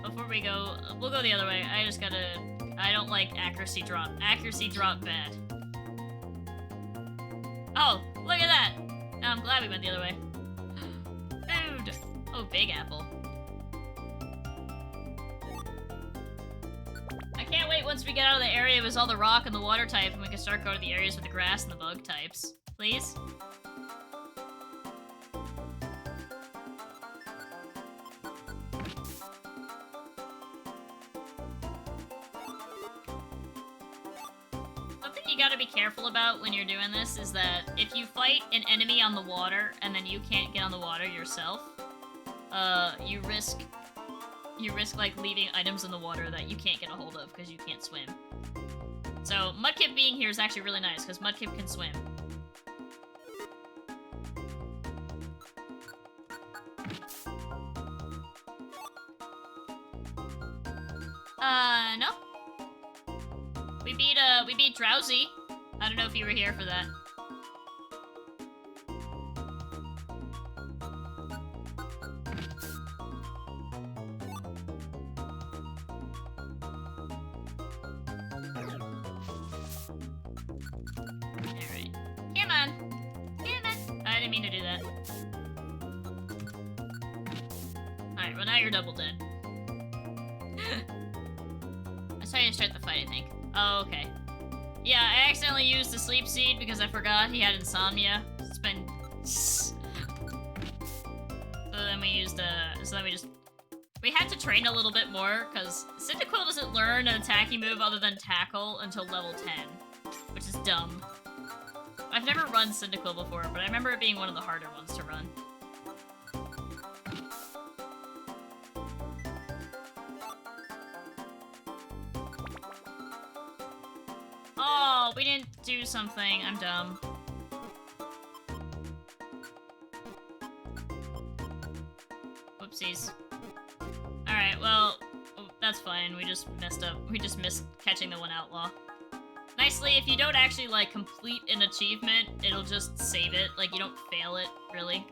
Before we go, we'll go the other way. I don't like accuracy drop. Accuracy drop bad. Oh, look at that! Now I'm glad we went the other way. Food! Oh, big apple. I can't wait once we get out of the area with all the rock and the water type and we can start going to the areas with the grass and the bug types. Please? Something you gotta be careful about when you're doing this is that if you fight an enemy on the water and then you can't get on the water yourself, you risk like leaving items in the water that you can't get a hold of because you can't swim. So Mudkip being here is actually really nice because Mudkip can swim. No. we beat Drowsy. I don't know if you were here for that. Alright. Come on. Come on. I didn't mean to do that. Alright, well now you're double dead. I saw you start the fight, I think. Oh, okay. Yeah, I accidentally used the sleep seed because I forgot he had insomnia. It's been... So then we used, we had to train a little bit more, because Cyndaquil doesn't learn an attacking move other than tackle until level 10, which is dumb. I've never run Cyndaquil before, but I remember it being one of the harder ones to run. Oh, we didn't do something. I'm dumb. Whoopsies. Alright, well, that's fine. We just messed up. We just missed catching the one outlaw. Nicely, if you don't actually, like, complete an achievement, it'll just save it. Like, you don't fail it, really.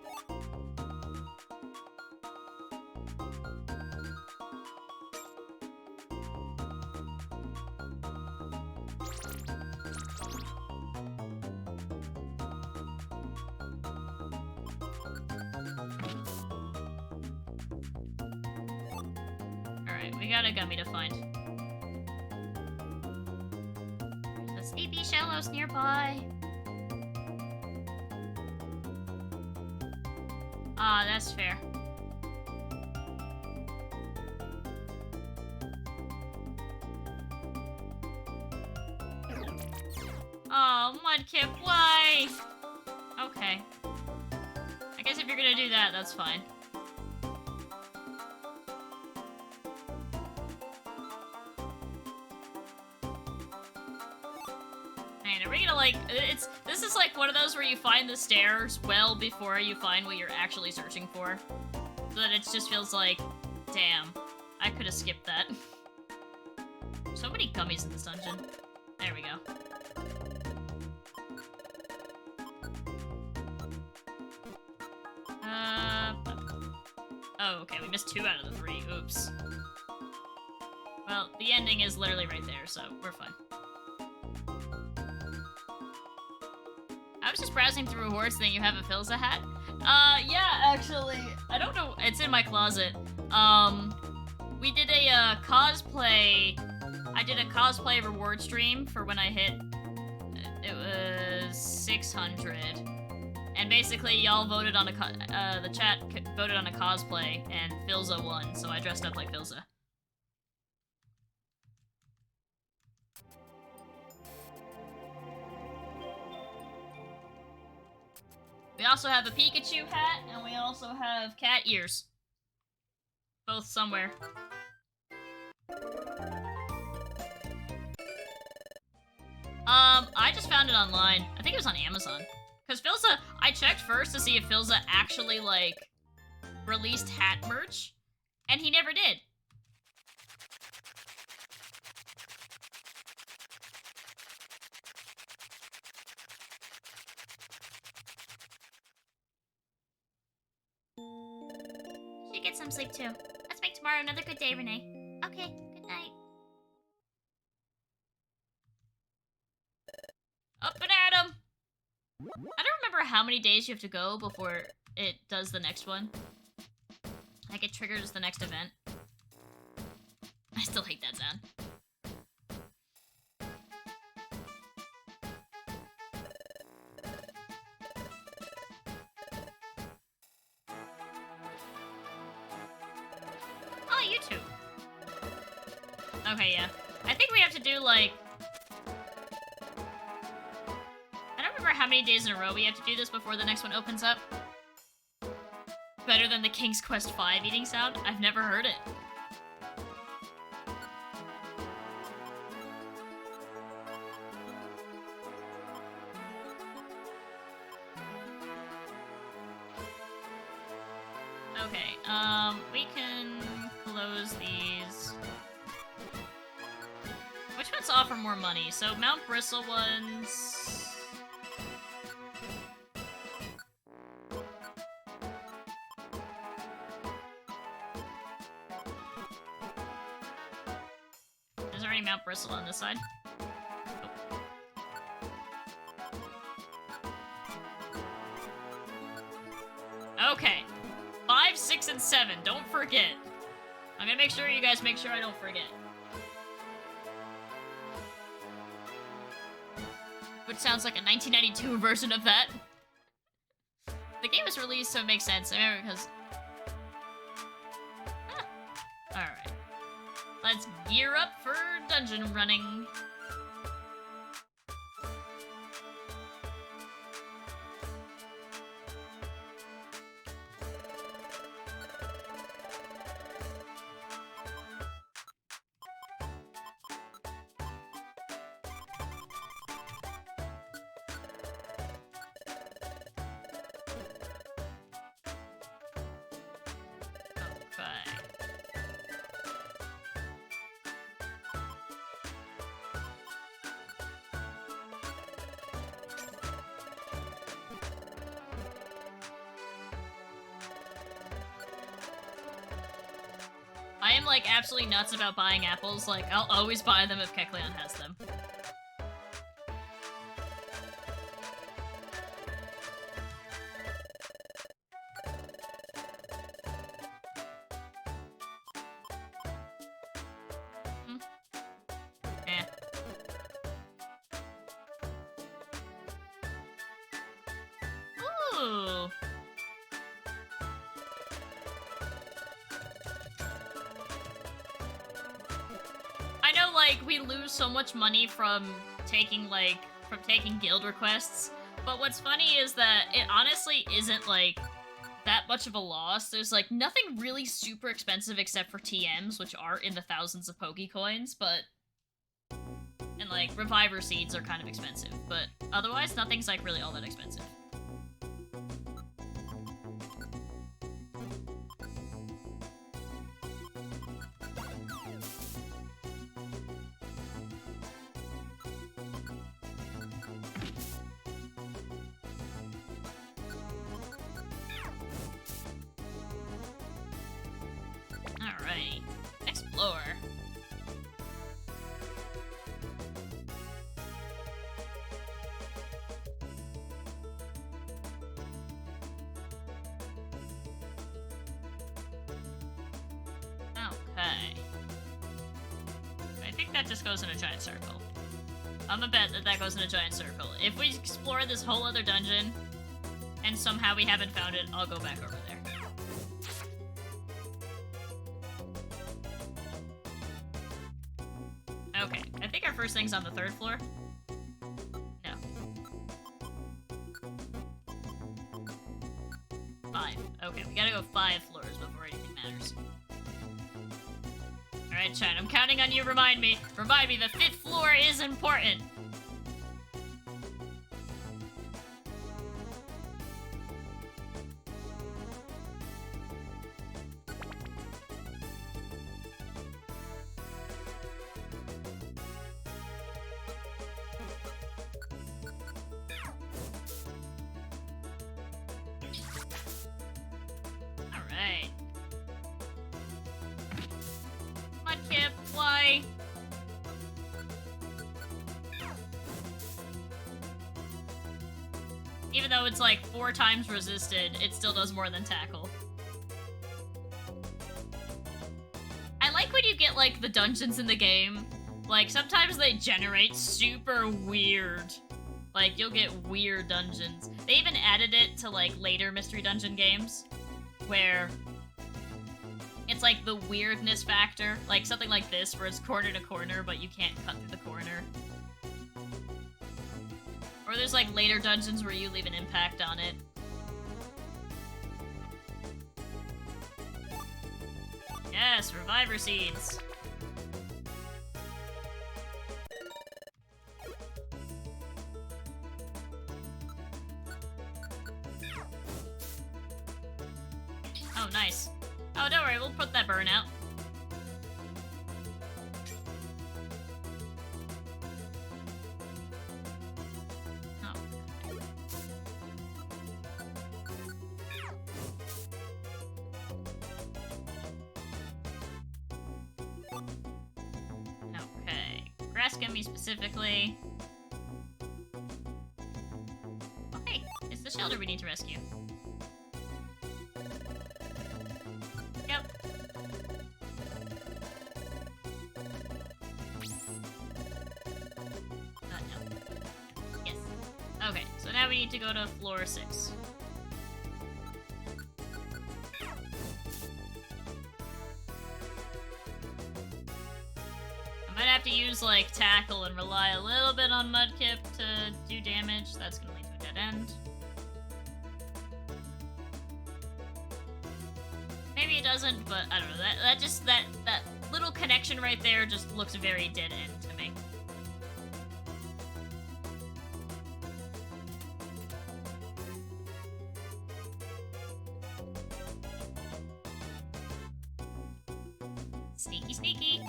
Alright, we got a gummy to find. There's a sleepy shallows nearby. Ah, that's fair. Oh, Mudkip, why? Okay. I guess if you're gonna do that, that's fine. Man, are we gonna, like, this is like one of those where you find the stairs well before you find what you're actually searching for. So that it just feels like, damn, I could have skipped that. So many gummies in this dungeon. There we go. Oh, okay, we missed 2 out of the 3. Oops. Well, the ending is literally right there, so we're fine. I was just browsing through rewards thing. You have a Philza hat? Yeah, actually. I don't know. It's in my closet. We did a, cosplay... I did a cosplay reward stream for when I hit... It was 600. And basically, y'all voted on a the chat voted on a cosplay, and Philza won, so I dressed up like Philza. We also have a Pikachu hat, and we also have cat ears. Both somewhere. I just found it online. I think it was on Amazon. Because Philza, I checked first to see if Philza actually, like, released hat merch, and he never did. Should get some sleep, too. Let's make tomorrow another good day, Renee. Okay, good night. Up and at 'em! I don't remember how many days you have to go before it does the next one. Like, it triggers the next event. I still hate that sound. Oh, YouTube. Okay, yeah. I think we have to do, like... I don't remember how many days in a row we have to do this before the next one opens up. Better than the King's Quest V eating sound? I've never heard it. Okay, we can close these. Which rewards offer more money, so Mount Bristle ones... Is there any Mount Bristle on this side? Oh. Okay. 5, 6, and 7. Don't forget. I'm gonna make sure you guys make sure I don't forget. Which sounds like a 1992 version of that. The game was released, so it makes sense. I remember because... Alright. Let's gear up for dungeon running. I am, like, absolutely nuts about buying apples. Like, I'll always buy them if Kecleon has them. Eh. Ooh. I know, like, we lose so much money from taking guild requests, but what's funny is that it honestly isn't, like, that much of a loss. There's, like, nothing really super expensive except for TMs, which are in the thousands of Pokecoins, but... And, like, Reviver Seeds are kind of expensive, but otherwise, nothing's, like, really all that expensive. Alrighty. Explore. Okay. I think that just goes in a giant circle. I'm gonna bet that that goes in a giant circle. If we explore this whole other dungeon, and somehow we haven't found it, I'll go back over there. Okay, I think our first thing's on the 3rd floor. No. 5. Okay, we gotta go 5 floors before anything matters. Alright, chat, I'm counting on you, remind me. Remind me, the 5th floor is important. Alright. Mudkip, fly! Even though it's like 4 times resisted, it still does more than tackle. I like when you get like the dungeons in the game. Like sometimes they generate super weird. Like you'll get weird dungeons. They even added it to like later mystery dungeon games where it's like the weirdness factor. Like something like this where it's corner to corner but you can't cut through the corner. Or there's like later dungeons where you leave an impact on it. Yes, Reviver Seeds. Oh, nice. Oh, don't worry, we'll put that burn out. rescue me specifically. Okay, it's the shelter we need to rescue. Yep. No. Yes. Okay, so now we need to go to floor 6. I might have to use, like, tackle and rely a little bit on mudkip to do damage. That's gonna lead to a dead end. Maybe it doesn't, but I don't know. That little connection right there just looks very dead end to me. Sneaky, sneaky.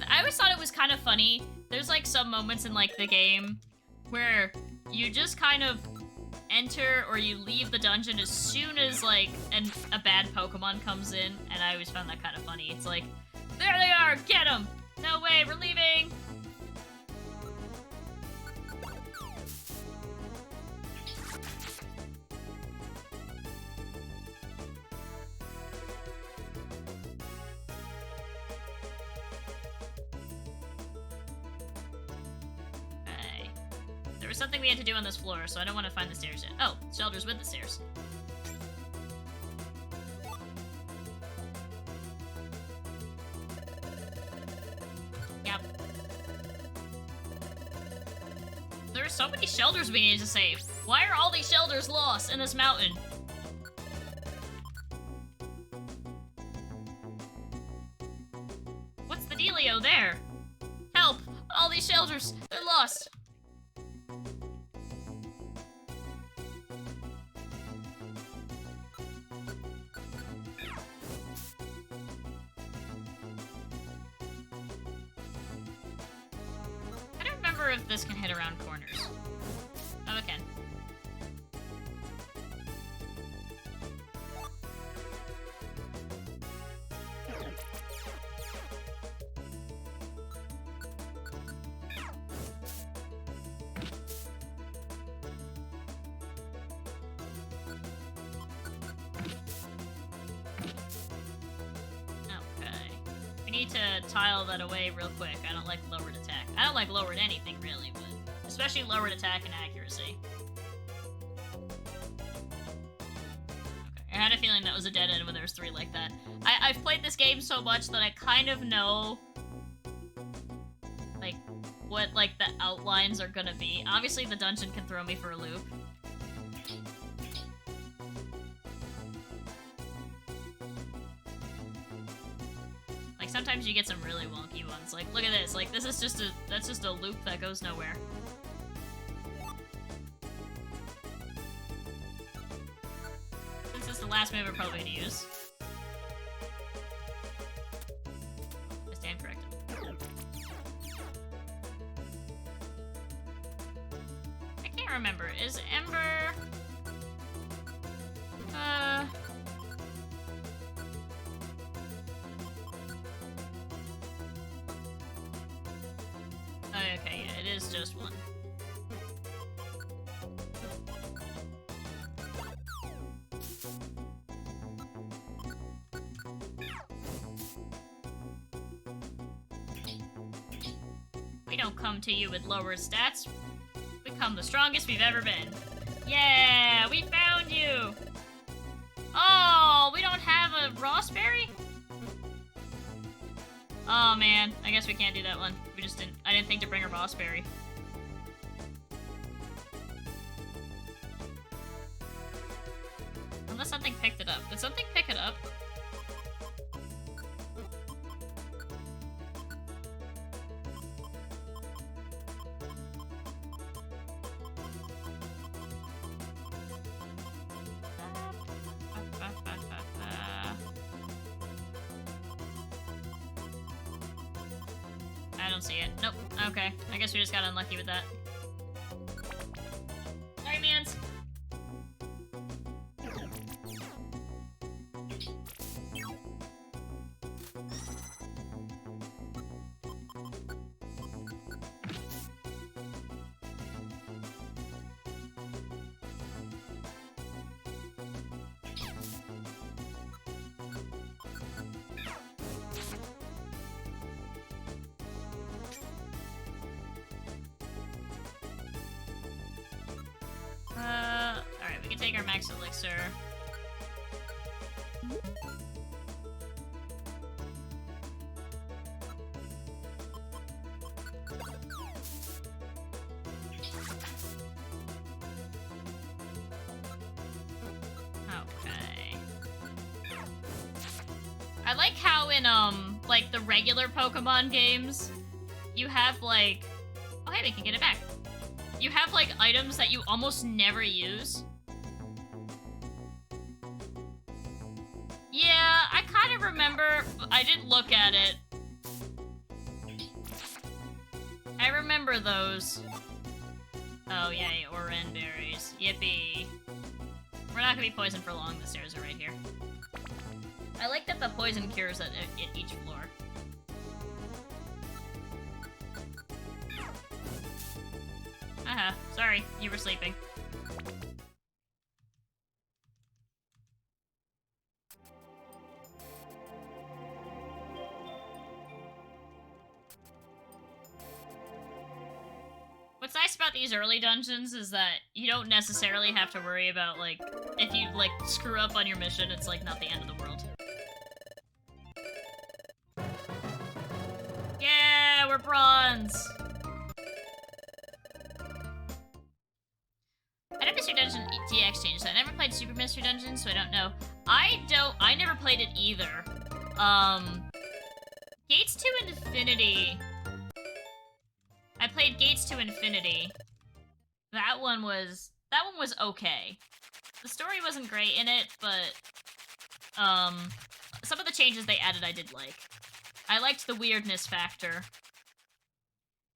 I always thought it was kind of funny. There's like some moments in like the game where you just kind of enter or you leave the dungeon as soon as like a bad Pokemon comes in, and I always found that kind of funny. It's like, there they are, get them! No way, we're leaving! There was something we had to do on this floor, so I don't want to find the stairs yet. Oh, shelter's with the stairs. Yep. There are so many shelters we need to save. Why are all these shelters lost in this mountain? What's the dealio there? Help! All these shelters, they're lost. If this can hit around corners. Oh, it can. Okay. We need to tile that away real quick. I don't like lowered attack. I don't like lowered anything, really, but especially lowered attack and accuracy. Okay, I had a feeling that was a dead end when there was 3 like that. I've played this game so much that I kind of know, like, what, like, the outlines are gonna be. Obviously, the dungeon can throw me for a loop. Sometimes you get some really wonky ones. Like, look at this. Like, this is just that's just a loop that goes nowhere. This is the last move I'm probably gonna use. I stand corrected. I can't remember. Is Ember... Okay, yeah, it is just 1. We don't come to you with lower stats. We come the strongest we've ever been. Yeah, we found you! Oh, we don't have a raspberry? Oh man, I guess we can't do that one. We just didn't. I didn't think to bring a raspberry. Unless something picked it up. Did something pick it up? I don't see it. Nope. Okay. I guess we just got unlucky with that. Sorry, mans. take our max elixir. Okay. I like how in, like, the regular Pokemon games, you have, like... Oh, hey, we can get it back. You have, like, items that you almost never use. Yeah, I kind of remember... I didn't look at it. I remember those. Oh, yay, Oran berries. Yippee. We're not gonna be poisoned for long. The stairs are right here. I like that the poison cures at each floor. Sorry, you were sleeping. What's nice about these early dungeons is that you don't necessarily have to worry about, like, if you, like, screw up on your mission, it's, like, not the end of the world. Yeah, we're bronze! I know Mystery Dungeon DX changed that. I never played Super Mystery Dungeon, so I don't know. I never played it either. Gates to Infinity... I played Gates to Infinity. That one was okay. The story wasn't great in it, but some of the changes they added I did like. I liked the weirdness factor.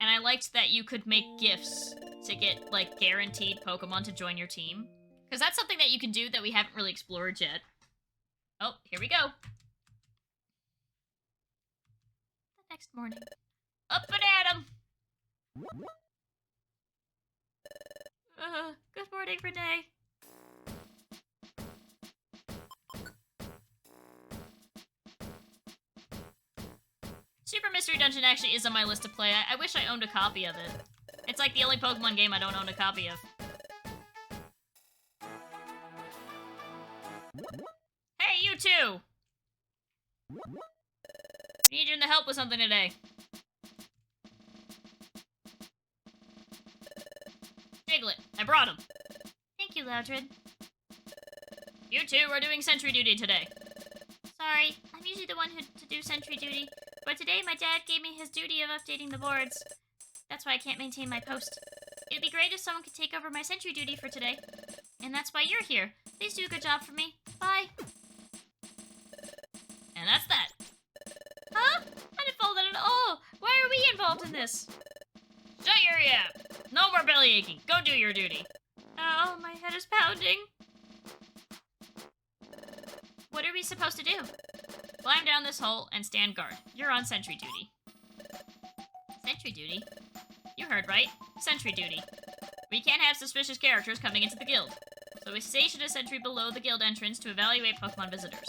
And I liked that you could make gifts to get, like, guaranteed Pokemon to join your team. Because that's something that you can do that we haven't really explored yet. Oh, here we go. The next morning. Up and at 'em! Good morning, Renee. Super Mystery Dungeon actually is on my list to play. I wish I owned a copy of it. It's like the only Pokemon game I don't own a copy of. Hey, you two! Need you to help with something today. Diglett, I brought him. Thank you, Loudred. You two are doing sentry duty today. Sorry, I'm usually the one to do sentry duty, but today my dad gave me his duty of updating the boards. That's why I can't maintain my post. It'd be great if someone could take over my sentry duty for today. And that's why you're here. Please do a good job for me. Bye. And that's that. Huh? I didn't follow that at all. Why are we involved in this? Shut your yap. No more belly aching. Go do your duty. Oh, my head is pounding. What are we supposed to do? Climb down this hole and stand guard. You're on sentry duty. Sentry duty? You heard right. Sentry duty. We can't have suspicious characters coming into the guild. So we stationed a sentry below the guild entrance to evaluate Pokemon visitors.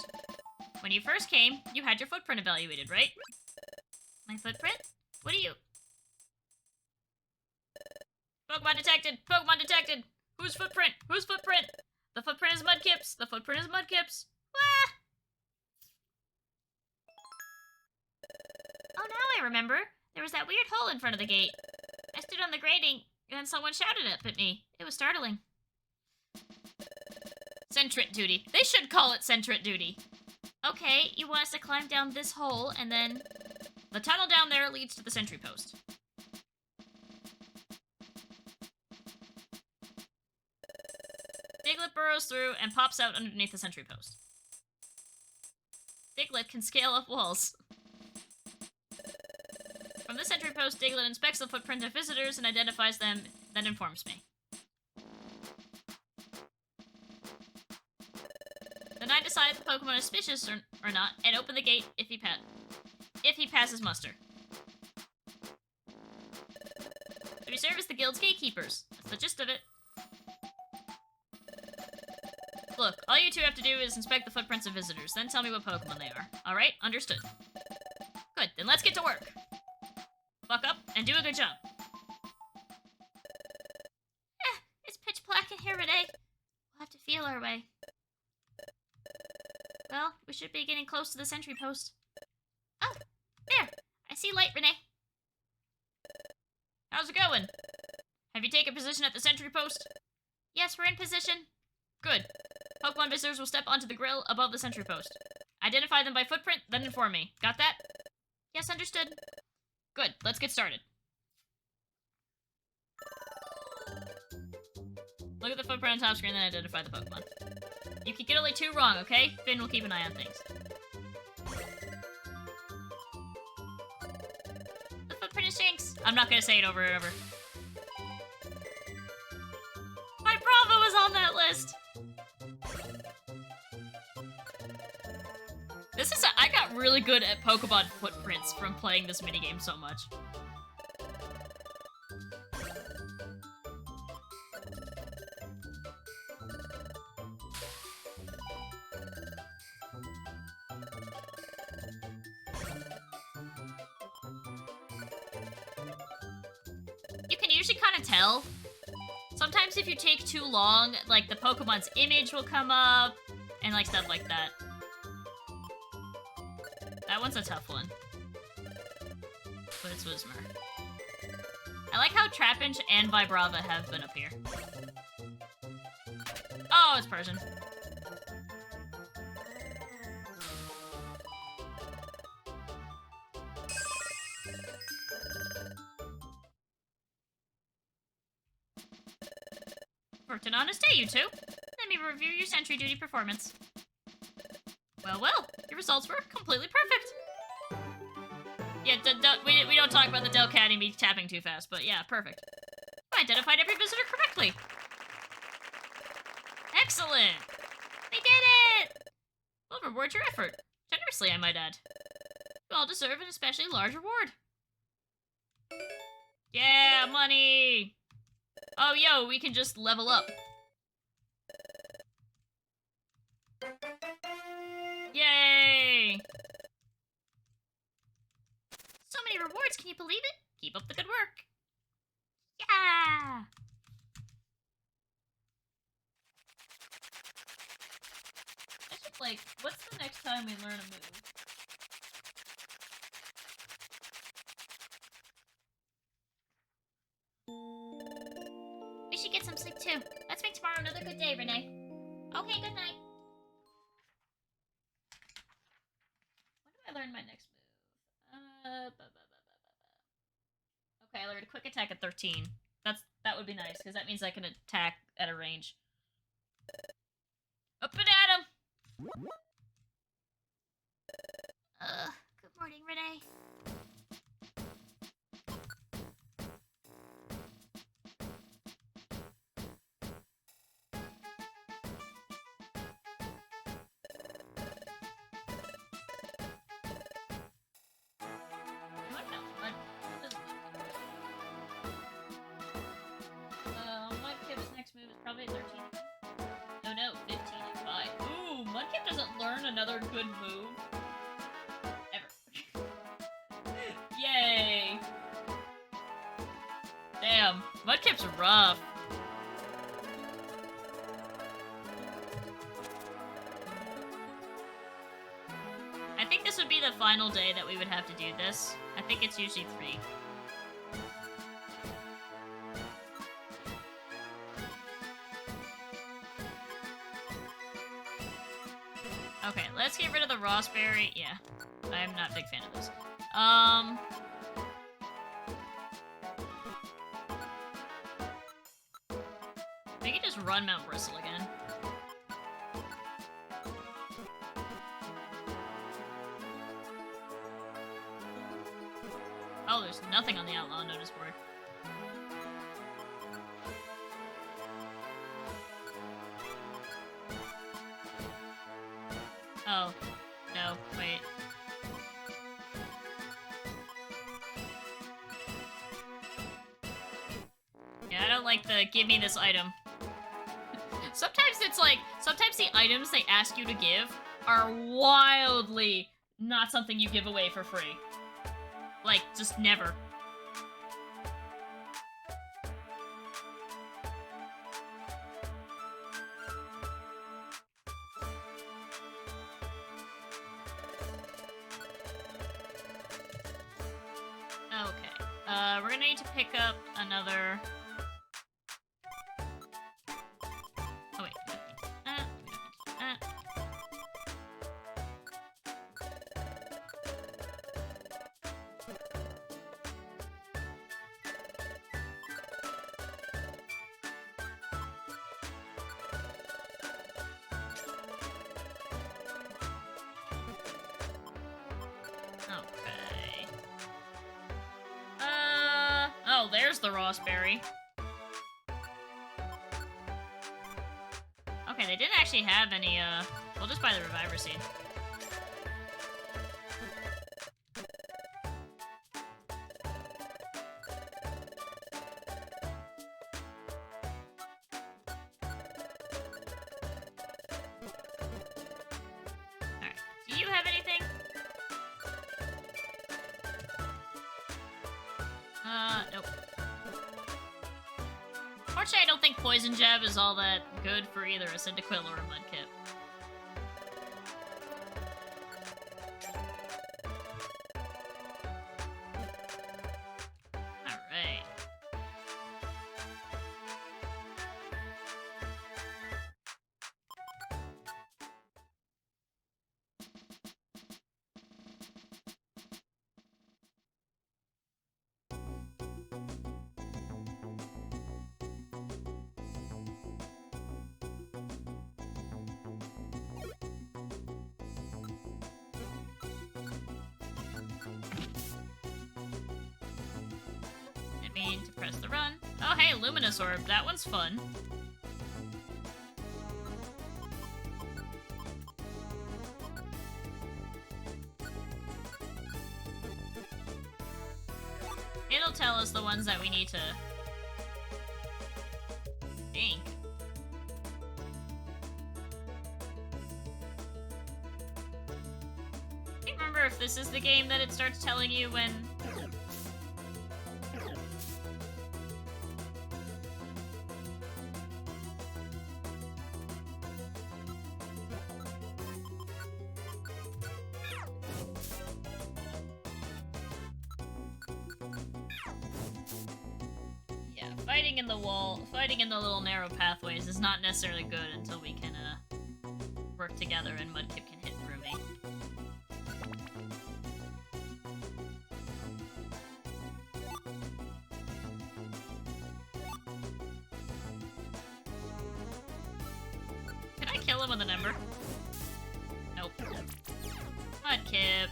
When you first came, you had your footprint evaluated, right? My footprint? What are you... Pokemon detected! Pokemon detected! Whose footprint? Whose footprint? The footprint is Mudkip's! The footprint is Mudkip's! Wah! Oh, now I remember. There was that weird hole in front of the gate. I stood on the grating, and then someone shouted up at me. It was startling. Sentret duty. They should call it sentret duty. Okay, you want us to climb down this hole, and then... The tunnel down there leads to the sentry post. Diglett burrows through and pops out underneath the sentry post. Diglett can scale up walls. From the sentry post, Diglett inspects the footprint of visitors and identifies them, then informs me. Then I decide if the Pokemon is suspicious or not, and open the gate if he passes muster. So we serve as the guild's gatekeepers. That's the gist of it. Look, all you two have to do is inspect the footprints of visitors, then tell me what Pokemon they are. Alright? Understood. Good, then let's get to work. Buck up and do a good job. It's pitch black in here, Renee. We'll have to feel feel our way. Well, we should be getting close to the sentry post. Oh, there! I see light, Renee. How's it going? Have you taken position at the sentry post? Yes, we're in position. Good. Pokemon visitors will step onto the grill above the sentry post. Identify them by footprint, then inform me. Got that? Yes, understood. Good, let's get started. Look at the footprint on top screen, then identify the Pokemon. You can get only 2 wrong, okay? Finn will keep an eye on things. The footprint is Shanks. I'm not gonna say it over and over. My Bravo was on that list! I got really good at Pokemon footprints from playing this minigame so much. You can usually kind of tell. Sometimes if you take too long, like the Pokemon's image will come up, and like stuff like that. That one's a tough one. But it's Whismur. I like how Trapinch and Vibrava have been up here. Oh, it's Persian. Worked an honest day, you two. Let me review your sentry duty performance. Well, your results were completely perfect. Yeah, we don't talk about the Delcat and me tapping too fast, but yeah, perfect. You identified every visitor correctly. Excellent! We did it! We'll reward your effort. Generously, I might add. You all deserve an especially large reward. Yeah, money! Oh, yo, we can just level up. Yay! So many rewards, can you believe it? Keep up the good work. Yeah! I should, like, what's the next time we learn a move? We should get some sleep too. Let's make tomorrow another good day, Renee. Okay, good night. When do I learn my next move? Okay, I learned a quick attack at 13. That would be nice, because that means I can attack at a range. Up and at him! Good morning, Renee. Move is probably 13. No, 15 and 5. Ooh, Mudkip doesn't learn another good move. Ever. Yay! Damn, Mudkip's rough. I think this would be the final day that we would have to do this. I think it's usually 3. Okay, let's get rid of the Rossberry. Yeah, I'm not a big fan of those. We can just run Mount Bristle again. Oh, there's nothing on the Outlaw notice board. Oh, no, wait. Yeah, I don't like the give me this item. Sometimes it's like, sometimes the items they ask you to give are wildly not something you give away for free. Like, just never. We're gonna need to pick up another... Oh wait, we don't need that. We don't need that. Okay. Oh, there's the raspberry. Okay, they didn't actually have any, we'll just buy the reviver seed. Alright, do you have anything? Nope. Fortunately, I don't think Poison Jab is all that good for either a Cyndaquil or a Mudkip. Alright. Mean to press the run. Oh, hey, Luminous Orb. That one's fun. It'll tell us the ones that we need to think. I can't remember if this is the game that it starts telling you when... Fighting in the wall, fighting in the little narrow pathways is not necessarily good until we can, work together and Mudkip can hit through me. Can I kill him with an ember? Nope. Mudkip.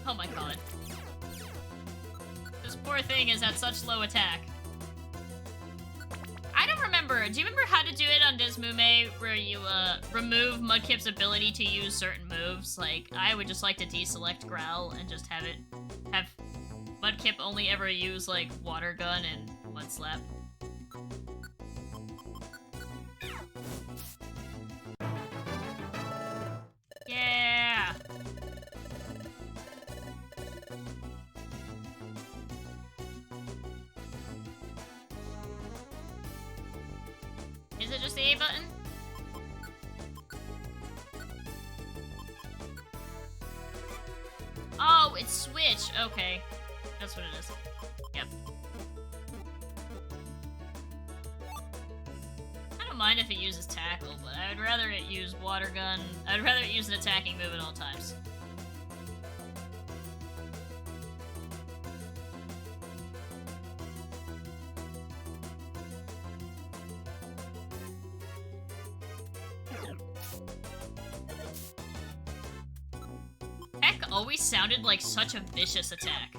Oh my god. This poor thing is at such low attack. I don't remember. Do you remember how to do it on Dismume where you, remove Mudkip's ability to use certain moves? Like, I would just like to deselect Growl and just have Mudkip only ever use, like, Water Gun and Mud Slap. Yeah! Is it just the A button? Oh, it's switch. Okay. That's what it is. Yep. I don't mind if it uses tackle, but I would rather it use water gun. I'd rather it use an attacking move at all times. Heck always sounded like such a vicious attack.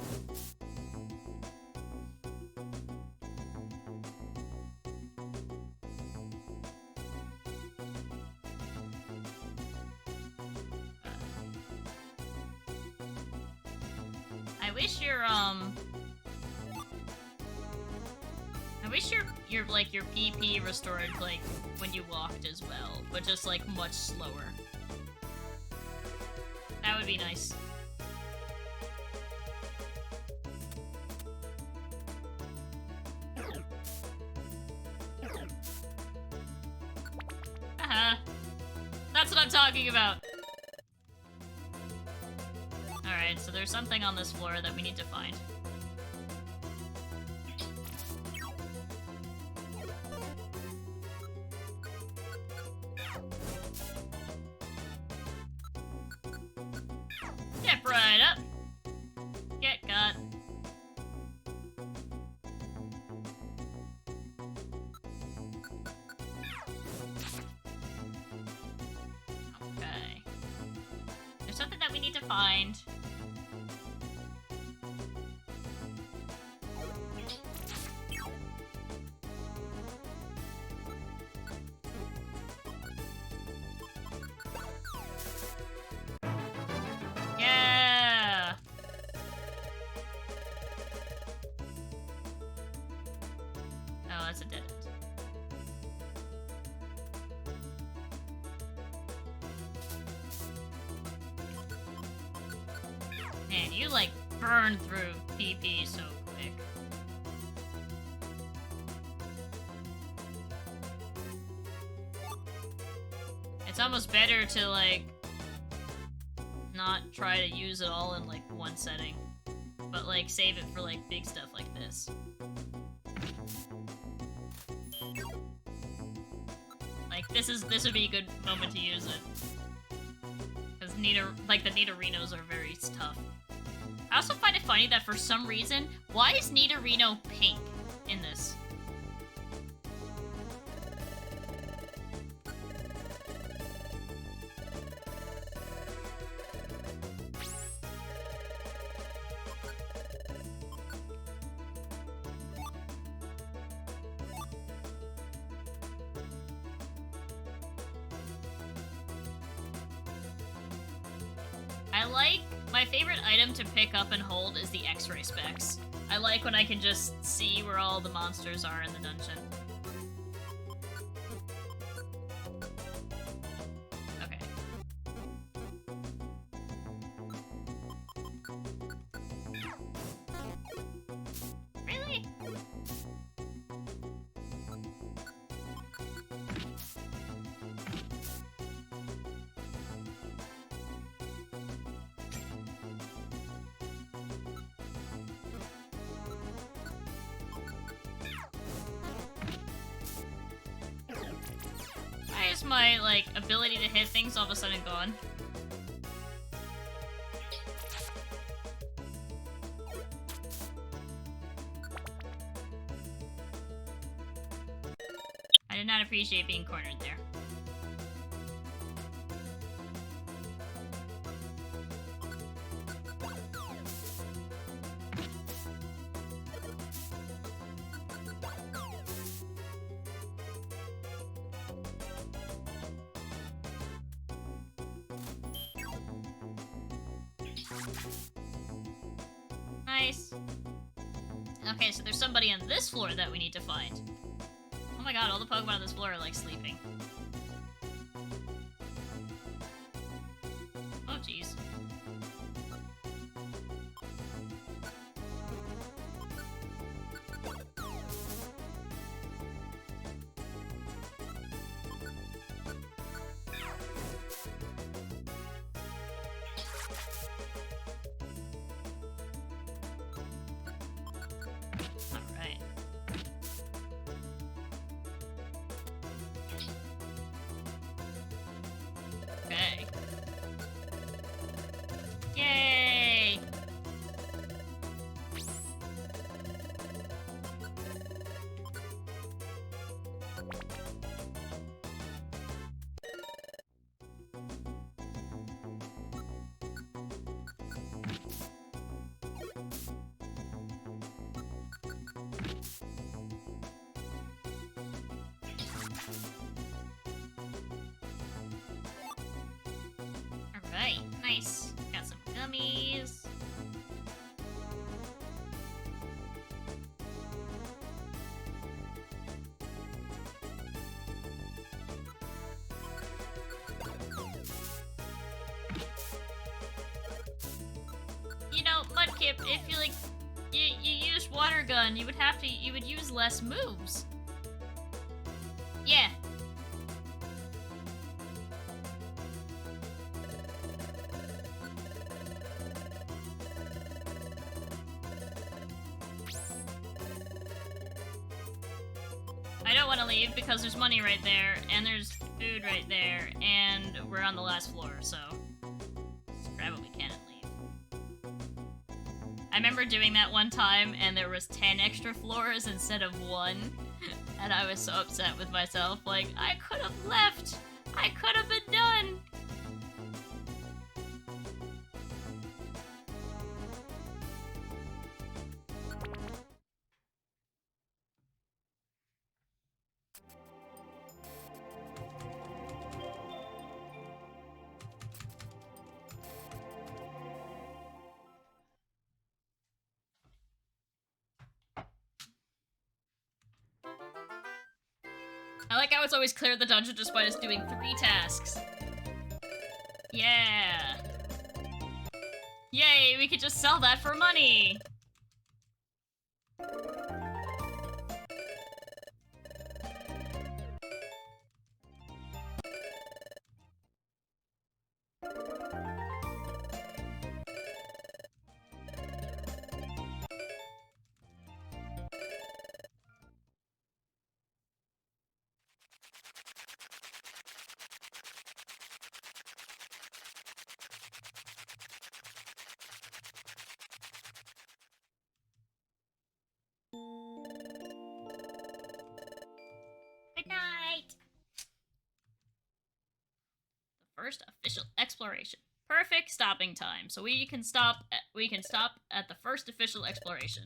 I wish your like your PP restored like when you walked as well, but just like much slower. That would be nice. That's what I'm talking about. Alright, so there's something on this floor that we need to find. Step right up. Get got. Okay. There's something that we need to find. Yeah. Oh, that's a dead end. Man, you like burn through PP so quick. It's almost better to like not try to use it all in like one setting, but like save it for like big stuff like this. Like this would be a good moment to use it. Because the Nidorinos are very tough. I also find it funny that for some reason, why is Nidorino pink in this? My favorite item to pick up and hold is the X-ray specs. I like when I can just see where all the monsters are in the dungeon. Okay. Really? Why is my, like, ability to hit things all of a sudden gone? I did not appreciate being cornered there. Nice. Okay, so there's somebody on this floor that we need to find. Oh my god, all the Pokemon on this floor are like sleeping. Oh jeez. Alright. Okay. Yay! Alright, nice. Got some gummies. You know, Mudkip, if you like, you use water gun, you would use less moves. Yeah. I don't want to leave because there's money right there, and there's food right there, and we're on the last floor, so just grab what we can and leave. I remember doing that one time, and there was 10 extra floors instead of 1, and I was so upset with myself. Like, I could have left! I could have been done! I like how it's always clear the dungeon just by us doing 3 tasks. Yeah! Yay, we could just sell that for money! Good night! The first official exploration. Perfect stopping time. So we can stop at the first official exploration.